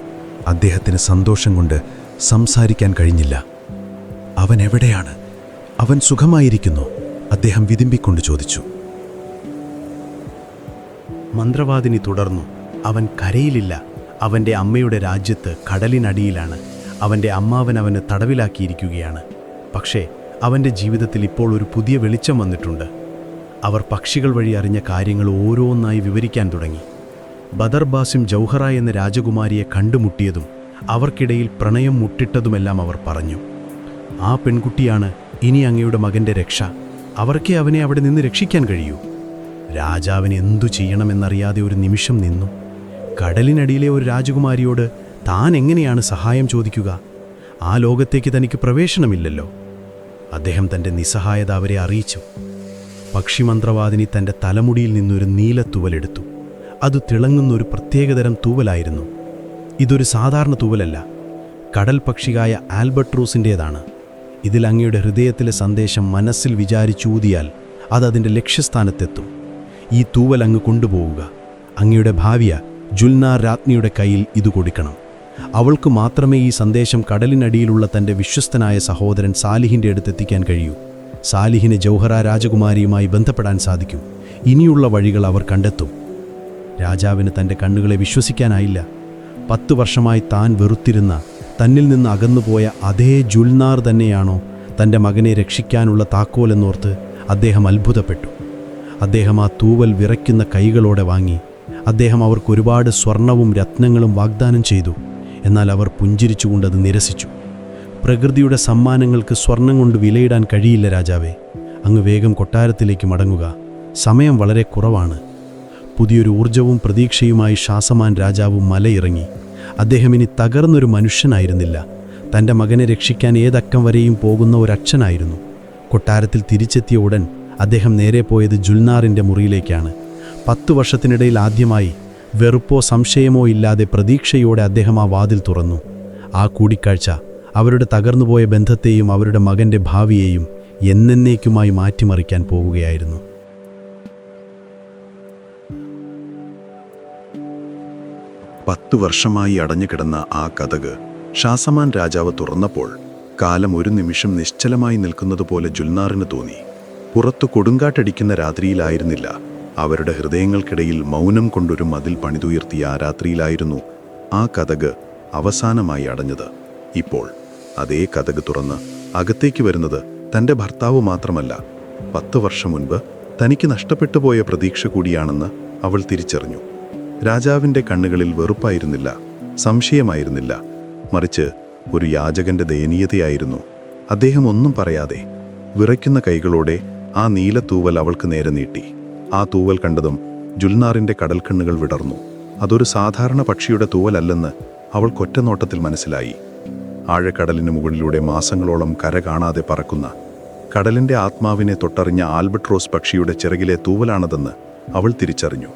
അദ്ദേഹത്തിന് സന്തോഷം കൊണ്ട് സംസാരിക്കാൻ കഴിഞ്ഞില്ല. അവൻ എവിടെയാണ്? അവൻ സുഖമായിരിക്കുന്നു? അദ്ദേഹം വിതുമ്പിക്കൊണ്ട് ചോദിച്ചു. മന്ത്രവാദിനി തുടർന്നു. അവൻ കരയിലില്ല. അവൻ്റെ അമ്മയുടെ രാജ്യത്ത് കടലിനടിയിലാണ്. അവൻ്റെ അമ്മാവൻ അവന് തടവിലാക്കിയിരിക്കുകയാണ്. പക്ഷേ അവൻ്റെ ജീവിതത്തിൽ ഇപ്പോൾ ഒരു പുതിയ വെളിച്ചം വന്നിട്ടുണ്ട്. അവർ പക്ഷികൾ വഴി അറിഞ്ഞ കാര്യങ്ങൾ ഓരോന്നായി വിവരിക്കാൻ തുടങ്ങി. ബദർ ബാസിം ജൗഹറ എന്ന രാജകുമാരിയെ കണ്ടുമുട്ടിയതും അവർക്കിടയിൽ പ്രണയം മുട്ടിട്ടതുമെല്ലാം അവർ പറഞ്ഞു. ആ പെൺകുട്ടിയാണ് ഇനി അങ്ങയുടെ മകൻ്റെ രക്ഷ. അവർക്കേ അവനെ അവിടെ നിന്ന് രക്ഷിക്കാൻ കഴിയൂ. രാജാവിന് എന്തു ചെയ്യണമെന്നറിയാതെ ഒരു നിമിഷം നിന്നു. കടലിനടിയിലെ ഒരു രാജകുമാരിയോട് താൻ എങ്ങനെയാണ് സഹായം ചോദിക്കുക? ആ ലോകത്തേക്ക് തനിക്ക് പ്രവേശനമില്ലല്ലോ. അദ്ദേഹം തൻ്റെ നിസ്സഹായത അവരെ അറിയിച്ചു. പക്ഷിമന്ത്രവാദിനി തൻ്റെ തലമുടിയിൽ നിന്നൊരു നീലത്തൂവലെടുത്തു. അത് തിളങ്ങുന്നൊരു പ്രത്യേകതരം തൂവലായിരുന്നു. ഇതൊരു സാധാരണ തൂവലല്ല. കടൽ പക്ഷിയായ ആൽബട്രൂസിൻ്റേതാണ്. ഇതിൽ അങ്ങയുടെ ഹൃദയത്തിലെ സന്ദേശം മനസ്സിൽ വിചാരിച്ചൂതിയാൽ അതതിൻ്റെ ലക്ഷ്യസ്ഥാനത്തെത്തും. ഈ തൂവൽ അങ്ങ് കൊണ്ടുപോവുക. അങ്ങയുടെ ഭാര്യ ജുൽനാർ രാജ്ഞിയുടെ കയ്യിൽ ഇത് കൊടുക്കണം. അവൾക്ക് മാത്രമേ ഈ സന്ദേശം കടലിനടിയിലുള്ള തൻ്റെ വിശ്വസ്തനായ സഹോദരൻ സാലിഹിൻ്റെ അടുത്തെത്തിക്കാൻ കഴിയൂ. സാലിഹിന് ജൗഹറ രാജകുമാരിയുമായി ബന്ധപ്പെടാൻ സാധിക്കും. ഇനിയുള്ള വഴികൾ അവർ കണ്ടെത്തും. രാജാവിന് തൻ്റെ കണ്ണുകളെ വിശ്വസിക്കാനായില്ല. 10 വർഷമായി താൻ വെറുത്തിരുന്ന, തന്നിൽ നിന്ന് അകന്നുപോയ അതേ ജുൽനാർ തന്നെയാണോ തൻ്റെ മകനെ രക്ഷിക്കാനുള്ള താക്കോലെന്നോർത്ത് അദ്ദേഹം അത്ഭുതപ്പെട്ടു. അദ്ദേഹം ആ തൂവൽ വിറയ്ക്കുന്ന കൈകളോടെ വാങ്ങി. അദ്ദേഹം അവർക്ക് ഒരുപാട് സ്വർണവും രത്നങ്ങളും വാഗ്ദാനം ചെയ്തു. എന്നാൽ അവർ പുഞ്ചിരിച്ചുകൊണ്ടത് നിരസിച്ചു. പ്രകൃതിയുടെ സമ്മാനങ്ങൾക്ക് സ്വർണം കൊണ്ട് വിലയിടാൻ കഴിയില്ല രാജാവേ. അങ്ങ് വേഗം കൊട്ടാരത്തിലേക്ക് മടങ്ങുക. സമയം വളരെ കുറവാണ്. പുതിയൊരു ഊർജവും പ്രതീക്ഷയുമായി ഷാസമാൻ രാജാവ് മലയിറങ്ങി. അദ്ദേഹം ഇനി തകർന്നൊരു മനുഷ്യനായിരുന്നില്ല. തൻ്റെ മകനെ രക്ഷിക്കാൻ ഏതക്കം വരെയും പോകുന്ന ഒരച്ഛനായിരുന്നു. കൊട്ടാരത്തിൽ തിരിച്ചെത്തിയ ഉടൻ അദ്ദേഹം നേരെ പോയത് ജുൽനാറിൻ്റെ മുറിയിലേക്കാണ്. 10 വർഷത്തിനിടയിൽ ആദ്യമായി വെറുപ്പോ സംശയമോ ഇല്ലാതെ പ്രതീക്ഷയോടെ അദ്ദേഹം ആ വാതിൽ തുറന്നു. ആ കൂടിക്കാഴ്ച അവരുടെ തകർന്നുപോയ ബന്ധത്തെയും അവരുടെ മകൻ്റെ ഭാവിയെയും എന്നേക്കുമായി മാറ്റിമറിക്കാൻ പോവുകയായിരുന്നു. പത്ത് വർഷമായി അടഞ്ഞുകിടന്ന ആ കതക് ഷാസമാൻ രാജാവ് തുറന്നപ്പോൾ കാലം ഒരു നിമിഷം നിശ്ചലമായി നിൽക്കുന്നതുപോലെ ജുൽനാറിന് തോന്നി. പുറത്തു കൊടുങ്കാറ്റടിക്കുന്ന രാത്രിയിലായിരുന്നില്ല. അവരുടെ ഹൃദയങ്ങൾക്കിടയിൽ മൗനം കൊണ്ടൊരു മതിൽ പണിതുയർത്തിയ ആ രാത്രിയിലായിരുന്നു ആ കതക് അവസാനമായി അടഞ്ഞത്. ഇപ്പോൾ അതേ കതക് തുറന്ന് അകത്തേക്ക് വരുന്നത് തൻ്റെ ഭർത്താവ് മാത്രമല്ല, 10 വർഷം മുൻപ് തനിക്ക് നഷ്ടപ്പെട്ടു പോയ പ്രതീക്ഷ കൂടിയാണെന്ന് അവൾ തിരിച്ചറിഞ്ഞു. രാജാവിൻ്റെ കണ്ണുകളിൽ വെറുപ്പായിരുന്നില്ല, സംശയമായിരുന്നില്ല, മറിച്ച് ഒരു യാചകന്റെ ദയനീയതയായിരുന്നു. അദ്ദേഹം ഒന്നും പറയാതെ വിറയ്ക്കുന്ന കൈകളോടെ ആ നീലത്തൂവൽ അവൾക്ക് നേരെ നീട്ടി. ആ തൂവൽ കണ്ടതും ജുൽനാറിൻ്റെ കടൽക്കണ്ണുകൾ വിടർന്നു. അതൊരു സാധാരണ പക്ഷിയുടെ തൂവലല്ലെന്ന് അവൾക്കൊറ്റ നോട്ടത്തിൽ മനസ്സിലായി. ആഴക്കടലിന് മുകളിലൂടെ മാസങ്ങളോളം കര കാണാതെ പറക്കുന്ന, കടലിൻ്റെ ആത്മാവിനെ തൊട്ടറിഞ്ഞ ആൽബട്രോസ് പക്ഷിയുടെ ചിറകിലെ തൂവലാണതെന്ന് അവൾ തിരിച്ചറിഞ്ഞു.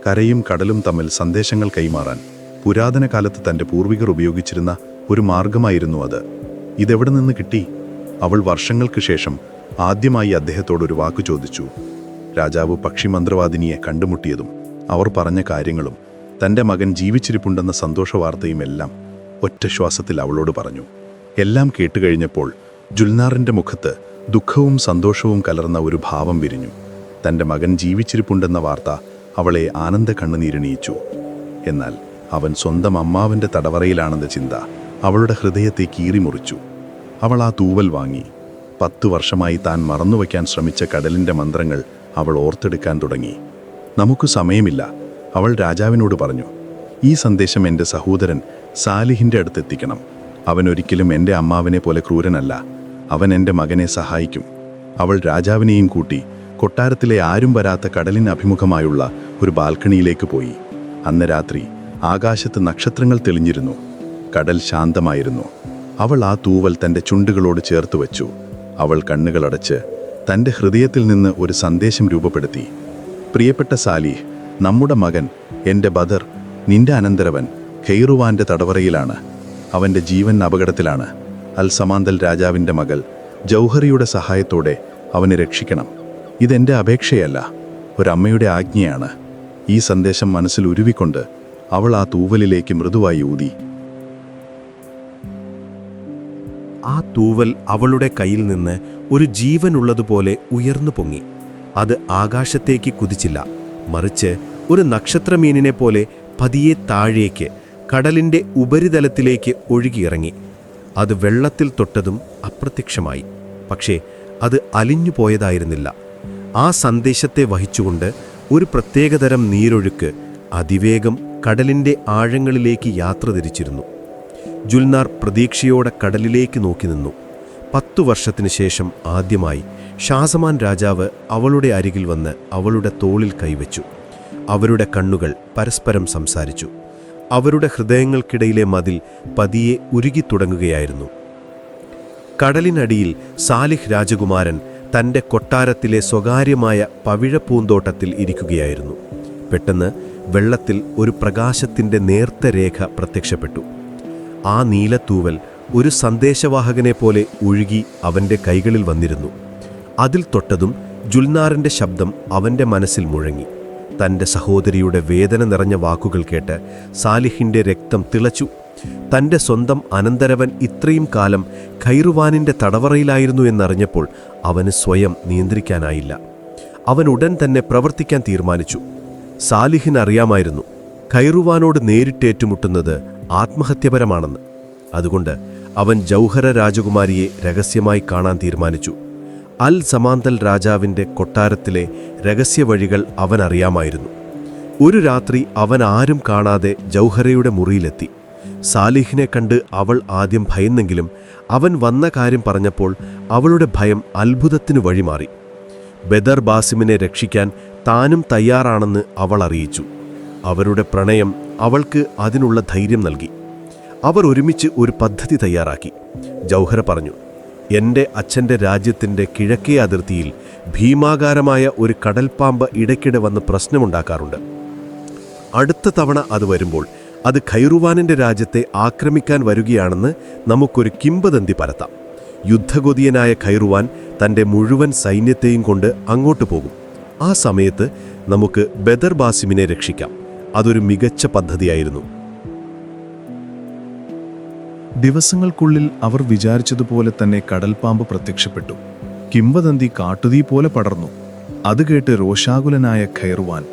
കരയും കടലും തമ്മിൽ സന്ദേശങ്ങൾ കൈമാറാൻ പുരാതന കാലത്ത് തൻ്റെ പൂർവികർ ഉപയോഗിച്ചിരുന്ന ഒരു മാർഗമായിരുന്നു അത്. ഇതെവിടെ നിന്ന് കിട്ടി? അവൾ വർഷങ്ങൾക്ക് ശേഷം ആദ്യമായി അദ്ദേഹത്തോടൊരു വാക്കു ചോദിച്ചു. രാജാവ് പക്ഷിമന്ത്രവാദിനിയെ കണ്ടുമുട്ടിയതും അവർ പറഞ്ഞ കാര്യങ്ങളും തൻ്റെ മകൻ ജീവിച്ചിരിപ്പുണ്ടെന്ന സന്തോഷവാർത്തയുമെല്ലാം ഒറ്റ ശ്വാസത്തിൽ അവളോട് പറഞ്ഞു. എല്ലാം കേട്ടുകഴിഞ്ഞപ്പോൾ ജുൽനാറിൻ്റെ മുഖത്ത് ദുഃഖവും സന്തോഷവും കലർന്ന ഒരു ഭാവം വിരിഞ്ഞു. തൻ്റെ മകൻ ജീവിച്ചിരിപ്പുണ്ടെന്ന വാർത്ത അവളെ ആനന്ദ കണ്ണുനീരണിയിച്ചു. എന്നാൽ അവൻ സ്വന്തം അമ്മാവൻ്റെ തടവറയിലാണെന്ന ചിന്ത അവളുടെ ഹൃദയത്തെ കീറിമുറിച്ചു. അവൾ ആ തൂവൽ വാങ്ങി. 10 വർഷമായി താൻ മറന്നുവയ്ക്കാൻ ശ്രമിച്ച കടലിൻ്റെ മന്ത്രങ്ങൾ അവൾ ഓർത്തെടുക്കാൻ തുടങ്ങി. നമുക്ക് സമയമില്ല, അവൾ രാജാവിനോട് പറഞ്ഞു. ഈ സന്ദേശം എൻ്റെ സഹോദരൻ സാലിഹിൻ്റെ അടുത്തെത്തിക്കണം. അവൻ ഒരിക്കലും എൻ്റെ അമ്മാവനെ പോലെ ക്രൂരനല്ല. അവൻ എൻ്റെ മകനെ സഹായിക്കും. അവൾ രാജാവിനെയും കൂട്ടി കൊട്ടാരത്തിലെ ആരും വരാത്ത കടലിന് അഭിമുഖമായുള്ള ഒരു ബാൽക്കണിയിലേക്ക് പോയി. അന്ന് രാത്രി ആകാശത്ത് നക്ഷത്രങ്ങൾ തെളിഞ്ഞിരുന്നു. കടൽ ശാന്തമായിരുന്നു. അവൾ ആ തൂവൽ തൻ്റെ ചുണ്ടുകളോട് ചേർത്ത് വച്ചു. അവൾ കണ്ണുകളടച്ച് തൻ്റെ ഹൃദയത്തിൽ നിന്ന് ഒരു സന്ദേശം രൂപപ്പെടുത്തി. പ്രിയപ്പെട്ട സാലിഹ്, നമ്മുടെ മകൻ എൻ്റെ ബദർ, നിന്റെ അനന്തരവൻ ഖൈറുവാൻ്റെ തടവറയിലാണ്. അവൻ്റെ ജീവൻ അപകടത്തിലാണ്. അൽ സമാന്തൽ രാജാവിൻ്റെ മകൾ ജൗഹറിയുടെ സഹായത്തോടെ അവനെ രക്ഷിക്കണം. ഇതെൻ്റെ അപേക്ഷയല്ല, ഒരമ്മയുടെ ആജ്ഞയാണ്. ഈ സന്ദേശം മനസ്സിൽ ഉരുവിക്കൊണ്ട് അവൾ ആ തൂവലിലേക്ക് മൃദുവായി ഊതി. ആ തൂവൽ അവളുടെ കയ്യിൽ നിന്ന് ഒരു ജീവനുള്ളതുപോലെ ഉയർന്നു പൊങ്ങി. അത് ആകാശത്തേക്ക് കുതിച്ചില്ല, മറിച്ച് ഒരു നക്ഷത്രമീനിനെ പോലെ പതിയെ താഴേക്ക് കടലിൻ്റെ ഉപരിതലത്തിലേക്ക് ഒഴുകിയിറങ്ങി. അത് വെള്ളത്തിൽ തൊട്ടതും അപ്രത്യക്ഷമായി. പക്ഷേ അത് അലിഞ്ഞു പോയതായിരുന്നില്ല. ആ സന്ദേശത്തെ വഹിച്ചുകൊണ്ട് ഒരു പ്രത്യേകതരം നീരൊഴുക്ക് അതിവേഗം കടലിൻ്റെ ആഴങ്ങളിലേക്ക് യാത്ര തിരിച്ചിരുന്നു. ജുൽനാർ പ്രതീക്ഷയോടെ കടലിലേക്ക് നോക്കി നിന്നു. 10 വർഷത്തിനു ശേഷം ആദ്യമായി ഷാസമാൻ രാജാവ് അവളുടെ അരികിൽ വന്ന് അവളുടെ തോളിൽ കൈവച്ചു. അവരുടെ കണ്ണുകൾ പരസ്പരം സംസാരിച്ചു. അവരുടെ ഹൃദയങ്ങൾക്കിടയിലെ മതിൽ പതിയെ ഉരുകിത്തുടങ്ങുകയായിരുന്നു. കടലിനടിയിൽ സാലിഹ് രാജകുമാരൻ തൻ്റെ കൊട്ടാരത്തിലെ സ്വകാര്യമായ പവിഴപ്പൂന്തോട്ടത്തിൽ ഇരിക്കുകയായിരുന്നു. പെട്ടെന്ന് വെള്ളത്തിൽ ഒരു പ്രകാശത്തിൻ്റെ നേർത്ത രേഖ പ്രത്യക്ഷപ്പെട്ടു. ആ നീലത്തൂവൽ ഒരു സന്ദേശവാഹകനെ പോലെ ഒഴുകി അവൻ്റെ കൈകളിൽ വന്നിരുന്നു. അതിൽ തൊട്ടതും ജുൽനാറിൻ്റെ ശബ്ദം അവൻ്റെ മനസ്സിൽ മുഴങ്ങി. തൻ്റെ സഹോദരിയുടെ വേദന നിറഞ്ഞ വാക്കുകൾ കേട്ട് സാലിഹിൻ്റെ രക്തം തിളച്ചു. തൻ്റെ സ്വന്തം അനന്തരവൻ ഇത്രയും കാലം ഖൈറുവാനിൻ്റെ തടവറയിലായിരുന്നു എന്നറിഞ്ഞപ്പോൾ അവന് സ്വയം നിയന്ത്രിക്കാനായില്ല. അവൻ ഉടൻ തന്നെ പ്രവർത്തിക്കാൻ തീരുമാനിച്ചു. സാലിഹിനറിയാമായിരുന്നു ഖൈറുവാനോട് നേരിട്ടേറ്റുമുട്ടുന്നത് ആത്മഹത്യപരമാണെന്ന്. അതുകൊണ്ട് അവൻ ജൗഹര രാജകുമാരിയെ രഹസ്യമായി കാണാൻ തീരുമാനിച്ചു. അൽ സമാന്തൽ രാജാവിൻ്റെ കൊട്ടാരത്തിലെ രഹസ്യവഴികൾ അവനറിയാമായിരുന്നു. ഒരു രാത്രി അവൻ ആരും കാണാതെ ജൗഹരയുടെ മുറിയിലെത്തി. സാലിഹിനെ കണ്ട് അവൾ ആദ്യം ഭയന്നെങ്കിലും അവൻ വന്ന കാര്യം പറഞ്ഞപ്പോൾ അവളുടെ ഭയം അത്ഭുതത്തിനു വഴിമാറി. ബദർ ബാസിമിനെ രക്ഷിക്കാൻ താനും തയ്യാറാണെന്ന് അവൾ അറിയിച്ചു. അവരുടെ പ്രണയം അവൾക്ക് അതിനുള്ള ധൈര്യം നൽകി. അവർ ഒരുമിച്ച് ഒരു പദ്ധതി തയ്യാറാക്കി. ജൗഹര പറഞ്ഞു, എൻ്റെ അച്ഛൻ്റെ രാജ്യത്തിൻ്റെ കിഴക്കേ അതിർത്തിയിൽ ഭീമാകാരമായ ഒരു കടൽപ്പാമ്പ് ഇടയ്ക്കിടെ വന്ന് പ്രശ്നമുണ്ടാക്കാറുണ്ട്. അടുത്ത തവണ അത് വരുമ്പോൾ അത് ഖൈറുവാനിൻ്റെ രാജ്യത്തെ ആക്രമിക്കാൻ വരികയാണെന്ന് നമുക്കൊരു കിംവദന്തി പരത്താം. യുദ്ധഗോതിയനായ ഖൈറുവാൻ തൻ്റെ മുഴുവൻ സൈന്യത്തെയും കൊണ്ട് അങ്ങോട്ട് പോകും. ആ സമയത്ത് നമുക്ക് ബദർ ബാസിമിനെ രക്ഷിക്കാം. അതൊരു മികച്ച പദ്ധതിയായിരുന്നു. ദിവസങ്ങൾക്കുള്ളിൽ അവർ വിചാരിച്ചതുപോലെ തന്നെ കടൽപ്പാമ്പ് പ്രത്യക്ഷപ്പെട്ടു. കിംവദന്തി കാട്ടുതീ പോലെ പടർന്നു. അത് കേട്ട് രോഷാകുലനായ ഖൈറുവാൻ,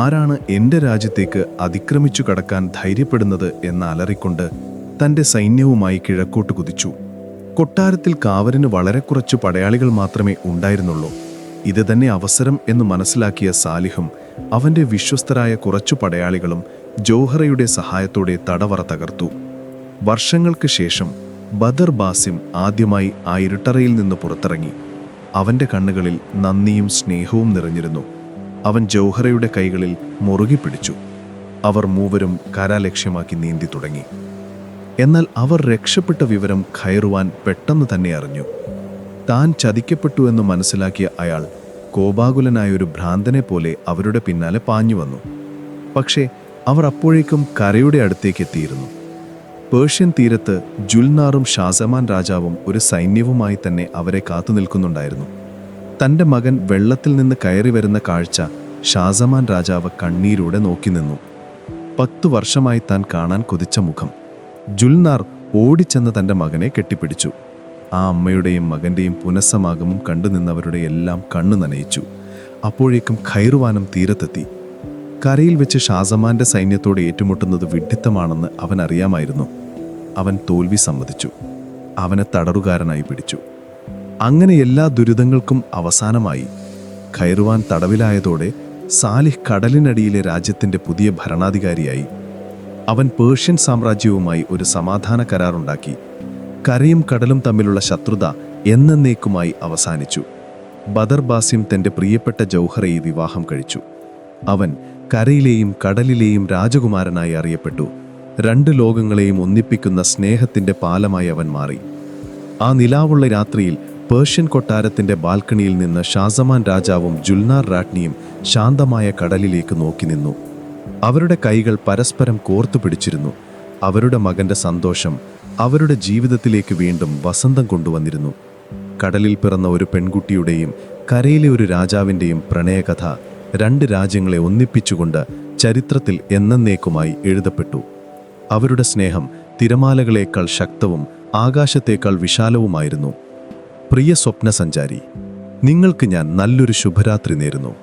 ആരാണ് എൻ്റെ രാജ്യത്തേക്ക് അതിക്രമിച്ചു കടക്കാൻ ധൈര്യപ്പെടുന്നത് എന്ന് അലറിക്കൊണ്ട് തൻ്റെ സൈന്യവുമായി കിഴക്കോട്ട് കുതിച്ചു. കൊട്ടാരത്തിൽ കാവലിന് വളരെ കുറച്ചു പടയാളികൾ മാത്രമേ ഉണ്ടായിരുന്നുള്ളൂ. ഇത് തന്നെ അവസരം എന്ന് മനസ്സിലാക്കിയ സാലിഹും അവൻ്റെ വിശ്വസ്തരായ കുറച്ചു പടയാളികളും ജൗഹറയുടെ സഹായത്തോടെ തടവറ തകർത്തു. വർഷങ്ങൾക്ക് ശേഷം ബദർ ബാസിം ആദ്യമായി ആ ഇരുട്ടറയിൽ നിന്ന് പുറത്തിറങ്ങി. അവൻ്റെ കണ്ണുകളിൽ നന്ദിയും സ്നേഹവും നിറഞ്ഞിരുന്നു. അവൻ ജൗഹറയുടെ കൈകളിൽ മുറുകി പിടിച്ചു. അവർ മൂവരും കര ലക്ഷ്യമാക്കി നീന്തി തുടങ്ങി. എന്നാൽ അവർ രക്ഷപ്പെട്ട വിവരം ഖൈറുവാൻ പെട്ടെന്ന് തന്നെ അറിഞ്ഞു. താൻ ചതിക്കപ്പെട്ടു എന്ന് മനസ്സിലാക്കിയ അയാൾ കോപാകുലനായൊരു ഭ്രാന്തനെ പോലെ അവരുടെ പിന്നാലെ പാഞ്ഞു വന്നു. പക്ഷേ അവർ അപ്പോഴേക്കും കരയുടെ അടുത്തേക്ക് എത്തിയിരുന്നു. പേർഷ്യൻ തീരത്ത് ജുൽനാറും ഷാസമാൻ രാജാവും ഒരു സൈന്യവുമായി തന്നെ അവരെ കാത്തുനിൽക്കുന്നുണ്ടായിരുന്നു. തൻ്റെ മകൻ വെള്ളത്തിൽ നിന്ന് കയറി വരുന്ന കാഴ്ച ഷാസമാൻ രാജാവ് കണ്ണീരോടെ നോക്കി നിന്നു. 10 വർഷമായി താൻ കാണാൻ കൊതിച്ച മുഖം. ജുൽനാർ ഓടിച്ചെന്ന് തൻ്റെ മകനെ കെട്ടിപ്പിടിച്ചു. ആ അമ്മയുടെയും മകൻ്റെയും പുനഃസമാഗമം കണ്ടു നിന്നവരുടെ എല്ലാം കണ്ണു നനയിച്ചു. അപ്പോഴേക്കും ഖൈറുവാനം തീരത്തെത്തി. കരയിൽ വെച്ച് ഷാസമാൻ്റെ സൈന്യത്തോട് ഏറ്റുമുട്ടുന്നത് വിഡ്ഢിത്തമാണെന്ന് അവൻ അറിയാമായിരുന്നു. അവൻ തോൽവി സമ്മതിച്ചു. അവനെ തടറുകാരനായി പിടിച്ചു. അങ്ങനെ എല്ലാ ദുരിതങ്ങൾക്കും അവസാനമായി. ഖൈറുവാൻ തടവിലായതോടെ സാലിഹ് കടലിനടിയിലെ രാജ്യത്തിൻ്റെ പുതിയ ഭരണാധികാരിയായി. അവൻ പേർഷ്യൻ സാമ്രാജ്യവുമായി ഒരു സമാധാന കരാറുണ്ടാക്കി. കരയും കടലും തമ്മിലുള്ള ശത്രുത എന്നേക്കുമായി അവസാനിച്ചു. ബദർ ബാസിം തൻ്റെ പ്രിയപ്പെട്ട ജൗഹറയെ വിവാഹം കഴിച്ചു. അവൻ കരയിലെയും കടലിലെയും രാജകുമാരനായി അറിയപ്പെട്ടു. 2 ലോകങ്ങളെയും ഒന്നിപ്പിക്കുന്ന സ്നേഹത്തിൻ്റെ പാലമായി അവൻ മാറി. ആ നിലാവുള്ള രാത്രിയിൽ പേർഷ്യൻ കൊട്ടാരത്തിൻ്റെ ബാൽക്കണിയിൽ നിന്ന് ഷാസമാൻ രാജാവും ജുൽനാർ രാജ്ഞിയും ശാന്തമായ കടലിലേക്ക് നോക്കി നിന്നു. അവരുടെ കൈകൾ പരസ്പരം കോർത്തു പിടിച്ചിരുന്നു. അവരുടെ മകൻ്റെ സന്തോഷം അവരുടെ ജീവിതത്തിലേക്ക് വീണ്ടും വസന്തം കൊണ്ടുവന്നിരുന്നു. കടലിൽ പിറന്ന ഒരു പെൺകുട്ടിയുടെയും കരയിലെ ഒരു രാജാവിൻ്റെയും പ്രണയകഥ 2 രാജ്യങ്ങളെ ഒന്നിപ്പിച്ചുകൊണ്ട് ചരിത്രത്തിൽ എന്നേക്കുമായി എഴുതപ്പെട്ടു. അവരുടെ സ്നേഹം തിരമാലകളേക്കാൾ ശക്തവും ആകാശത്തേക്കാൾ വിശാലവുമായിരുന്നു. പ്രിയ സ്വപ്നസഞ്ചാരി, നിങ്ങൾക്ക് ഞാൻ നല്ലൊരു ശുഭരാത്രി നേരുന്നു.